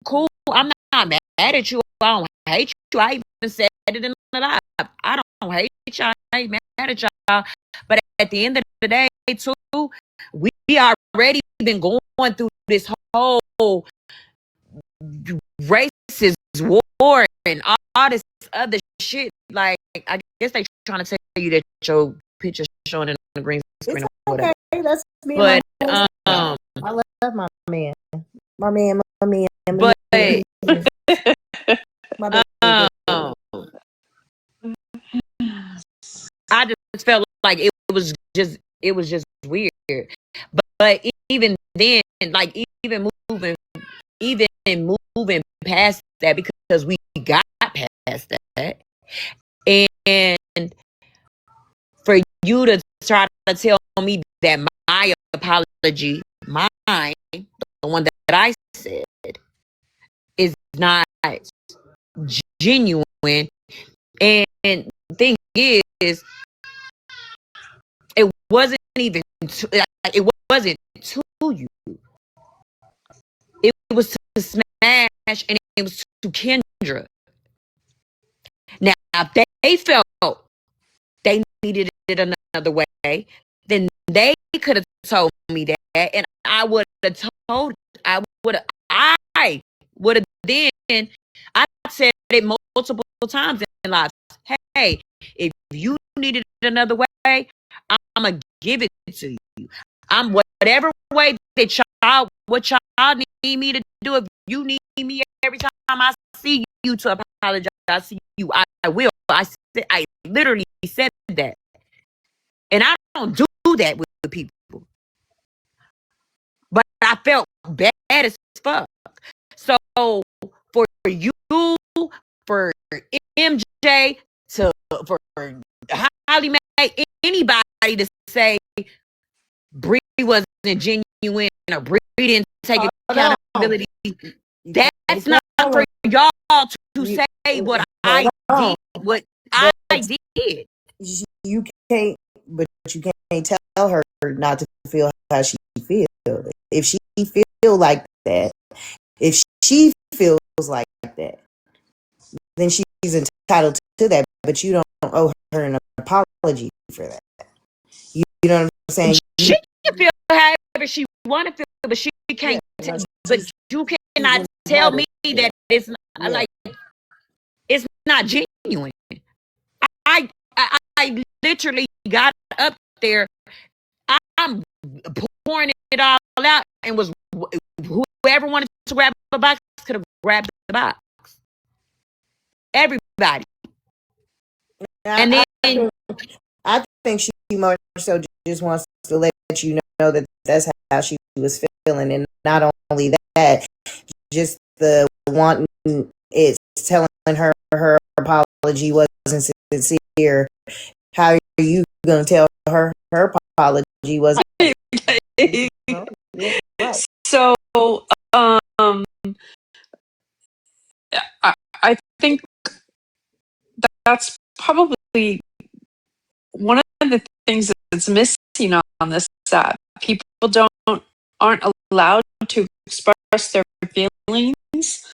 cool. I'm not mad at you. I don't hate you. I even said it in the live. I don't hate y'all. I ain't mad at y'all. But at the end of the day, too, we already been going through this whole racist war and all this other shit. Like, I guess they trying to tell you that your picture showing in the green screen or whatever. Okay, that's me. But I love my man. My man. But I just felt like it was just weird. But even then, like even moving past that, because we got past that, and for you to try to tell me that my apology, mine, the one that I said, is not genuine. And the thing is, it wasn't even it wasn't to you. It was to Smash, and it was to Kendra. Now, if they felt they needed it another way, then they could have told me that, and I would have then, I said it multiple times in lives. hey, if you need it another way, I'm gonna give it to you. I'm whatever way that what y'all need me to do. If you need me every time I see you to apologize to you, I will. I literally said that, and I don't do that with people. But I felt bad as fuck. So for you, for MJ, for Holly Mae, anybody to say Bree wasn't genuine or Bree didn't take accountability, that's not for y'all to say what I did. What I did. You can't, but you can't tell her not to feel how she feels. If she feel like that, if she feels like that, then she's entitled to that. But you don't owe her an apology for that. You know what I'm saying? She can feel however she want to feel, but she can't. But you cannot tell me that it's not, like it's not genuine. I literally got up there. I'm pouring it all out, and was whoever wanted to grab the box could have grabbed the box. Everybody. And then I think she more so just wants to let you know that that's how she was feeling, and not only that, just the wanting it's telling her apology wasn't sincere. How are you going to tell her apology wasn't? So, I think that's probably one of the things that's missing on this app. People aren't allowed to express their feelings,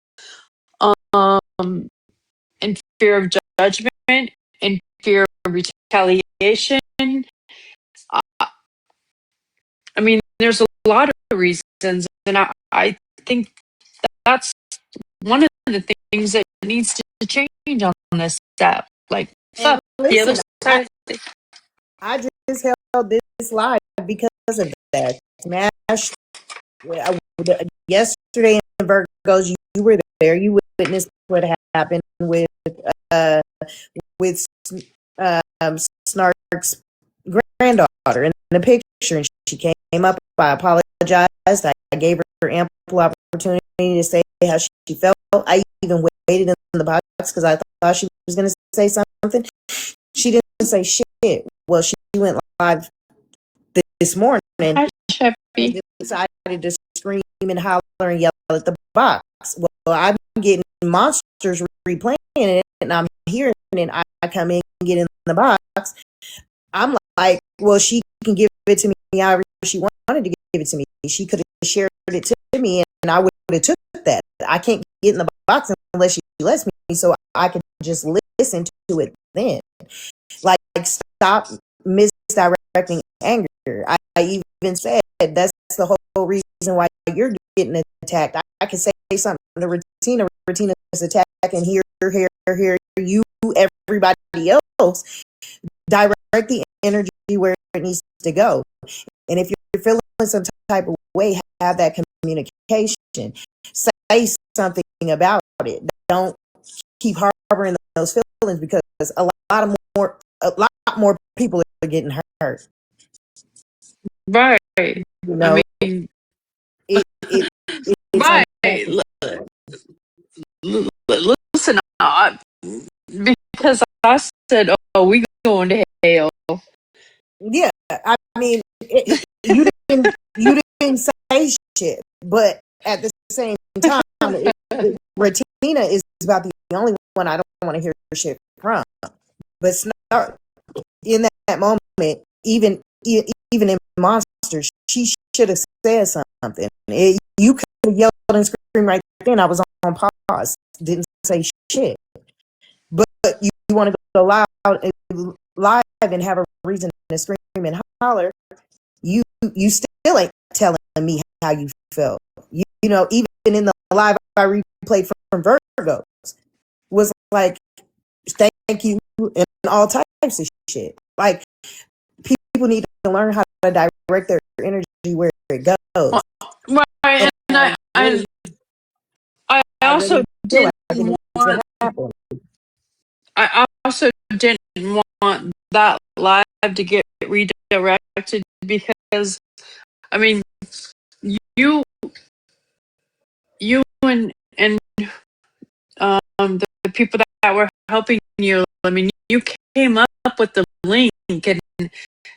in fear of judgment, in fear of retaliation. I mean, there's a lot of reasons, and I think that's one of the things that needs to change on this app. Like, fuck the other side. I just held this live because of that. Smash. Yesterday in Virgos, you were there. You witnessed what happened with Snark's granddaughter in the picture, and she came up. I apologized. I gave her ample opportunity to say how she felt. I even waited in the box because I thought she was going to say something. She didn't say shit. Well, she went live this morning and decided to scream and holler and yell at the box. Well, I'm getting monsters replaying it, and I'm hearing it. I come in and get in the box. I'm like, well, she can give it to me however she wanted to give it to me. She could have shared it to me, and I would have took that. I can't get in the box unless she lets me, so I can just listen to it then. Like, stop misdirecting anger. I even said that's the whole reason why you're getting attacked. I can say something to Retina. Retina is attacking here, you, everybody else. Direct the energy where it needs to go. And if you're feeling some type of way, have that communication. Say something about it. Don't keep harboring those feelings, because a lot more people are getting hurt. Right. You know, I mean, right. Listen, because I said, "Oh, we going to hell." Yeah, I mean, you didn't say shit, but at the same time, Retina is about the only one I don't want to hear shit from. But Snark, in that moment, even in Monsters, she should have said something. You could have yelled and screamed right then. I was on pause, didn't say shit. But you want to go live and have a reason to scream and holler. You still ain't telling me how you felt. You know, even in the live I replayed from Virgos, was like, thank you and all types of shit. Like, people need to learn how to direct their energy where it goes. Right, and I also didn't want I also didn't want that live to get redirected because I mean you and the people that were helping you, I mean, you came up with the link and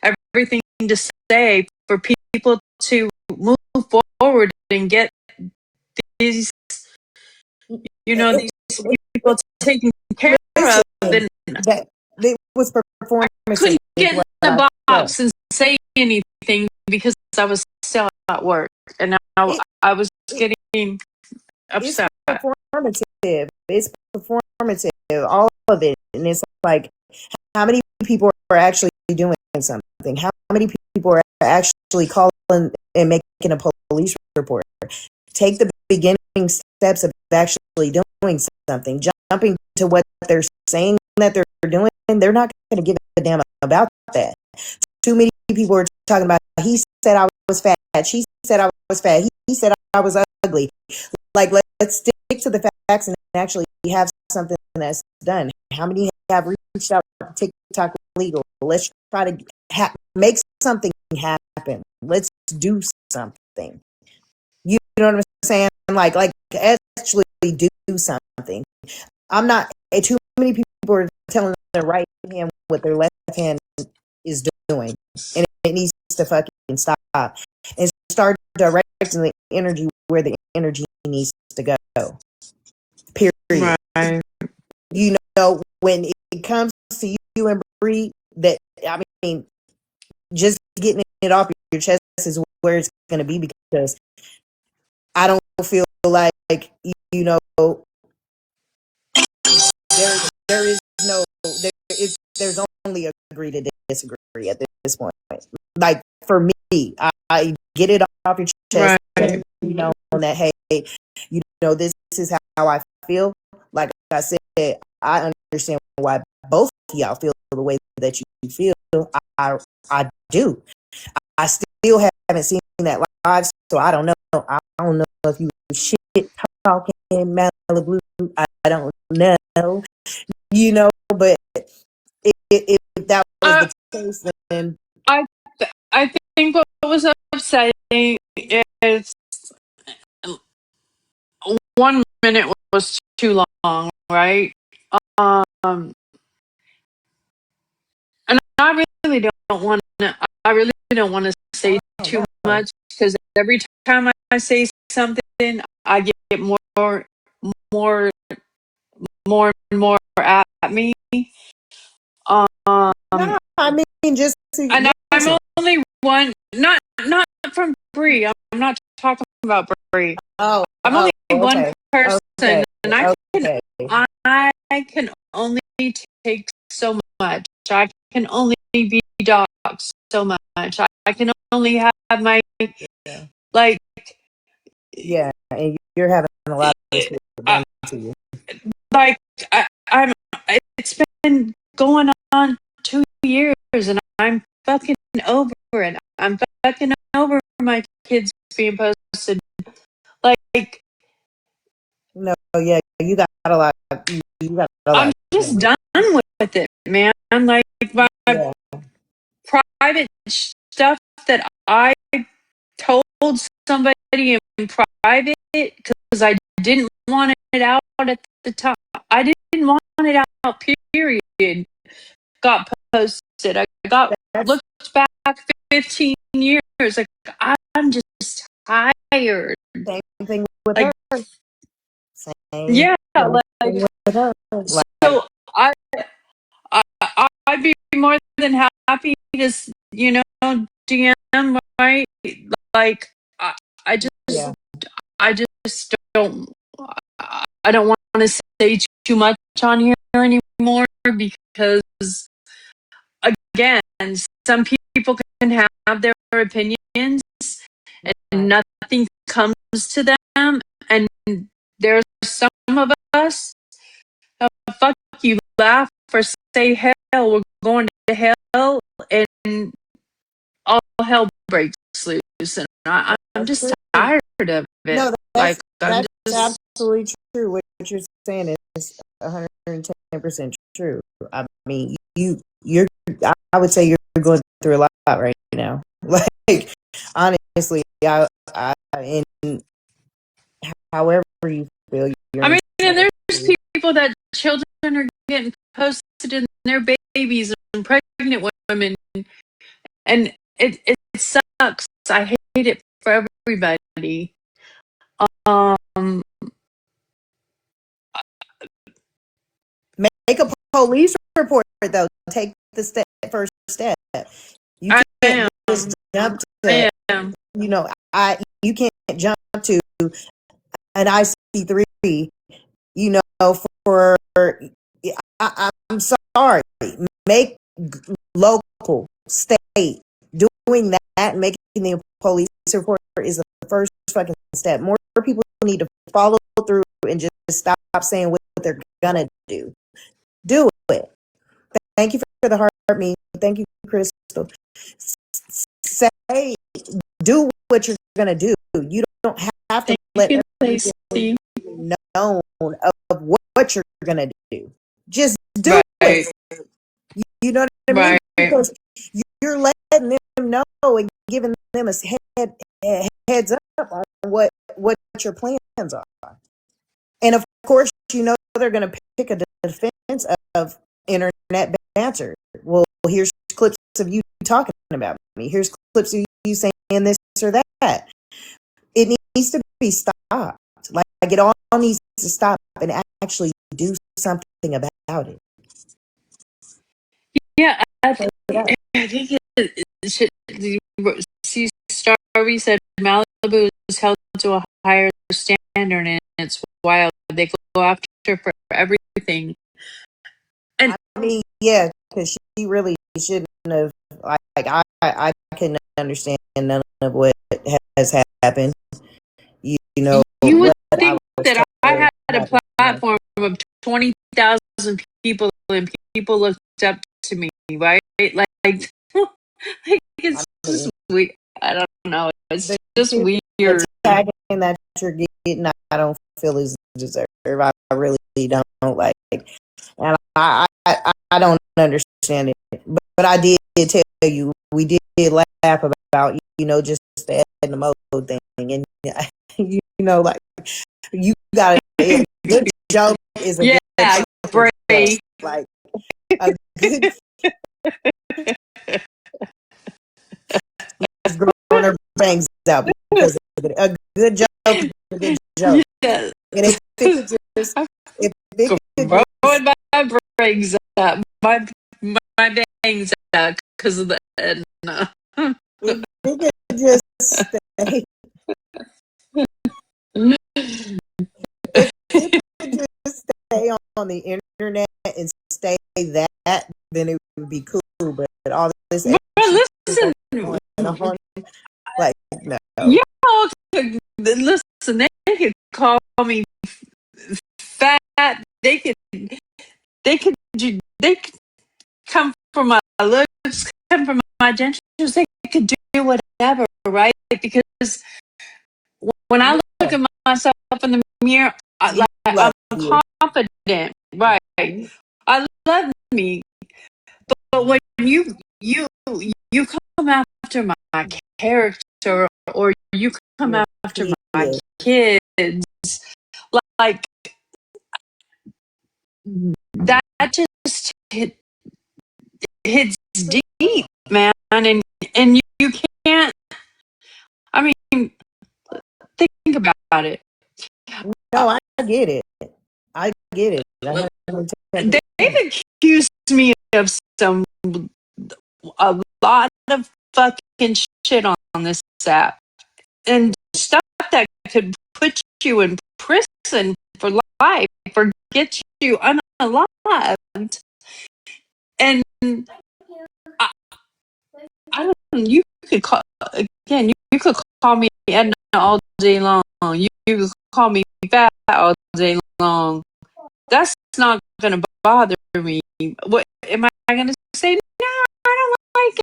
everything to say for people to move forward and get these, these people taken care of. And that it was performance. I couldn't get in the box and say anything because I was still at work and I was getting upset. It's performative. It's performative. All of it, and it's like, how many people are actually doing something? How many people are actually calling and making a police report? Take the beginning steps of actually doing something. Jumping to what they're saying that they're doing, they're not going to give a damn about that. Too many people are talking about, he said I was fat, she said I was fat, he said I was ugly. Like, let's stick to the facts and actually have something that's done. How many have reached out to TikTok legal? Let's try to make something happen. Let's do something. You know what I'm saying? Like actually do something. I'm not. Too many people are telling their right hand what their left hand is doing, and it needs to fucking stop and start directing the energy where the energy needs to go. Period. Right. You know, when it comes to you and Bree, that, I mean, just getting it off your chest is where it's going to be, because I don't feel like, there is no, there's only agree to disagree at this point. Like, for me, I get it off your chest, right. That, hey, this is how I feel. Like I said, I understand why both of y'all feel the way that you feel. I do. I still haven't seen that live, so I don't know. I don't know if you shit talking Malibu. I don't know. But if that was the case, then I think what was upsetting is 1 minute was too long, right? And I really don't want to. I really don't want to say too much, because every time I say something, I get more and more at me. no, I mean, just and I'm only one, not from Bree. I'm not talking about Bree. I'm only one okay. person, Okay. and I can only take so much. I can only be dogs so much. I can only have my like. Yeah, and you're having a lot of shit done to you. Like, I'm. It's been going on 2 years, and I'm fucking over it. I'm fucking over my kids being posted. Like, no, yeah, you got a lot. You got a lot. I'm just done with it, man. Like, my private stuff that I told somebody in private, because I didn't want it out at the time. I didn't want it out, period. Got posted. I looked back 15 years. Like, I'm just tired. Same thing with her. Same. Yeah, with her. So I'd be more than happy to, DM, right? Like, I just don't. I don't want to say too much on here anymore, because, again, some people can have their opinions and nothing comes to them, and there's some of us, fuck you, laugh for say hell, we're going to hell, and all hell breaks loose, and I'm just tired of it. No, Like I'm that's just absolutely true. What you're saying is 110% true. I mean, I would say you're going through a lot right now. Like, honestly, and however you feel, you're I mean, and entitled there's to. people that children are getting posted in their babies and pregnant women, and it sucks. I hate it for everybody. Make a police report, though. Take the first step. You I can't am. just jump I to, am. you can't jump to an IC3, for, I'm sorry, make local, state, doing that, making the police report is the first fucking step. More people need to follow through and just stop saying what they're gonna do. Do it. Thank you for the heart me. Thank you, Crystal. Say, do what you're gonna do. You don't have to let everything be known of what you're gonna do. Just do it. You know what I mean? Right. Because you're letting them know and giving them a heads up on what your plans are. And of course, they're going to pick a defense of internet banter. Well, here's clips of you talking about me. Here's clips of you saying this or that. It needs to be stopped. Like it all needs to stop and actually do something about it. Yeah, I think it should. See, Starby said Malibu is held to a higher standard, and it's wild. They go after for everything. And I mean, yeah, because she really shouldn't have. I couldn't understand none of what has happened. You would what think that I had a platform of 20,000 people, and people looked up to me, right? Like it's just weird. I don't know. It's just weird. The tagging that you're getting, I don't feel is deserved. I really don't like, and I don't understand it. But I did tell you, we did laugh about just the Edna Mode thing, and like you got a good joke is a good Bray. Like a good. Growing her bangs out because of it. A good joke is a good joke. Yeah. And if it could growing my bangs up, my bangs out because of the Edna. If it could just stay. If it could just stay on the internet and stay that, then it would be cool. But all this listen, like no. Y'all could listen. They could call me fat. They could come from my looks, come from my gestures. They could do whatever, right? Because when I look at myself in the mirror, I'm confident, right? I love me, but when you come after my character, or you come after my kids, like that just hits deep, man, and you can't. I mean, think about it. No, I get it. I get it. They've accused me of a lot of fucking shit on this app, and stuff that could put you in prison for life or get you unalived. And I don't know, you could call again. You could call me Edna all day long. You could call me fat all day long. That's not gonna bother me. What am I going to say? No, I don't like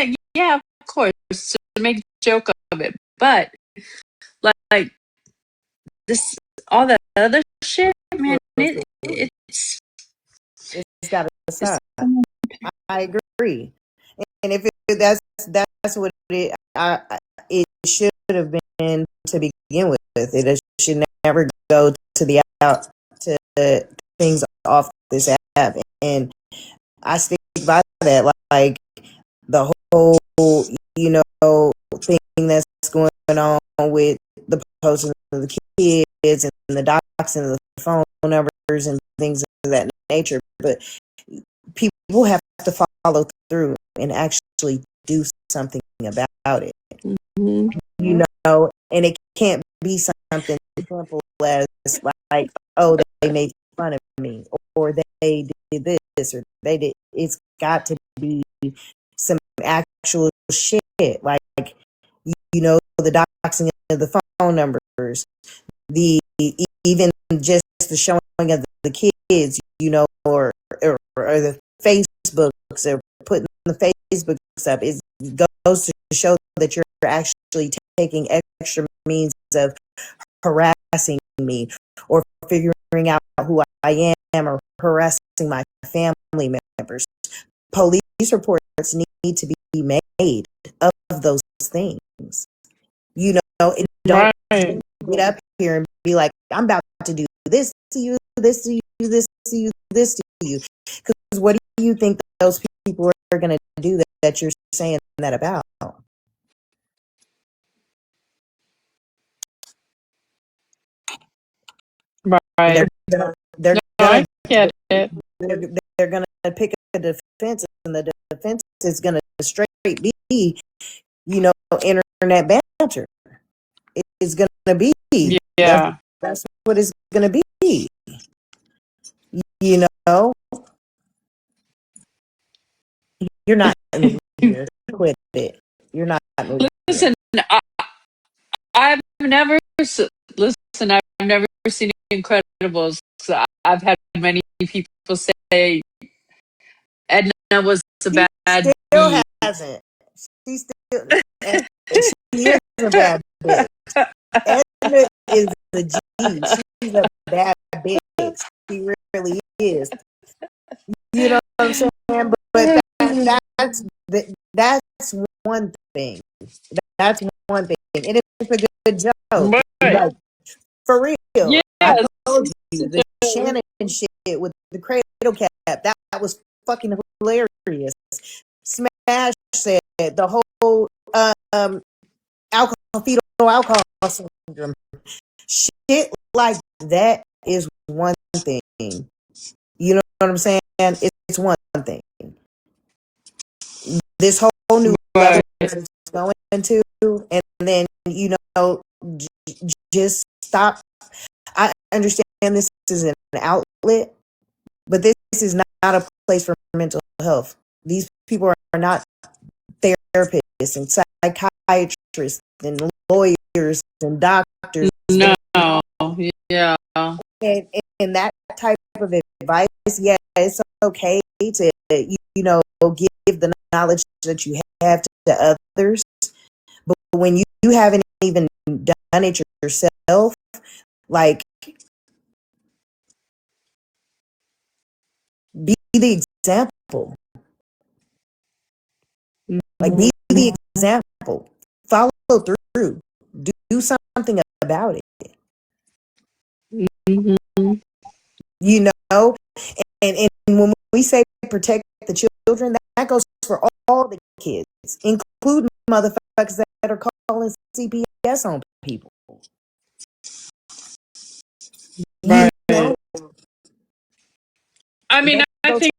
it. Yeah, of course, to make a joke of it, but like this, all that other shit, man, it's It's got to stop. I agree. And if that's what it should have been to begin with. It should never go to the out to things off this app. And I stick by that. Like the whole, thing that's going on with the posting of the kids and the doxing of the phone numbers and things of that nature. But people have to follow through and actually do something about it. And it can't be something simple as like, oh, they made fun of me, or they did this, or they did. It's got to be some actual shit, like the doxing of the phone numbers, even just the showing of the kids, or the Facebooks, or putting the Facebooks up. It goes to show that you're actually taking extra means of harassing me, or figuring out who I am, or harassing my family members. Police reports need to be made of those things. It don't get up here and be like, I'm about to do this to you, this to you, this to you, this to you. Because what do you think those people are going to do that you're saying that about? right. They're I get it. they're gonna pick a defense, and the defense is gonna straight be, internet banter. It's gonna be, Yeah. that's what it's gonna be. You know, you're not moving here. Quit it. You're not moving. Listen, I've never listen. I've never seen Incredibles. So I've had many people say Edna was a bad Still bee. hasn't. She still, and she is a bad bitch. Edna is the G. She's a bad bitch. She really is. You know what I'm saying? But that's one thing. That's one thing. And it's a good joke. Like, for real. Yes. I told you, the Shannon shit with the cradle cap, that was fucking hilarious. Smash said the whole fetal alcohol syndrome. Shit like that is one thing. You know what I'm saying? It's one thing. This whole new level is going into, and then just stop. I understand this is an outlet, but this is not a place for mental health. These people are not therapists and psychiatrists and lawyers and doctors. No, yeah. And that type of advice, yeah, it's okay to give the knowledge that you have to others, but when you haven't even done it yourself, like, be the example. Like, be the example. Follow through. Do something about it. And when we say protect the children, that goes for all the kids, including motherfuckers that are calling CPS on people. Right. I mean, I think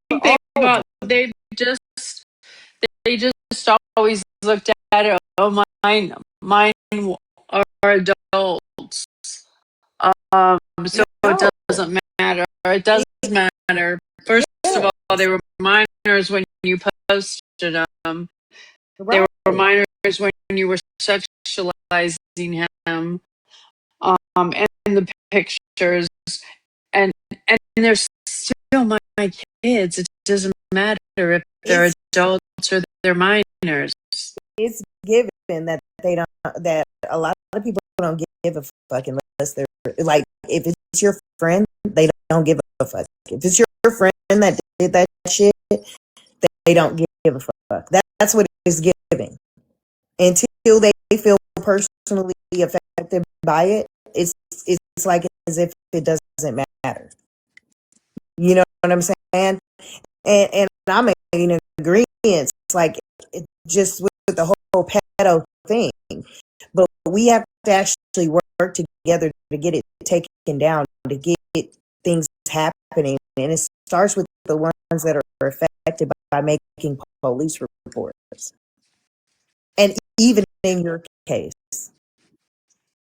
they just always looked at it. Oh, mine are adults. So it doesn't matter. It does matter. First of all, they were minors when you posted them. They were minors when you were sexualizing him. And the pictures, and they're still kids. It doesn't matter if they're It's adults or they're minors. it's given that they don't that a lot of people don't give a fuck unless they're like if it's your friend, they don't give a fuck. If it's your friend that did that shit, they don't give a fuck. That's what it's giving. Until they feel personally affected by it, it's like as if it doesn't matter. You know what I'm saying? And I'm in agreement. It's like just with the whole pedo thing, but we have to actually work together to get it taken down, to get things happening, and it starts with the ones that are affected by making police reports. And even in your case,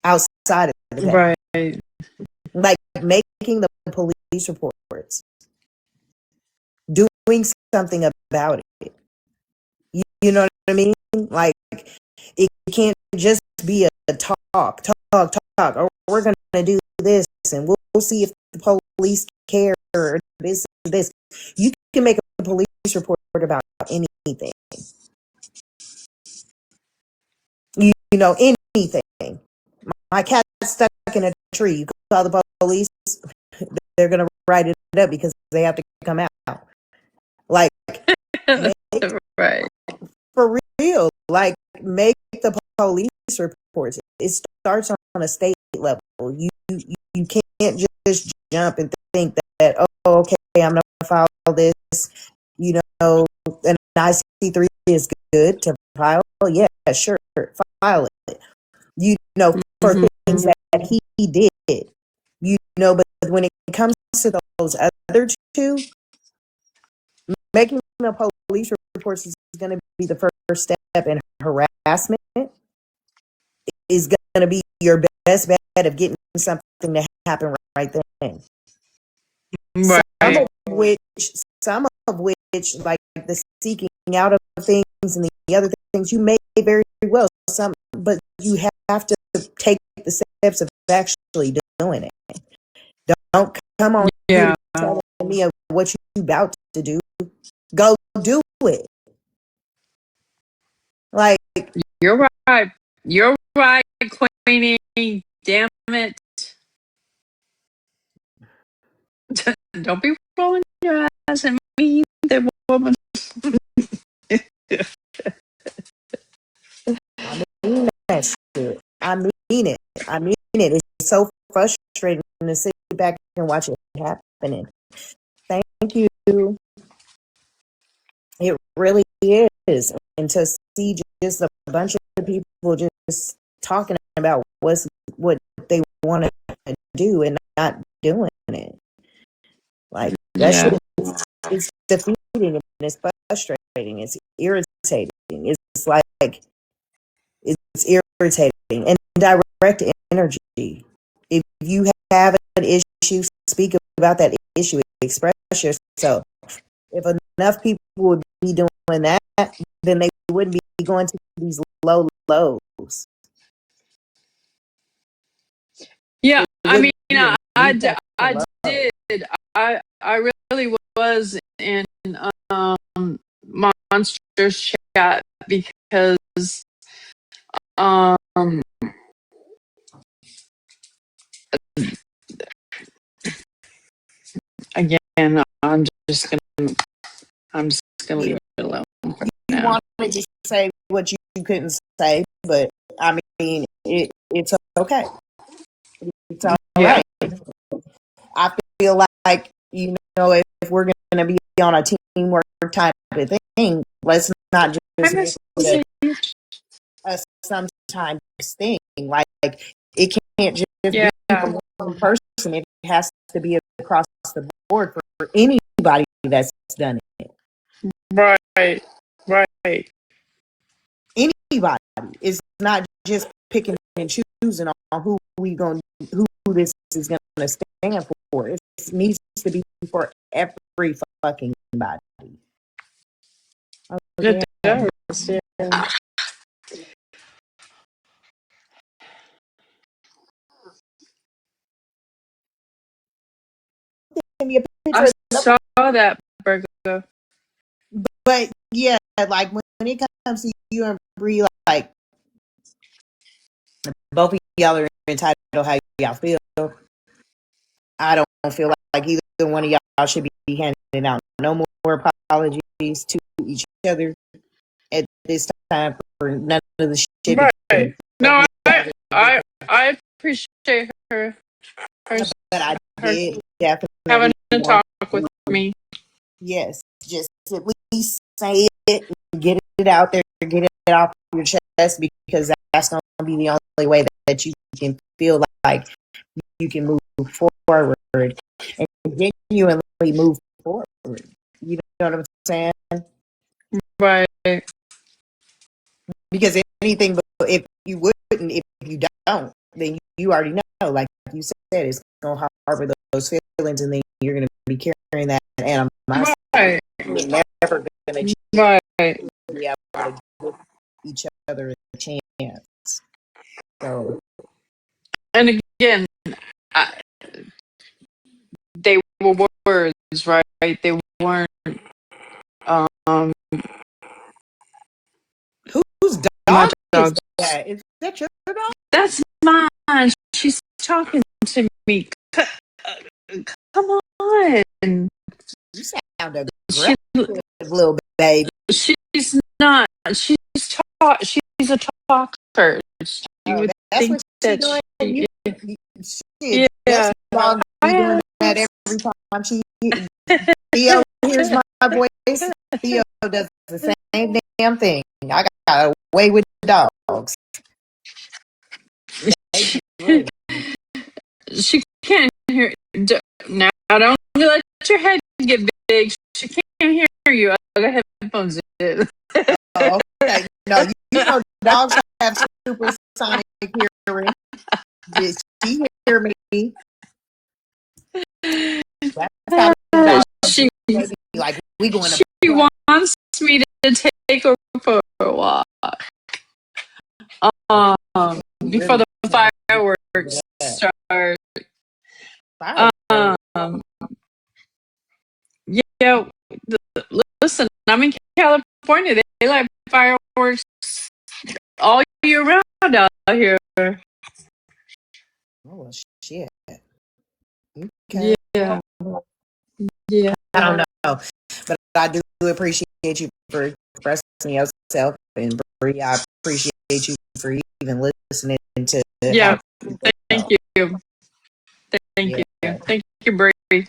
outside of the case, Right. like making the police reports, doing something about it. You know what I mean? Like it can't just be a talk. Or we're going to do this, and we'll see if the police care or this. You can make a police report about anything. You know, anything. My cat's stuck in a tree. You call the police, they're going to write it up because they have to come out. Like, Right. for real, like, make the police reports. It starts on a state level. You can't just jump and think that, oh, okay, I'm going to file this, you know, an IC3 is good to file. Yeah, sure, file it. You know, for things that he did, you know, but when it comes to those other two, making the police reports is going to be the first step, in harassment is going to be your best bet of getting something to happen right then. Right. Some of which, like the seeking out of things and the other things, you may very well but you have to take the steps of actually doing it. Don't come on here telling me what you about to do. Go do it. Like, You're right. You're right, Queenie. Damn it. Don't be rolling your eyes at me either, woman. I mean that shit. I mean it. It's so frustrating to sit back and watch it happening. Thank you. It really is. And to see just a bunch of people just talking about what they want to do and not doing it. Like, that shit it's defeating and it's frustrating. It's irritating. It's like, it's irritating. And direct energy. If you have an issue, speak about that issue. Express yourself. If enough people would be doing that, then they wouldn't be going to these low lows. Yeah, I mean, I did. I really was in Monsters chat because again, I'm just gonna leave it alone for You now. wanted to say what you couldn't say, but I mean, it's okay. It's all right. I feel like, you know, if we're going to be on a teamwork type of thing, let's not just make it a sometimes thing. Like, it can't just be one person. It has to be across the board for anybody that's done it. Right. Anybody. It's not just picking and choosing on who this is going to stand for. It needs to be for every fucking body. It does, yeah. me a picture I of the saw that, Virgo. But yeah, like when it comes to you and Bree, like both of y'all are entitled how y'all feel. I don't feel like either one of y'all should be handing out no more apologies to each other at this time for none of the shit. Right. No, I appreciate her But I her did definitely having a want talk with me. yes, just at least say it and get it out there, get it off your chest because that's going to be the only way that you can feel like you can move forward and genuinely move forward. You know what I'm saying? Right. Because anything, but if you wouldn't, if you don't, then you already know. Like you said, it's going to harbor those feelings, and then you're going to be carrying that animosity. Right. You're never going to Right. be able to give each other a chance. So, And again, they were words, right? They weren't. Whose dog my is dog's. that? Is that your dog? That's mine. She's talking to me. Come on. You sound She, aggressive, little baby. she's not. She's She's a talker. You would That's think what she's that doing. yeah. That's dog be doing that every time she Theo hears my voice. Theo does the same damn thing. I got away with dogs. She can't hear. Now don't let your head get big. She can't hear you. I got headphones in. Oh, okay. No, you know dogs have supersonic hearing. Did she hear me? That's how dogs She like we going to. She wants me to take her for a walk. Before the fireworks start. Yeah. Listen, I'm in California. They like fireworks all year round out here. Oh shit. Okay. Yeah. Yeah. I don't know, but I do appreciate you for expressing yourself, and Bree, I appreciate you for even listening to. Yeah. Thank you. Thank you. Thank you, Bree.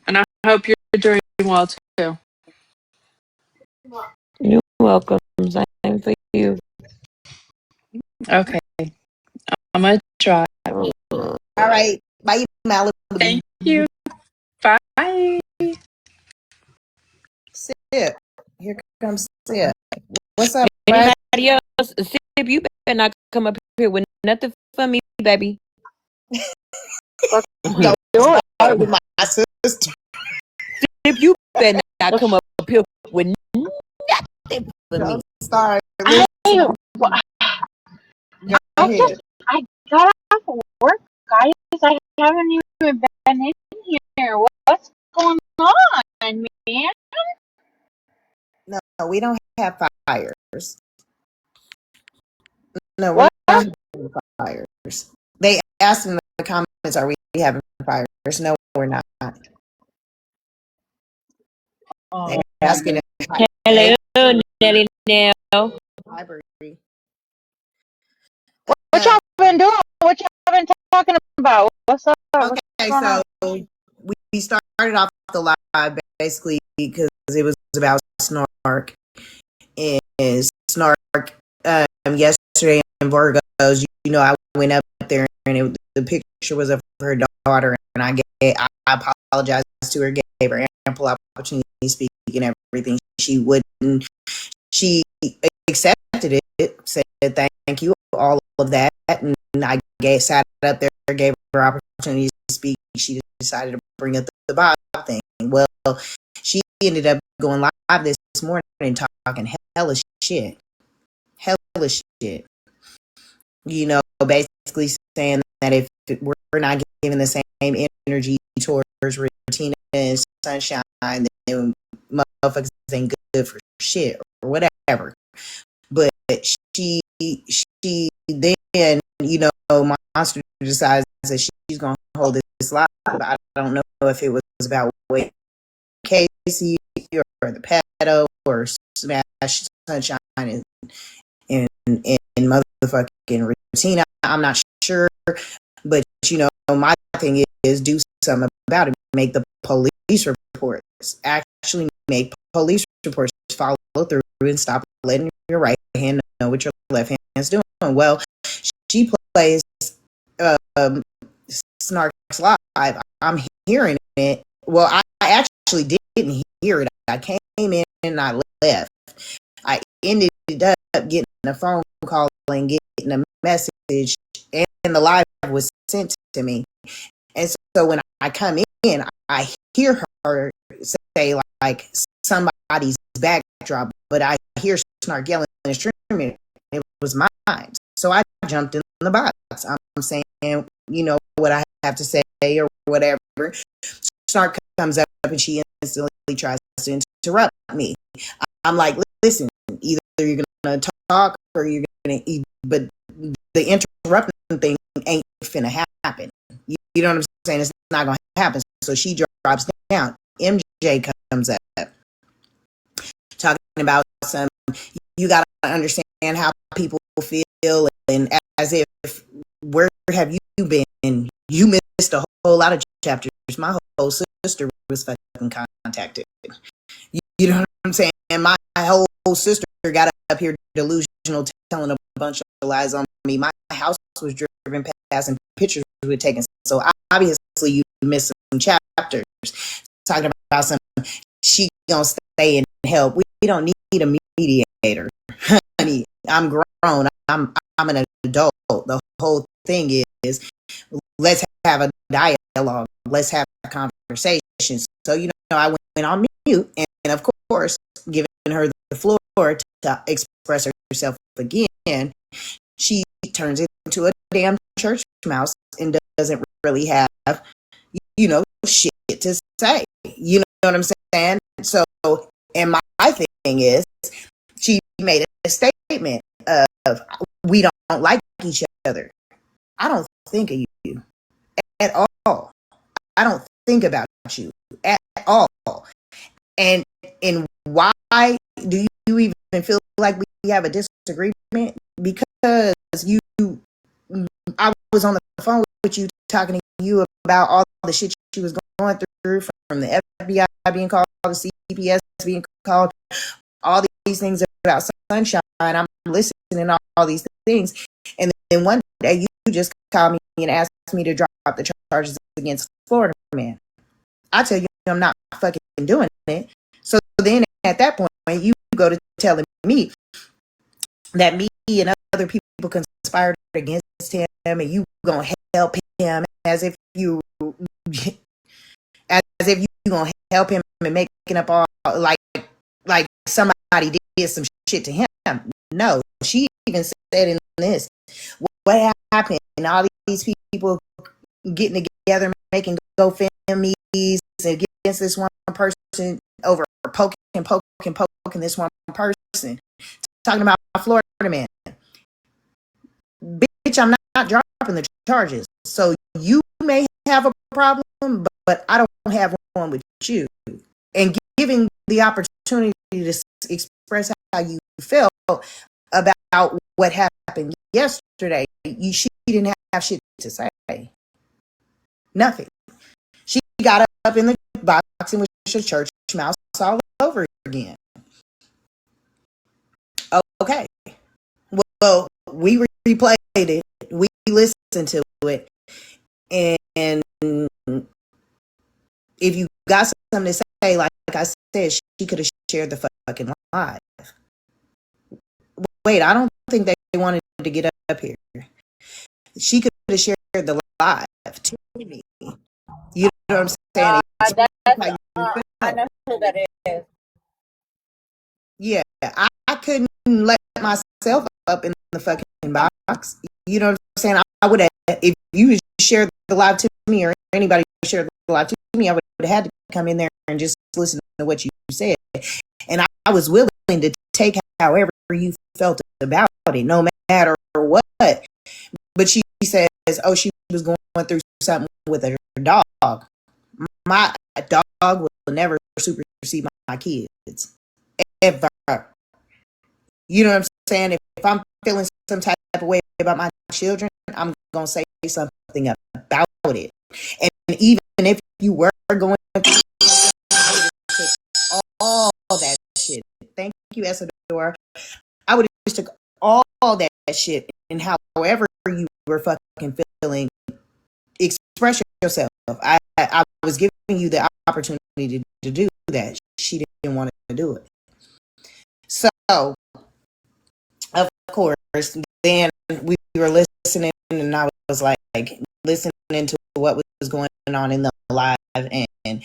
And I hope you're doing well too. You're welcome. Same for you. Okay. I'm gonna try. All right. Bye, Malibu. Thank you. Bye. Sip. Here comes Sip. What's up, Anybody else? Sip, you better not come up here with nothing for me, baby. Don't start with my sister. Sip, you better not come up here with nothing for me. Sorry. I got off of work, guys. I haven't even been in here. What's going on, man? No, we don't have fires. No, we're not having fires. They asked in the comments, are we having fires? No, we're not. They asking if Hello, Nelly Nell. library. What y'all been doing? What y'all been talking about? What's up? Okay, so we started off the live basically because it was about Snark. And Snark yesterday in Virgos, you know, I went up there and the picture was of her daughter, and I apologized to her, gave her ample opportunity to speak and everything. She accepted it, said thank you, all of that, and I sat up there, gave her opportunity to speak. She decided to bring up the Bob thing. Well, she ended up going live this morning and talking hella shit. You know, basically saying that if we're not giving the same energy towards Regina Sunshine, then motherfuckers ain't good for shit or whatever. But she then, Monster decides that she's gonna hold this live. I don't know if it was about Wade Casey or the pedo or Smash Sunshine and motherfucking Regina. I'm not sure, but my thing is do something about it. Make the police reports. Actually make police reports. Follow through and stop letting your right hand know what your left hand's doing. Well, she plays Snarks live. I'm hearing it. Well, I actually didn't hear it. I came in and I left. I ended up getting a phone call and getting a message, and the live was sent to me. And so when I come in, I hear her say like somebody's backdrop, but I hear Snark yelling and screaming. It was mine. So I jumped in the box. I'm saying, what I have to say or whatever. Snark comes up and she instantly tries to interrupt me. I'm like, listen, either you're going to talk or you're going to eat, but the interrupting thing ain't finna happen. You know what I'm saying? It's not going to happen. So she drops down. MJ comes up talking about you got to understand how people feel, and as if, where have you been? You missed a whole lot of chapters. My whole sister was fucking contacted. You know what I'm saying? My whole sister got up here delusional, telling a bunch of lies on me. My house was driven past and pictures were taken. So obviously you missed some chapters. Talking about something, she gonna stay and help. We don't need a mediator. Honey, I'm grown. I'm an adult. The whole thing is, let's have a dialogue. Let's have a conversation. So, I went on mute and of course, giving her the floor to express herself again, she turns into a damn church mouse and doesn't really have, shit to say. You know what I'm saying? So, and my thing is, she made a statement of, we don't like each other. I don't think of you at all. I don't think about you at all. And why do you even feel like we have a disagreement? Because I was on the phone with you talking to you about all the shit she was going through, from the FBI being called, the CPS being called, all these things about Sunshine. I'm listening to all these things. And then one day you just called me and asked me to drop the charges against Florida man. I tell you, I'm not fucking doing it. So then at that point, you go to telling me that me and other people conspired against him and you gonna help him as if you gonna help him and making up all like somebody did some shit to him. No, she even said in this, what happened? And all these people getting together, making GoFundMe's against this one person over poking this one person. Talking about Florida man. Bitch, I'm not dropping the charges. So you may have a problem, but I don't have one with you. And giving the opportunity to express how you felt about what happened yesterday, she didn't have shit to say. Nothing. She got up in the box and was a church mouse all over again. Okay. Well, we replayed it. We listened to it. And if you got something to say, like I said, she could have shared the fucking live. Wait, I don't think they wanted to get up here. She could have shared the live to me. You know what I'm saying? I know who that is. Yeah, I couldn't let myself up in the fucking box. You know what I'm saying? I would have, if you shared the live to me or anybody shared the live to me, I would have had to come in there and just listen to what you said. And I was willing to take however you felt about it, no matter what. But she says, oh, she was going through something with her dog. My dog will never supersede my kids. Ever. You know what I'm saying? If I'm feeling some type of way about my children, I'm going to say something about it. And even if you were going through all that shit, thank you, Esador. I would have just took all that shit and however you were fucking feeling, express yourself. I was giving you the opportunity to do that. She didn't want to do it. So, of course, then we were listening, and I was like listening to what was going on in the live, and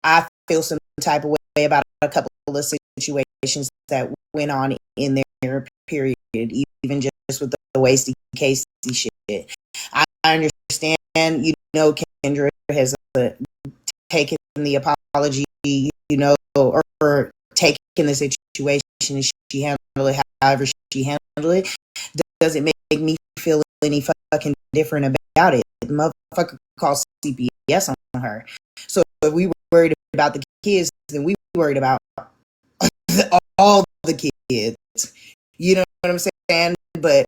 I feel some type of way about a couple of situations that went on in their period, even just with the Wasty Casey shit. I understand, Kendra has taken the apology, or taken the situation and she handled it however she handled it. Does it make me feel any fucking different about it? The motherfucker called CPS on her. So if we were worried about the kids, then we worried about all the kids. You know what I'm saying? But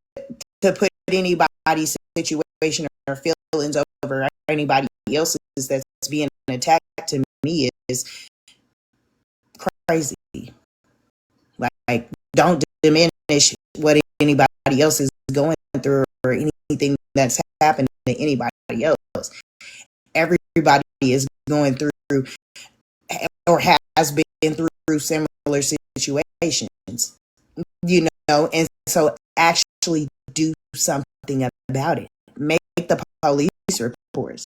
to put anybody's situation or feelings over anybody else's that's being attacked to me is crazy. Like, don't diminish what anybody else is going through or anything that's happened to anybody else. Everybody is going through or has been through similar situations, and so actually do something about it. Make the police reports.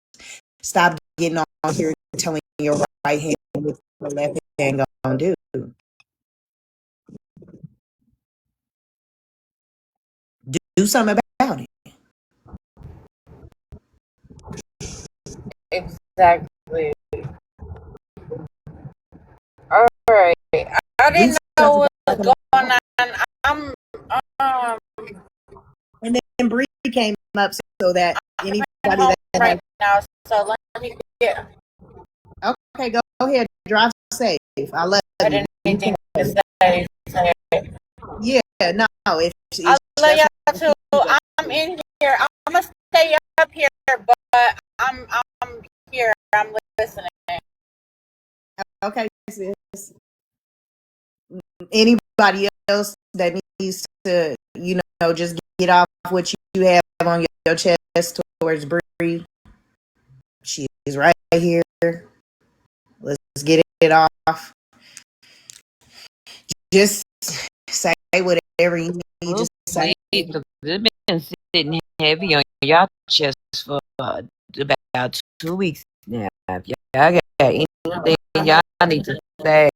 Stop getting on here telling your right hand what your left hand gonna do. Do something about it. Exactly. All right. I didn't know what was going on. I'm And then Bree came up so that anybody home that right now, so let me get. Okay, go ahead. Drive safe. I love you. Anything to say? Yeah, no. I love y'all too. I'm in here. I'm gonna stay up here, but I'm here. I'm listening. Okay, sis. Anybody else that needs to, just get off what you have on your chest towards Bree? She is right here. Let's get it off. Just say whatever you need to say. It's been sitting heavy on y'all chest for about 2 weeks now. If y'all got anything y'all need to say,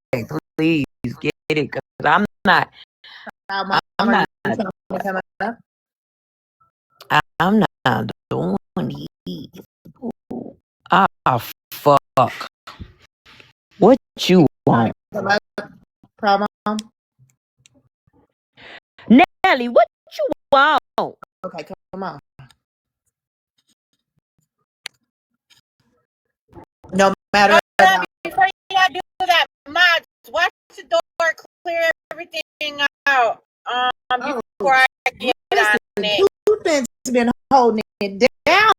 please get it, because I'm not doing these. Ah, fuck. What you want? Problem? Nelly, what you want? Okay, come on. No matter. Before you do that, mods, watch the door, clear everything out. Before I get on it. Two been holding it down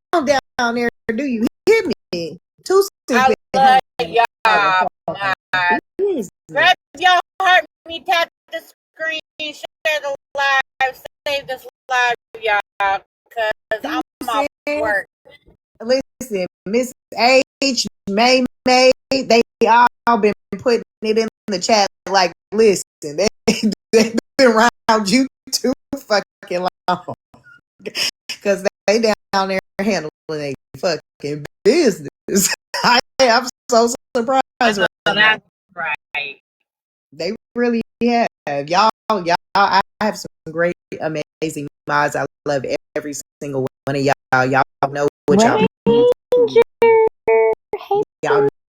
there. Do you hear me? Two I love y'all. Grab y'all heart, me tap the screen, share the live, save this live, y'all, because I'm off work. Listen, Miss H, May, they all been putting it in the chat like, listen, they've been around you too fucking long. Because they down there handling their fucking business. I'm so surprised. That's right. They really have. Y'all, I have some great, amazing mods. I love every single one of y'all. Y'all know what y'all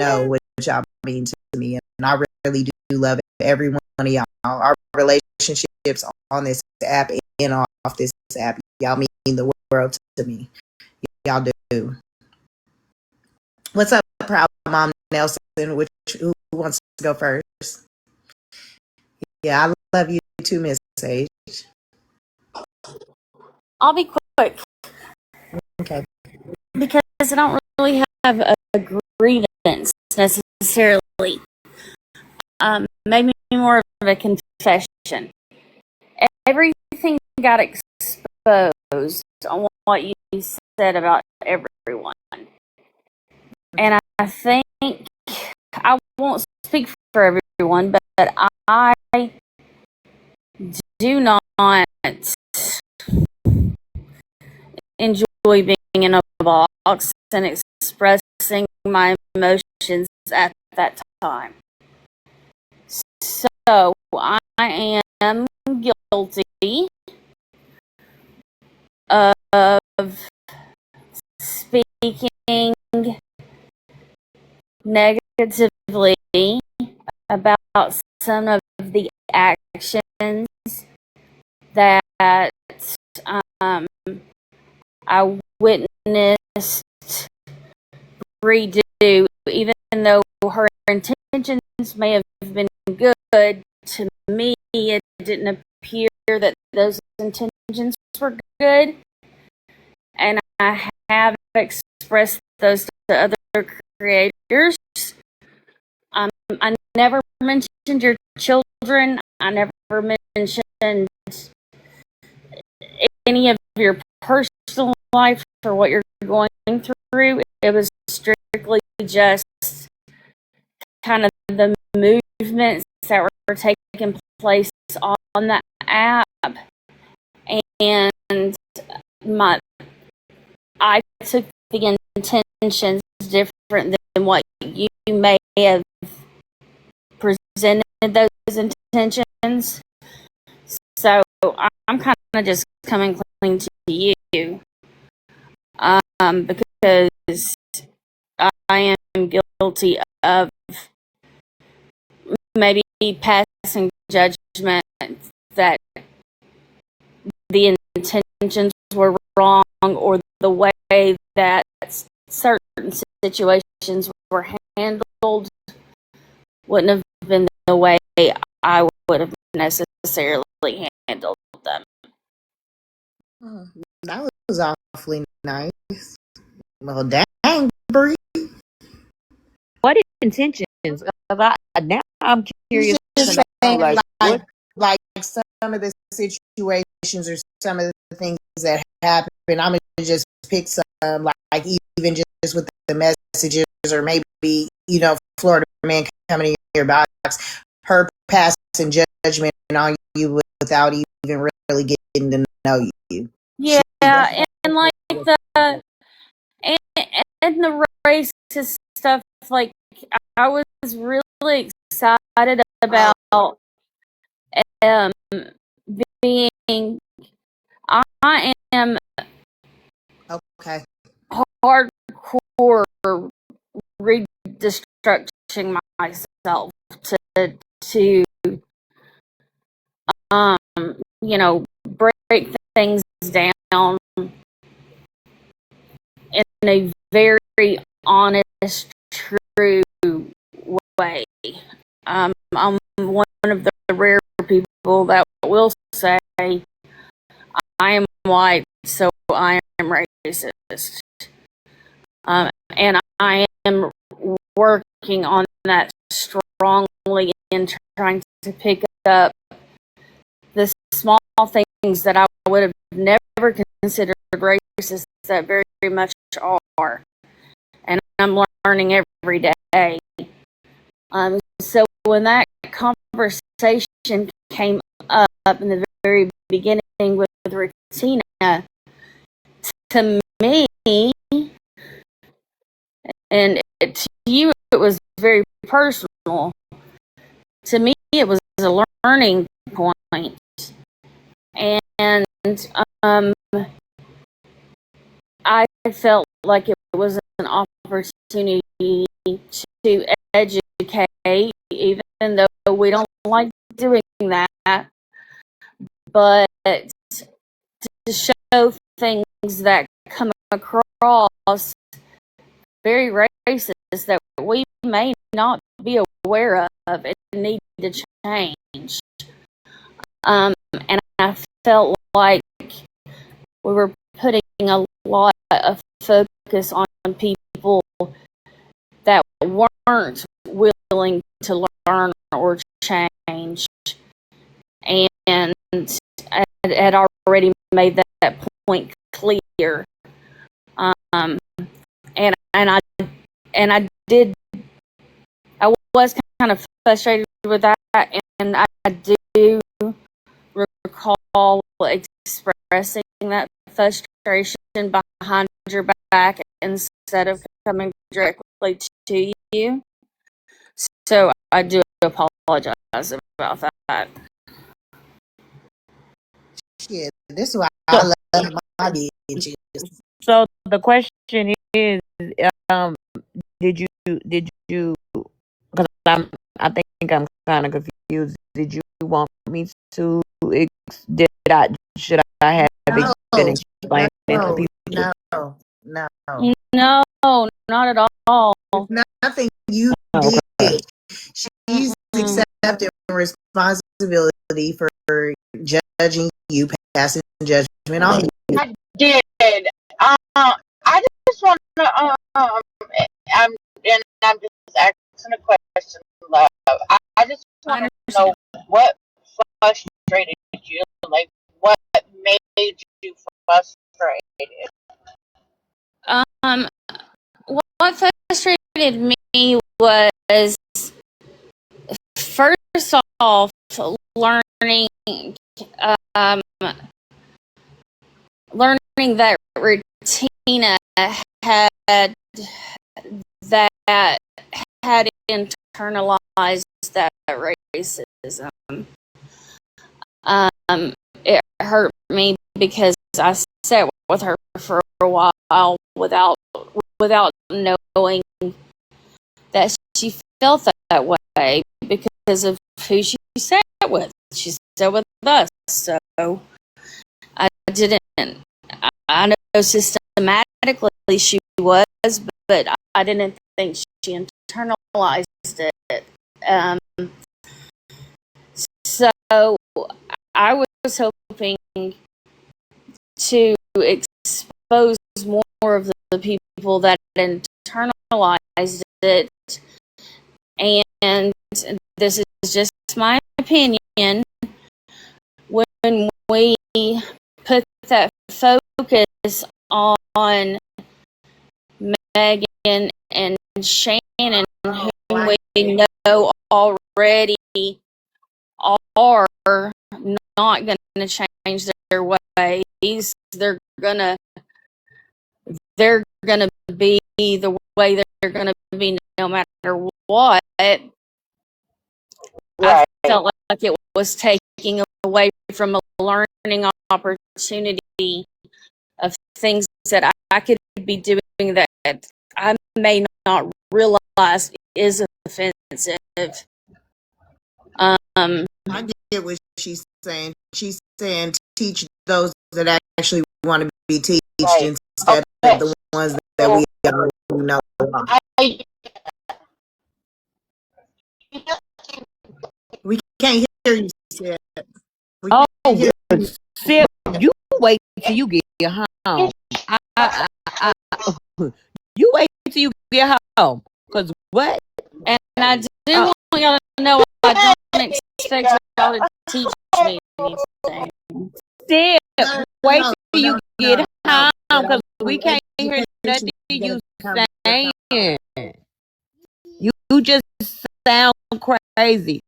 know what y'all mean to me, and I really do love every one of y'all. Our relationships on this app and off this app, y'all mean the world to me. Y'all do. What's up, proud mom Nelson? Who wants to go first? Yeah, I love you too, Miss Sage. I'll be quick. Okay. Because I don't really have a grievance necessarily. Maybe more of a confession. Everything got exposed on what you said about everyone. And I think, I won't speak for everyone, but I do not enjoy being in a box and expressing my emotions at that time. So I am guilty of speaking negatively about some of the actions that I witnessed redo, even though her intentions may have been good. To me, it didn't appear that those intentions were good, and I have expressed those to other creators. I never mentioned your children. I never mentioned any of your personal life or what you're going through. It was strictly just kind of the movements that were taking place on that app, and I took the intentions different than what you may have presented those intentions. So I'm kind of just coming clean to you, because I am guilty of maybe passing judgment that the intentions were wrong, or the way that certain situations were handled wouldn't have been the way I would have necessarily handled them. That was awfully nice. Well, dang, Bree. What intentions? Now I'm curious to know, like some of the situations or some of the things that happen. I'm gonna just pick some, like even just with the messages, or maybe Florida man coming in your box, her passing judgment on you without even really getting to know you. Yeah, and like and the racist stuff, like I was really excited about being. I am okay hardcore redestructing myself to break things down in a very honest, true way. I'm one of the rare people that will say I am white, so I am racist. And I am working on that strongly and trying to pick up the small things that I would have never considered racist that very much are. And I'm learning every day. So when that conversation came up in the very beginning with Regina, to me, and to you it was very personal. To me, it was a learning point. And I felt like it was an opportunity to educate, even though we don't like doing that, but to show things that come across very racist that we may not be aware of and need to change. And I felt like we were putting a lot of focus on people that weren't willing to learn or change, and I had already made that point clear. And I did. I was kind of frustrated with that, and I do recall expressing that frustration behind your back instead of coming directly to you. So I do apologize about that. Shit, this is why I love my bitches. So the question is, did you? Because I think I'm kind of confused. Did you want me to? Should I have been explaining to people? No, No, not at all. nothing you did. She's accepting responsibility for judging you, passing judgment on you. I did. I just want to. I'm just asking a question, love. I just want to know what frustrated you. Like, what made you frustrated? What frustrated me was, first off, learning that Retina had internalized that racism. It hurt me because I sat with her for a while without knowing that she felt that way because of who she sat with. She sat with us, so I didn't. I know systematically she was, but I didn't think she internalized it. So I was hoping to expose more of the people that internalized it, and this is just my opinion. When we put that focus on Megan and Shannon, whom we know already are not going to change their ways. They're gonna be the way they're gonna be no matter what. Right. I felt like it was taking away from a learning opportunity of things that I could be doing that I may not realize is offensive. I get what she's saying. She's saying teach those that actually want to be taught instead of the ones that we already know. We can't hear you, Sid. Sid, you wait till you get home. You wait till you get home. Cause what? And I do want y'all to know I don't expect y'all to teach me anything. Sid, wait till you get home. Cause we can't hear nothing you saying. You just sound crazy.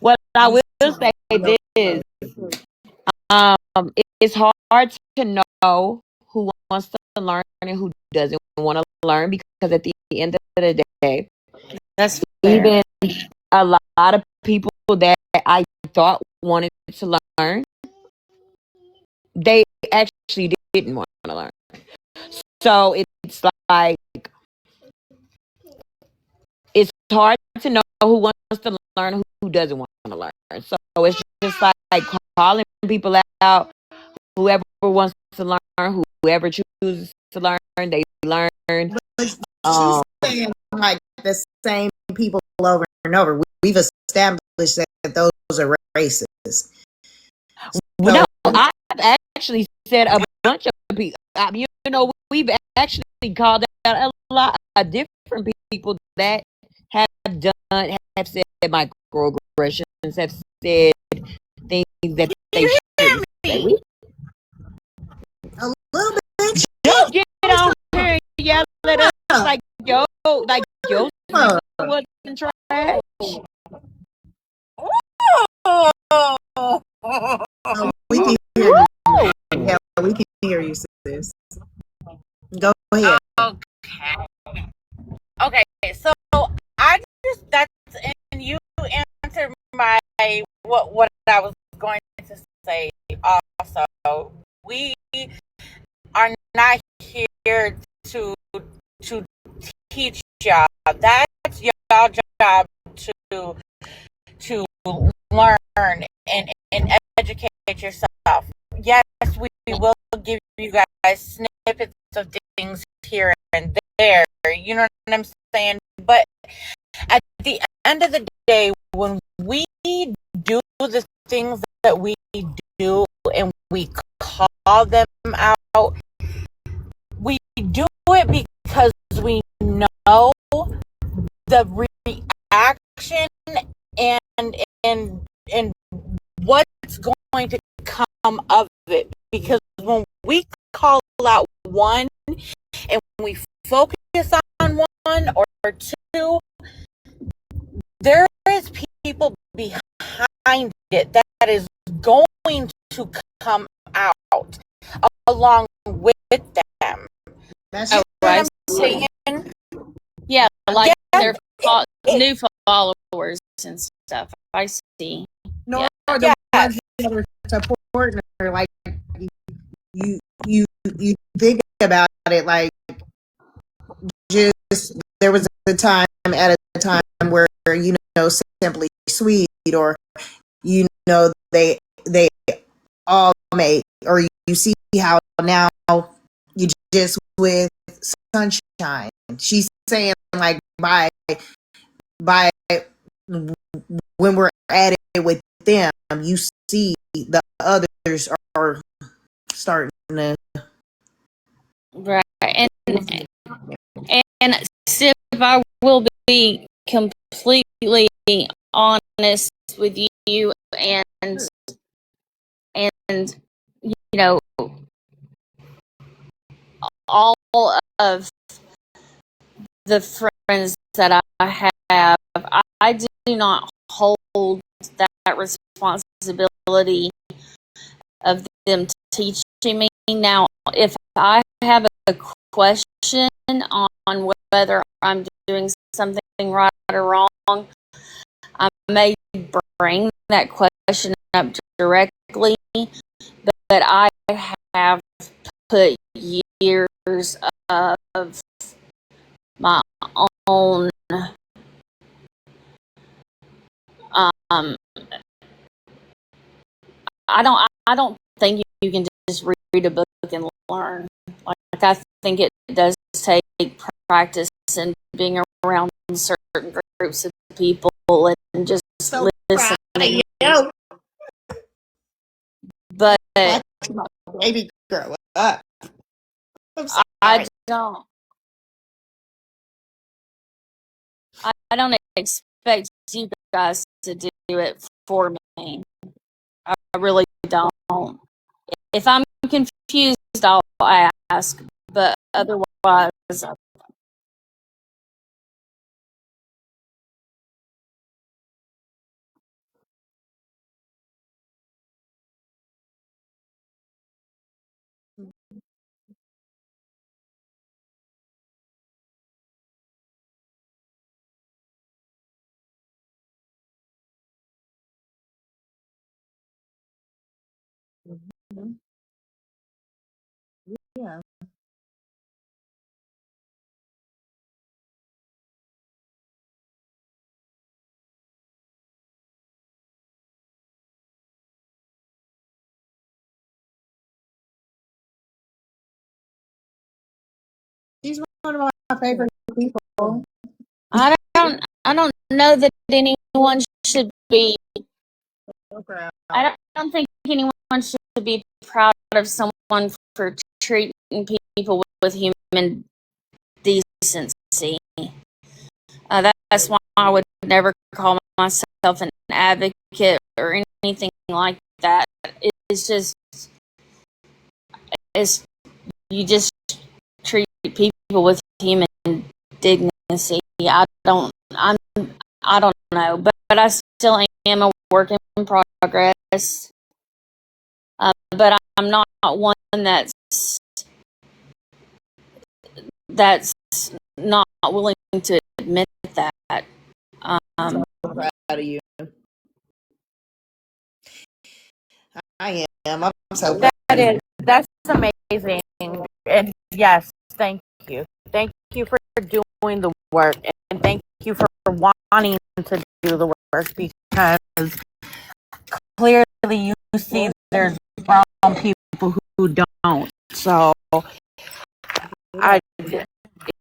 What I will say is, it's hard to know who wants to learn and who doesn't want to learn, because at the end of the day, that's even a lot of people that I thought wanted to learn, they actually didn't want to learn. So it's like, it's hard to know who wants to learn, who doesn't want to learn. So it's just like calling people out. Whoever wants to learn, whoever chooses to learn, they learn. She's Um, saying like the same people over and over. We've established that those are racist. no, I've actually said a bunch of people. You know, we've actually called out a lot of different people that have said microaggressions, have said things that they shouldn't say. A little bit. Don't get on here and yell at us like yo wasn't trash. We can hear you. Yeah, we can hear you, sis. Go ahead. Okay, so I just that's and you answered my what I was going to say also. We are not here to teach y'all. That's y'all job to learn and educate yourself. Yes, we will give you guys snippets of things here and there. You know what I'm saying? But at the end of the day, when we do the things that we do and we call them out, we do it because we know the reaction and what's going to come of it. Because when we call out one and we focus on one or two, there is people behind it that is going to come out along with them. That's what I'm saying. Yeah, like Yeah. their new followers and stuff. I see. Nor the ones that are supporting her. Like you think about it. Like just there was a time where Simply Sweet or they all made, or you see how now you just with Sunshine. She's saying like by when we're at it with them, you see the others are starting to Right. And Sif, I will be completely honest with you and you know, all of the friends that I have, I do not hold that responsibility of them teaching me. Now, if I have a question on whether I'm doing something right or wrong, I may bring that question up directly, but I have put years of my own um I don't think you can just read a book and learn. Like I think it does take practice and being around certain groups of people and just listening. But baby grow up. I don't. I don't expect you guys to do it for me. I really don't. If I'm confused, I'll ask. But otherwise, Yeah. one of my favorite people. I don't know that anyone should be. I don't think anyone should be proud of someone for treating people with human decency. That's why I would never call myself an advocate or anything like that. It's just, you just treat people with human dignity. I don't know, but I still am a work in progress. But I'm not one that's not willing to admit that. I'm so proud of you. I am. I'm so proud. That's amazing. And yes, thank you. Thank you for doing the work, and thank you for wanting to do the work, because clearly you see there's brown people who don't. So,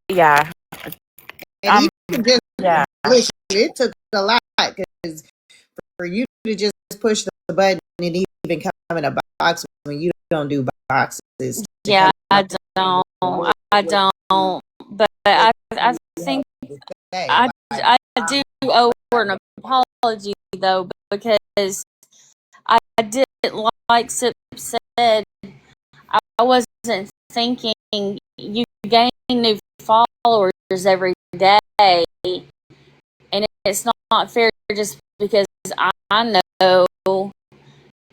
yeah. And even just Yeah. it took a lot because for you to just push the button and even come in a box when you don't do boxes. Yeah, I don't. But I think I do owe her an apology though, because I did, like Sip said, I wasn't thinking. You gain new followers every day, and it's not fair just because I know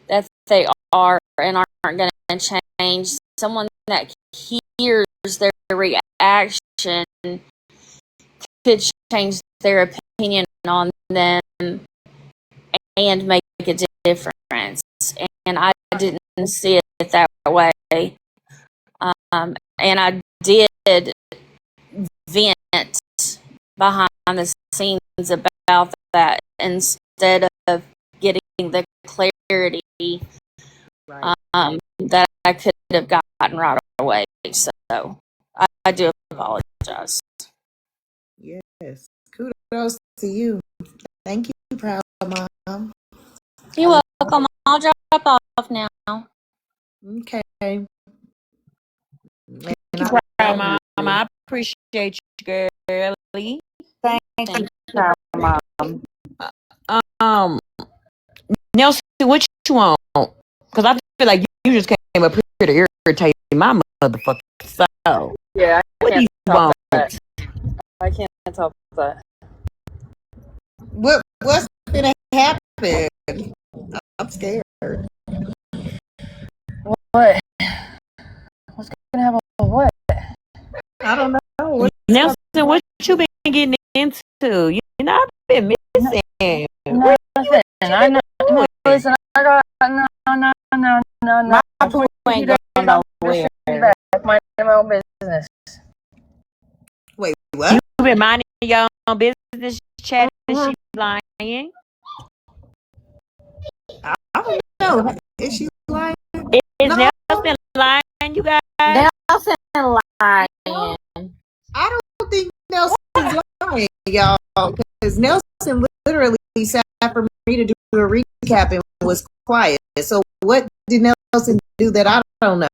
that they are and aren't going to change. Someone that hears their reaction could change their opinion on them and make a difference. And I didn't see it that way. And I did vent behind the scenes about that instead of getting the clarity that I could have gotten right away. So I do apologize. Yes. Kudos to you. Thank you, proud mom. You're welcome. I'll drop off now. Okay. Thank you, proud mom. I appreciate you, girlie. Thank you, proud mom. Nelson, what you want? Because I feel like you just came up here to irritate my motherfucking soul. Yeah, What do you want? I can't talk that. What's gonna happen? I'm scared. What? What's gonna happen? What? I don't know. Nelson, what you been getting into? You know, I've been missing. Nothing. I know. Listen, I got no. My poo ain't going nowhere. Mind my own business. Wait, what? You been minding your own business, chatting, she lying. I don't know. Is she lying? Is Nelson lying, you guys? Nelson lying. I don't think Nelson's lying, y'all, because Nelson literally sat for me to do a recap and was quiet. So what did Nelson do that I don't know?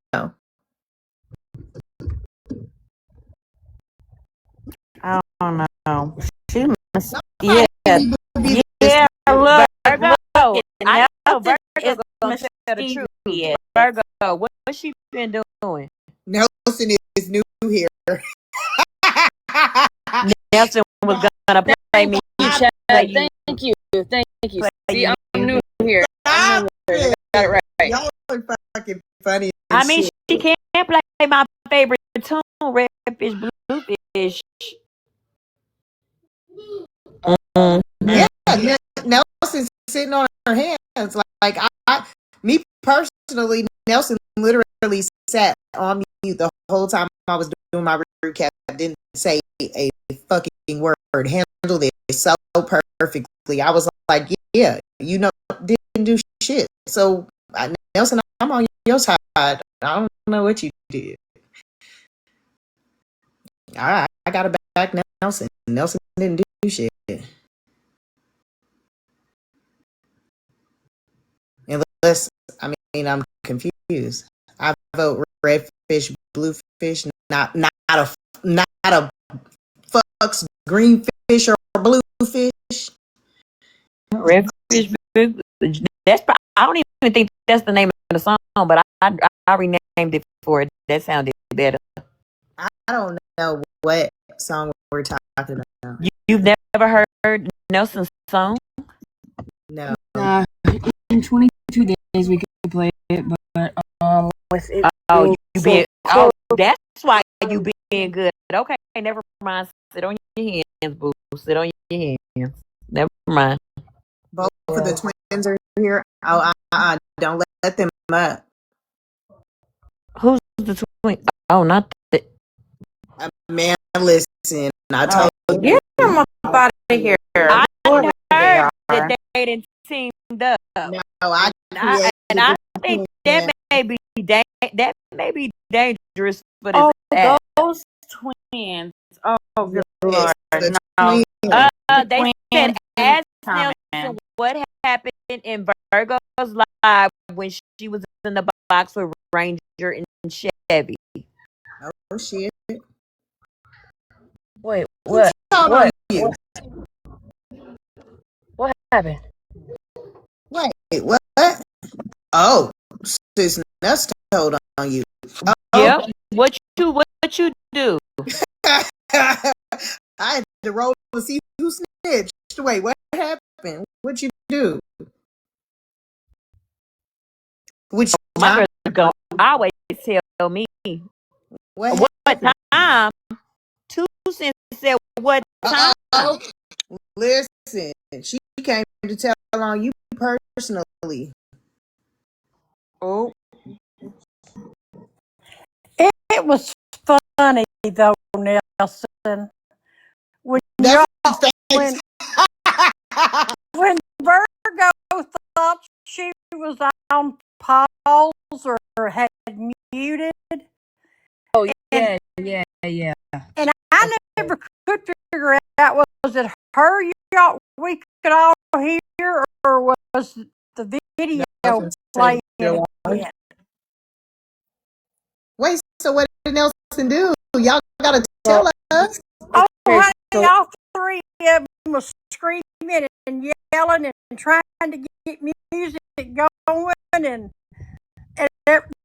I don't know. She must. Yeah. Yeah, look, Virgo. I know Virgo is gonna tell the truth. Yeah. Virgo, what she been doing? Nelson is new here. Nelson was gonna play me. Thank you. See, I'm new here. I'm new here. Got it right. Y'all are fucking funny. I mean, she can't play my favorite tune, Red Fish, Blue Fish. Yeah, Nelson's sitting on her hands. Like me personally, Nelson literally sat on mute the whole time I was doing my recap. Didn't say a fucking word. Handled it so perfectly. I was like, yeah, you know, didn't do shit. So Nelson, I'm on your side. I don't know what you did. All right, I got to back Nelson. Nelson didn't do shit. Unless, I mean, I'm confused. I vote red fish, blue fish, not a fucks green fish or blue fish. Red fish, blue. I don't even think that's the name of the song, but I renamed it for it. That sounded better. I don't know what song we're talking about. You've never heard Nelson's song? No. In 22 days we could play it, but with it That's why you being good. Okay, never mind. Sit on your hands, boo. Sit on your hands. Never mind. Both of the twins are here. Oh, don't let them up. Who's the twin? Oh, not the. Man, listen. I told you. Get them up out of here. I heard that they didn't teamed up. No, I think that may be dangerous for this act. Those twins. Oh, good Lord. No. They said, ask Nelson what happened in Virgo's live when she was in the box with Ranger and Chevy. Oh, shit. Wait, what? What happened? Wait, what? Oh, sis, that's told on you. Yep. What you do? I had to roll to see who snitched. Wait, what happened? What you do? My brother always tell me what time. 2 cents said what time. Listen, she came to tell on you personally. Oh. It was funny though, Nelson. When when Virgo thought she was on pause or had muted. Oh yeah, yeah. And I never could figure out, was it her we could all hear, or was the video playing again? Wait, so what did Nelson do? Y'all gotta tell us. Oh, honey, all three of them was screaming and yelling and trying to get music going and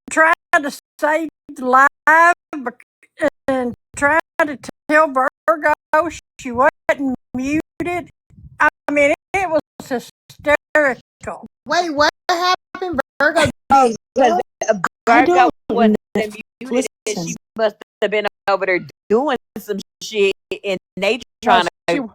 trying to save the live and trying to tell Virgo she wasn't muted. I mean, it was hysterical. Wait, what happened? Virgo Virgo wasn't muted. She must have been over there doing some shit, and they trying to.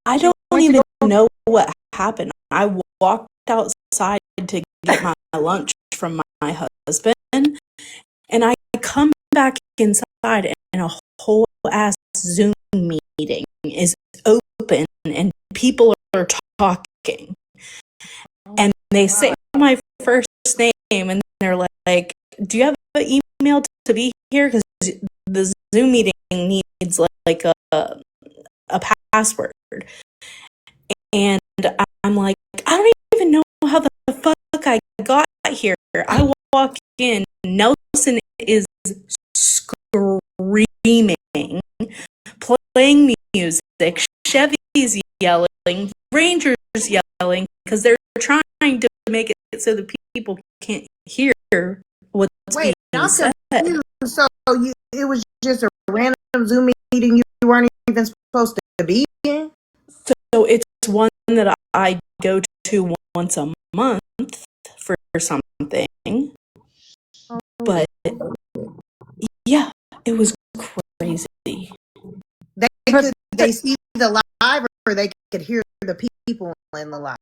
I don't even know what happened. I walked outside to get my lunch from my husband, and I come back inside, and a whole ass Zoom meeting is open, and people are talking, and they say my first name, and they're like, "Do you have an email to be here? Because the Zoom meeting needs like a password." And I'm like, I don't even know how the fuck I got here. I walk in, Nelson is screaming, playing music, Chevy's yelling, Ranger's yelling, because they're trying to make it so that people can't hear what's being said. So it was just a random Zoom meeting you weren't even supposed to be in? So it's one that I go to once a month for something. But yeah, it was crazy. Could they see the live, or they could hear the people in the live?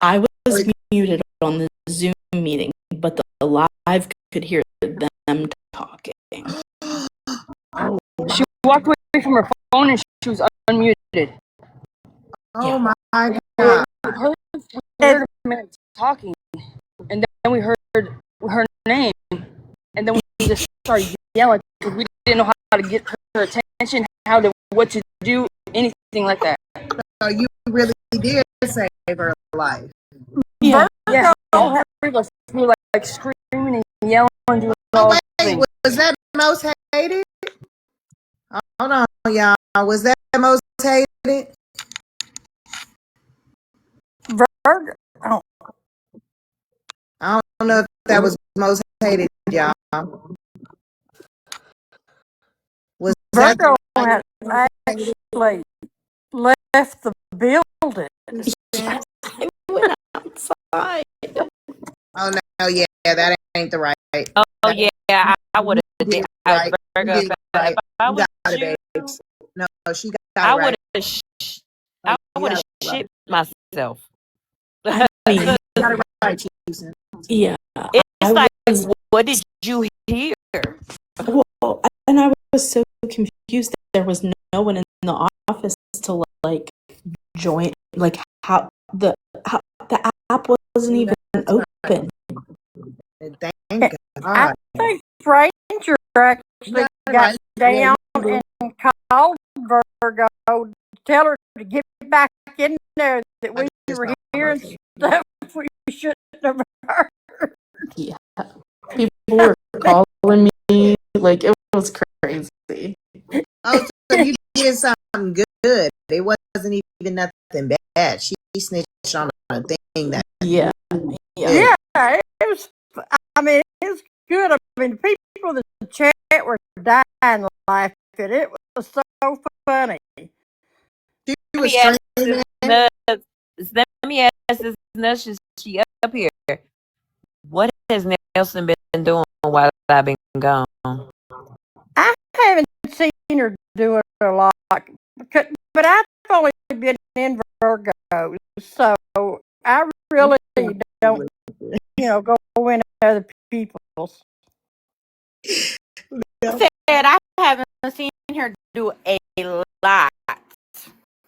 I was muted on the Zoom meeting, but the live could hear them talking. She walked away from her phone and she was unmuted. Oh my God! We heard a man talking, and then we heard her name, and then we just started yelling because we didn't know how to get her attention, what to do, anything like that. So you really did save her life. Yeah, all her was me like screaming and yelling and doing all Wait, things. was that most hated? Hold on, y'all. Was that most hated? Virgo. Oh. I don't know if that was most hated, y'all. Was that Virgo had actually left the building. Yes, I went outside. Oh no, yeah, that ain't the right. Oh yeah, I would have did. Right. Virgo, You did right. if I You was got it, you, babes. No, she got I it would right. have. I You would got have it right. shit myself. I mean, You got it right, Jason. yeah, It's I like, was. what did you hear? Well, and I was so confused. There was no one in the office to like join. Like how the app wasn't even open. Thank I God. think Ranger actually got down and called Virgo to tell her to get back in there, that we were hearing stuff we shouldn't have heard. Yeah, people were calling me like it was crazy. Oh, so you did something good. It wasn't even nothing bad. She snitched on a thing that. Yeah. Yeah, it was. I mean, it was good. I mean, people in the chat were dying laughing. It was so funny. She Let was me ask screaming. Let me ask this nurse. She up here. What has Nelson been doing while I've been gone? I haven't seen her do it a lot, but I've only been in Virgo, so I really don't, go in other people's. Said I haven't seen her do a lot.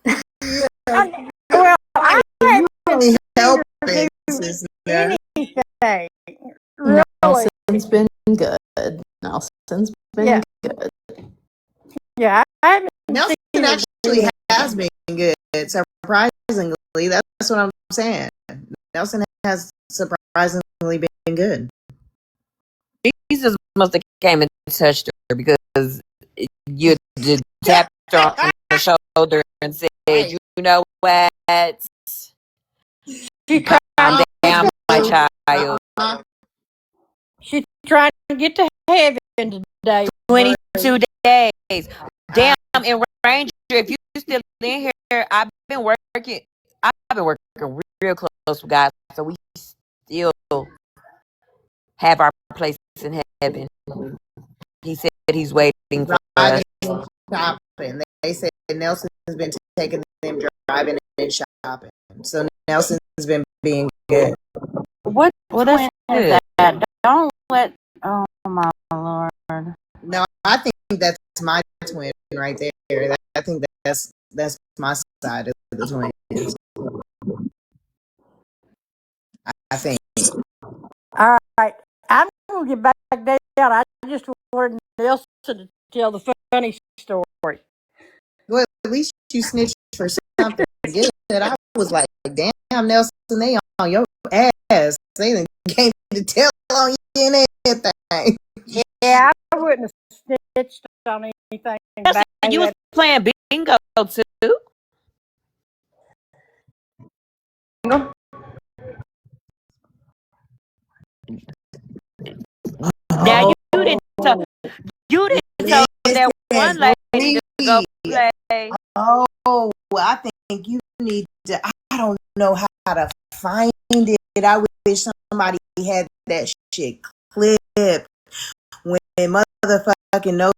Well, I haven't seen Help her do this, anything. Really. Nelson's been good. Nelson's been good. Yeah, I haven't Nelson seen her actually do has been good. Surprisingly, that's what I'm saying. Nelson has surprisingly been good. Jesus must have came and touched her because you just tapped her on the shoulder and said, "You know what? Calm down, my child." She's trying to get to heaven today. 22 days. Damn, and Ranger, if you still in here, I've been working real close with God, so we still have our place in heaven. He said he's waiting for us. Shopping. They said Nelson's been taking them driving and shopping. So Nelson's been being good. What that's twin good. is that? Don't let. Oh my Lord. No, I think that's my twin right there. I think that's my side of the twins. I think. All right, I'm gonna get back down. I just wanted Nelson to tell the funny story. Well, at least you snitched for something good. I was like, damn, Nelson, they on your ass. They done came to tell on you and everything. Yeah, I wouldn't have snitched on anything. You was playing bingo too. Now you didn't tell that one lady to go play. Oh, I think you need to. I don't know how to find it. I wish somebody had that shit clipped when motherfucking Nova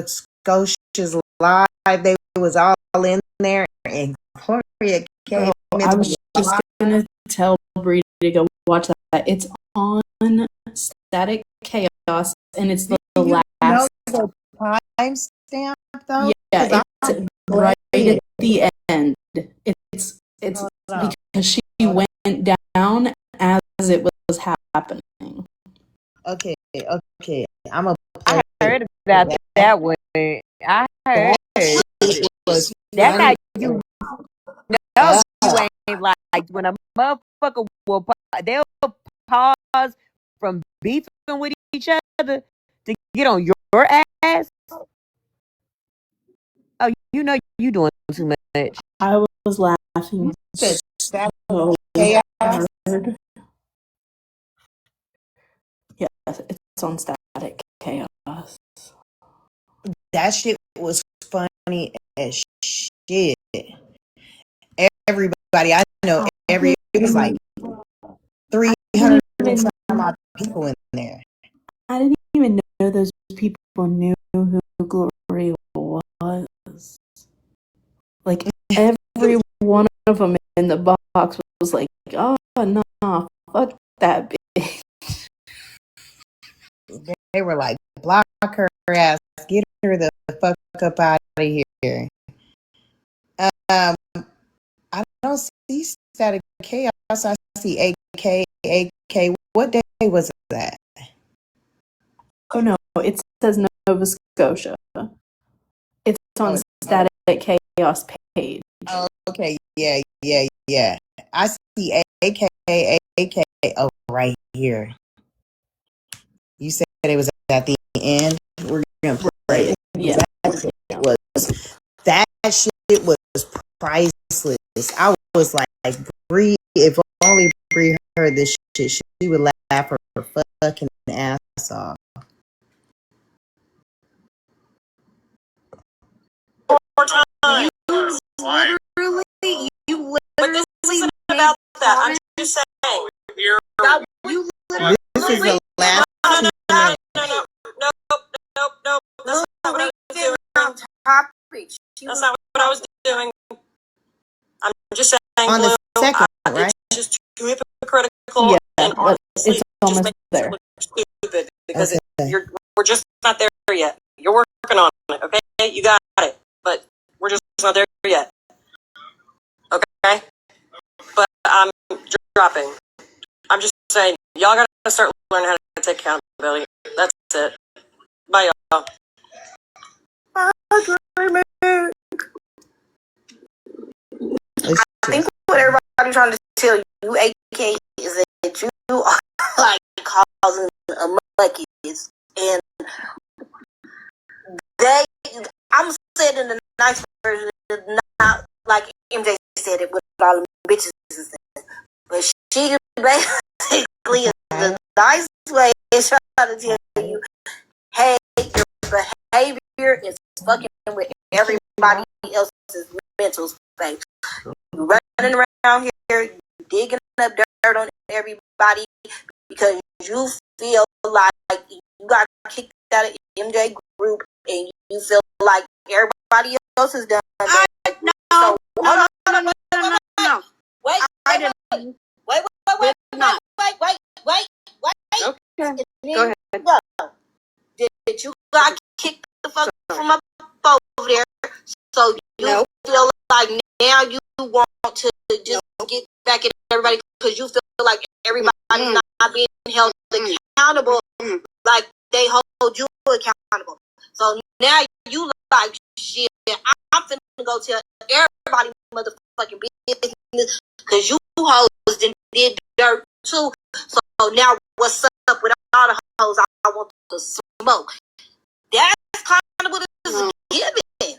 Scotia's live. They was all in there, and Gloria came. I was just gonna tell Bree to go watch that. It's on Static Chaos, and it's the last. The timestamp though. Yeah, it's right at the end. It's because she went down as it was happening. Okay. I'm a. I heard about that one. I heard It was that's funny. how you know you ain't like when a motherfucker they'll pause from beefing with each other to get on your ass. Oh, you know you doing too much. I was laughing Said that so chaos. hard. Yes, it's on Static Chaos. That shit was funny as shit. Everybody I know, it was like 300 and some odd people in there. I didn't even know those people knew who Gloria was. Like, every one of them in the box was like, oh, nah, fuck that bitch. They were like, block her ass, get her the fuck up out of here. I don't see Static Chaos. I see AK. What day was that? Oh no, it says Nova Scotia. It's on Static Chaos page. Oh, okay, yeah. I see AK. Oh, right here. You said it was at the end. We're gonna play it. Yeah. That shit was priceless. I was like, Bree, if only Bree heard this shit, she would laugh her fucking ass off. You literally isn't about that. I'm just saying. This is the last No. That's not what I was doing. That's not what I was doing. I'm just saying. on the Blue, second, right? It's just too hypocritical. Yeah, and but honestly, it's it almost just makes there. it look stupid because Okay. we're just not there yet. You're working on it, okay? You got it, but we're just not there yet. Okay? But I'm dropping. I'm just saying, y'all gotta start learning how to take accountability. That's it. Bye, y'all. I think what everybody's trying to tell you, AK, is that you are like causing a muckus, and I'm saying in the nice version, not like MJ said it with all the bitches and stuff, but she basically is the nice way is trying to tell you, hey, your behavior is fucking with everybody else's mental space. You running around here, you digging up dirt on everybody because you feel like you got kicked out of MJ group and you feel like everybody else is done. No. So, hold on. Wait. Okay. Go ahead. Did you got kicked the fuck from up over there? So you feel like now you want to just get back at everybody because you feel like everybody's not being held accountable like they hold you accountable. So now you like shit. I'm finna go tell everybody motherfucking business because you hoes did dirt too. So now what's up with all the hoes I want to smoke? That's kind of what it is giving.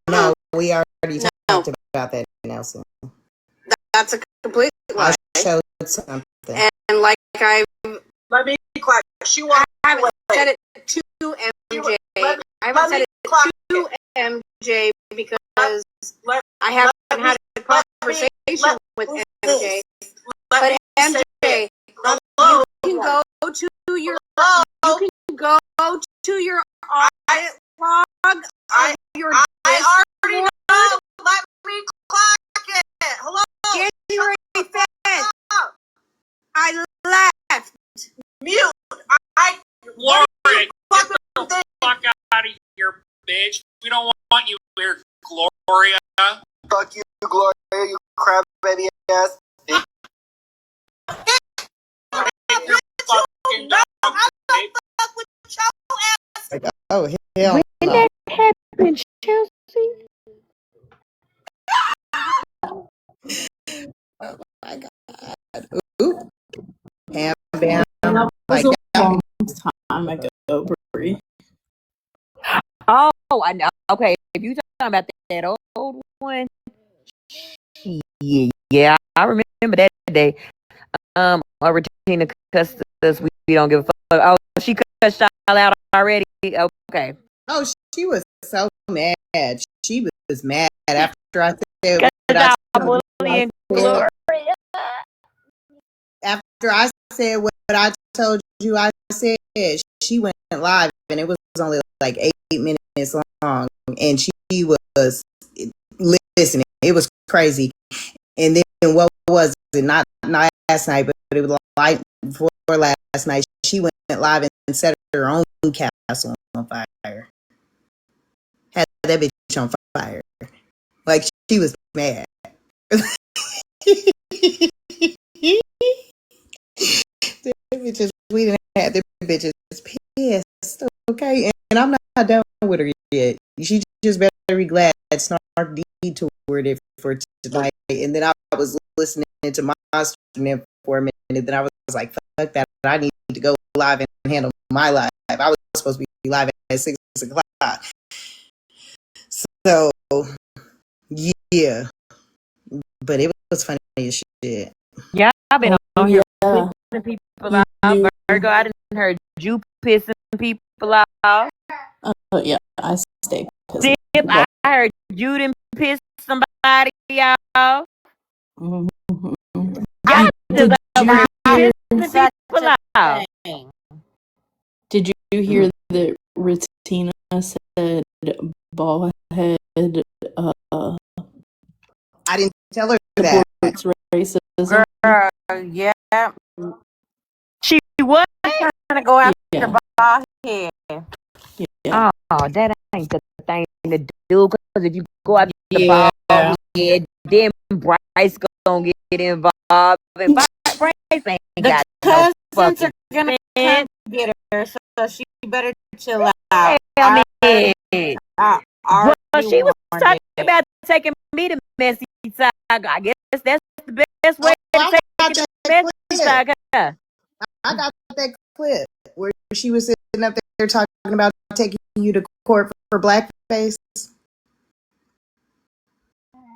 No, we already talked about that, Nelson. That's a complete lie. I showed something. And like let me clarify. I haven't said it to MJ. I haven't said it to MJ because I haven't had a conversation with MJ. But MJ, you can go to your audit log of your I already know. Let me clock it. Hello. January 5th. I left. Mute. Lauren, get the fuck out of here, bitch. We don't want you here, Gloria. Fuck you, Gloria, you crab baby ass. Oh, hell When that happened, in Chelsea? Oh my God. Oop. Bam, bam. That Like was a that. long time ago, Brie. Oh, I know. Okay, if you talking about that old one, yeah, I remember that day. Regina cussed us. We don't give a fuck. Oh, she cussed y'all out already. Okay. Oh, she was so mad. She was mad after I said what I told you. Bullying Gloria. After I said what I told you, I said she went live, and it was only like 8 minutes long, and she was listening. It was crazy. And then what was it? Not last night, but it was like before last night. She went live and set her own castle on fire. Had that bitch on fire. Like she was mad. The bitches, we didn't have the bitches pissed. Okay, and I'm not done with her yet. She just better be glad that Snark detoured it for tonight. And then I was listening to my stream for a minute. And then I was like, fuck that. I need to go live and handle my live. I was supposed to be live at 6 o'clock. So, yeah. But it was funny as shit. Yeah, I've been on here Yeah. pissing people out. Virgo, I didn't heard you pissing people out. Oh yeah, I stay pissed. Zip, I heard you didn't piss somebody out. Mhm. Y'all Did just over you here hear pissing people out. Did you hear that Retina said bald head I didn't tell her that. supports racism? Girl, yeah. She what? Trying to go after Yeah. bald head. Yeah. Oh, that ain't the thing to do. Because if you go after the Yeah. bald head, then Bryce gonna get involved. And Bryce ain't The got no cousins fucking are gonna sense. come get her, so she better chill out. Hell I Well, already she was warned talking it. about taking me to messy side. I guess that's the best way to I take got it to that messy clip. side. Huh? I got that clip where she was sitting up there talking about taking you to court for blackface.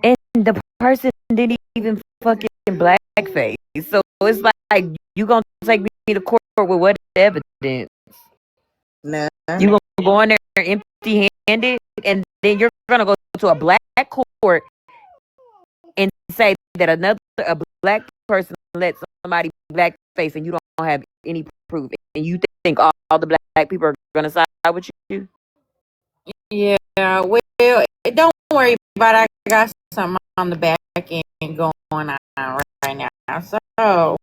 And the person didn't even fucking blackface. So it's like you gonna take me to court with what evidence? No. You gonna go in there empty handed, and then you're gonna go to a black court and say that a black person let somebody blackface, and you don't have any proof, and you think all the black people are gonna side with you? Yeah, well, don't worry about it. I got something on the back end going on right now. So,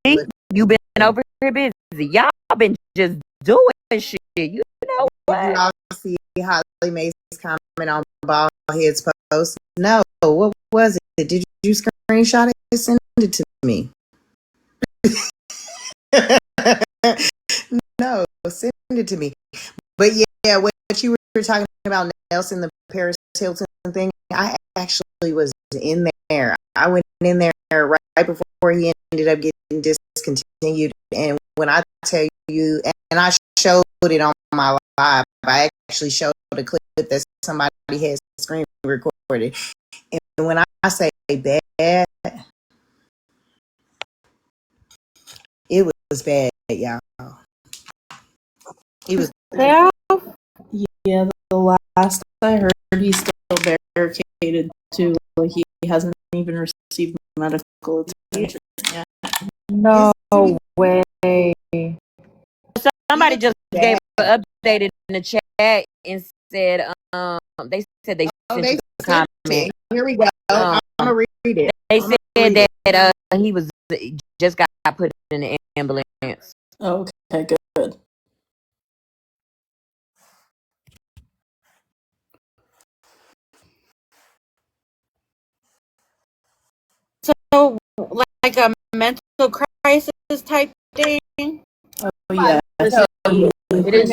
See, you been over here busy. Y'all been just doing shit. You know Did you what? all see Holly Mae's comment on bald head's post? No. What was it? Did you screenshot it? Send it to me. No, send it to me. But yeah, what you were talking about, Nelson, the Paris Hilton thing, I actually was in there. I went in there right before he ended up getting discontinued. And when I tell you, and I showed it on my live, I actually showed a clip that somebody had screen recorded. And when I say bad, it was bad, y'all. It was. Yeah, the last I heard, he's still barricaded too. Like he hasn't even received medical attention yet. no way. Somebody just gave an update in the chat and said, they said they sent you a comment. Here we go. I'm gonna read it. They said that he was just got put in the ambulance. Okay, good. So, like a mental crisis type thing? Oh yeah. So it is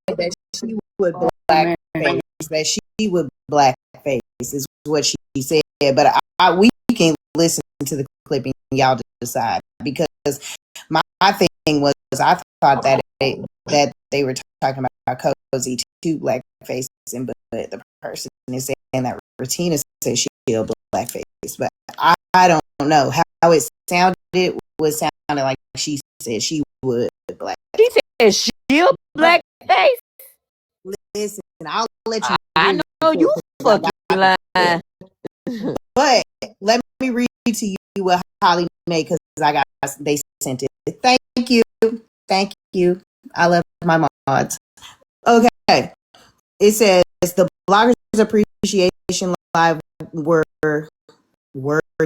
that she would blackface. that she would blackface is what she said. But we can listen to the clip and y'all decide, because my thing was I thought that they were talking about Cozy to blackface, but the person is saying that Retina said she'll blackface, but I don't know how it sounded. It was sounding like she said she would blackface. She said she'll blackface. Listen, I'll let you. I know you fucking lying. But let me read to you what Holly made, because they sent it. Thank you. I love my mods. Okay, it says the Bloggers Appreciation Live were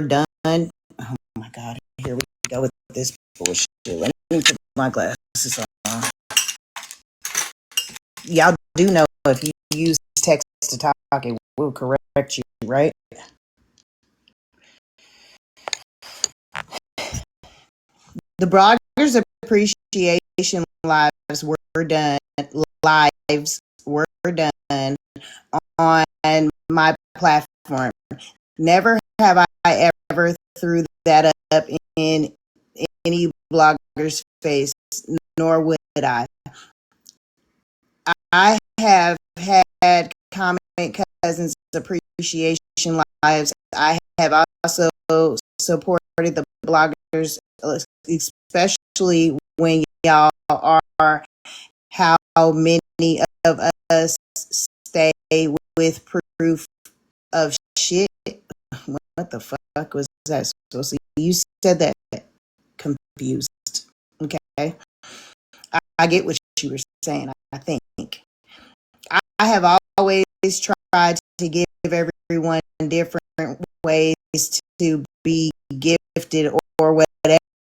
done. Oh my God, here we go with this bullshit. Let me put my glasses on. Y'all do know if you use text to talk, it will correct you, right? The Bloggers Appreciation Lives were done on my platform. Never have I ever threw that up in any blogger's face, nor would I. I have had comment cousins appreciation lives. I have also supported the bloggers, especially when y'all are how many of us stay with proof of shit. What the fuck was that supposed to be? You said that confused. Okay. I get what you were saying, I think. I have always tried to give everyone different ways to be gifted or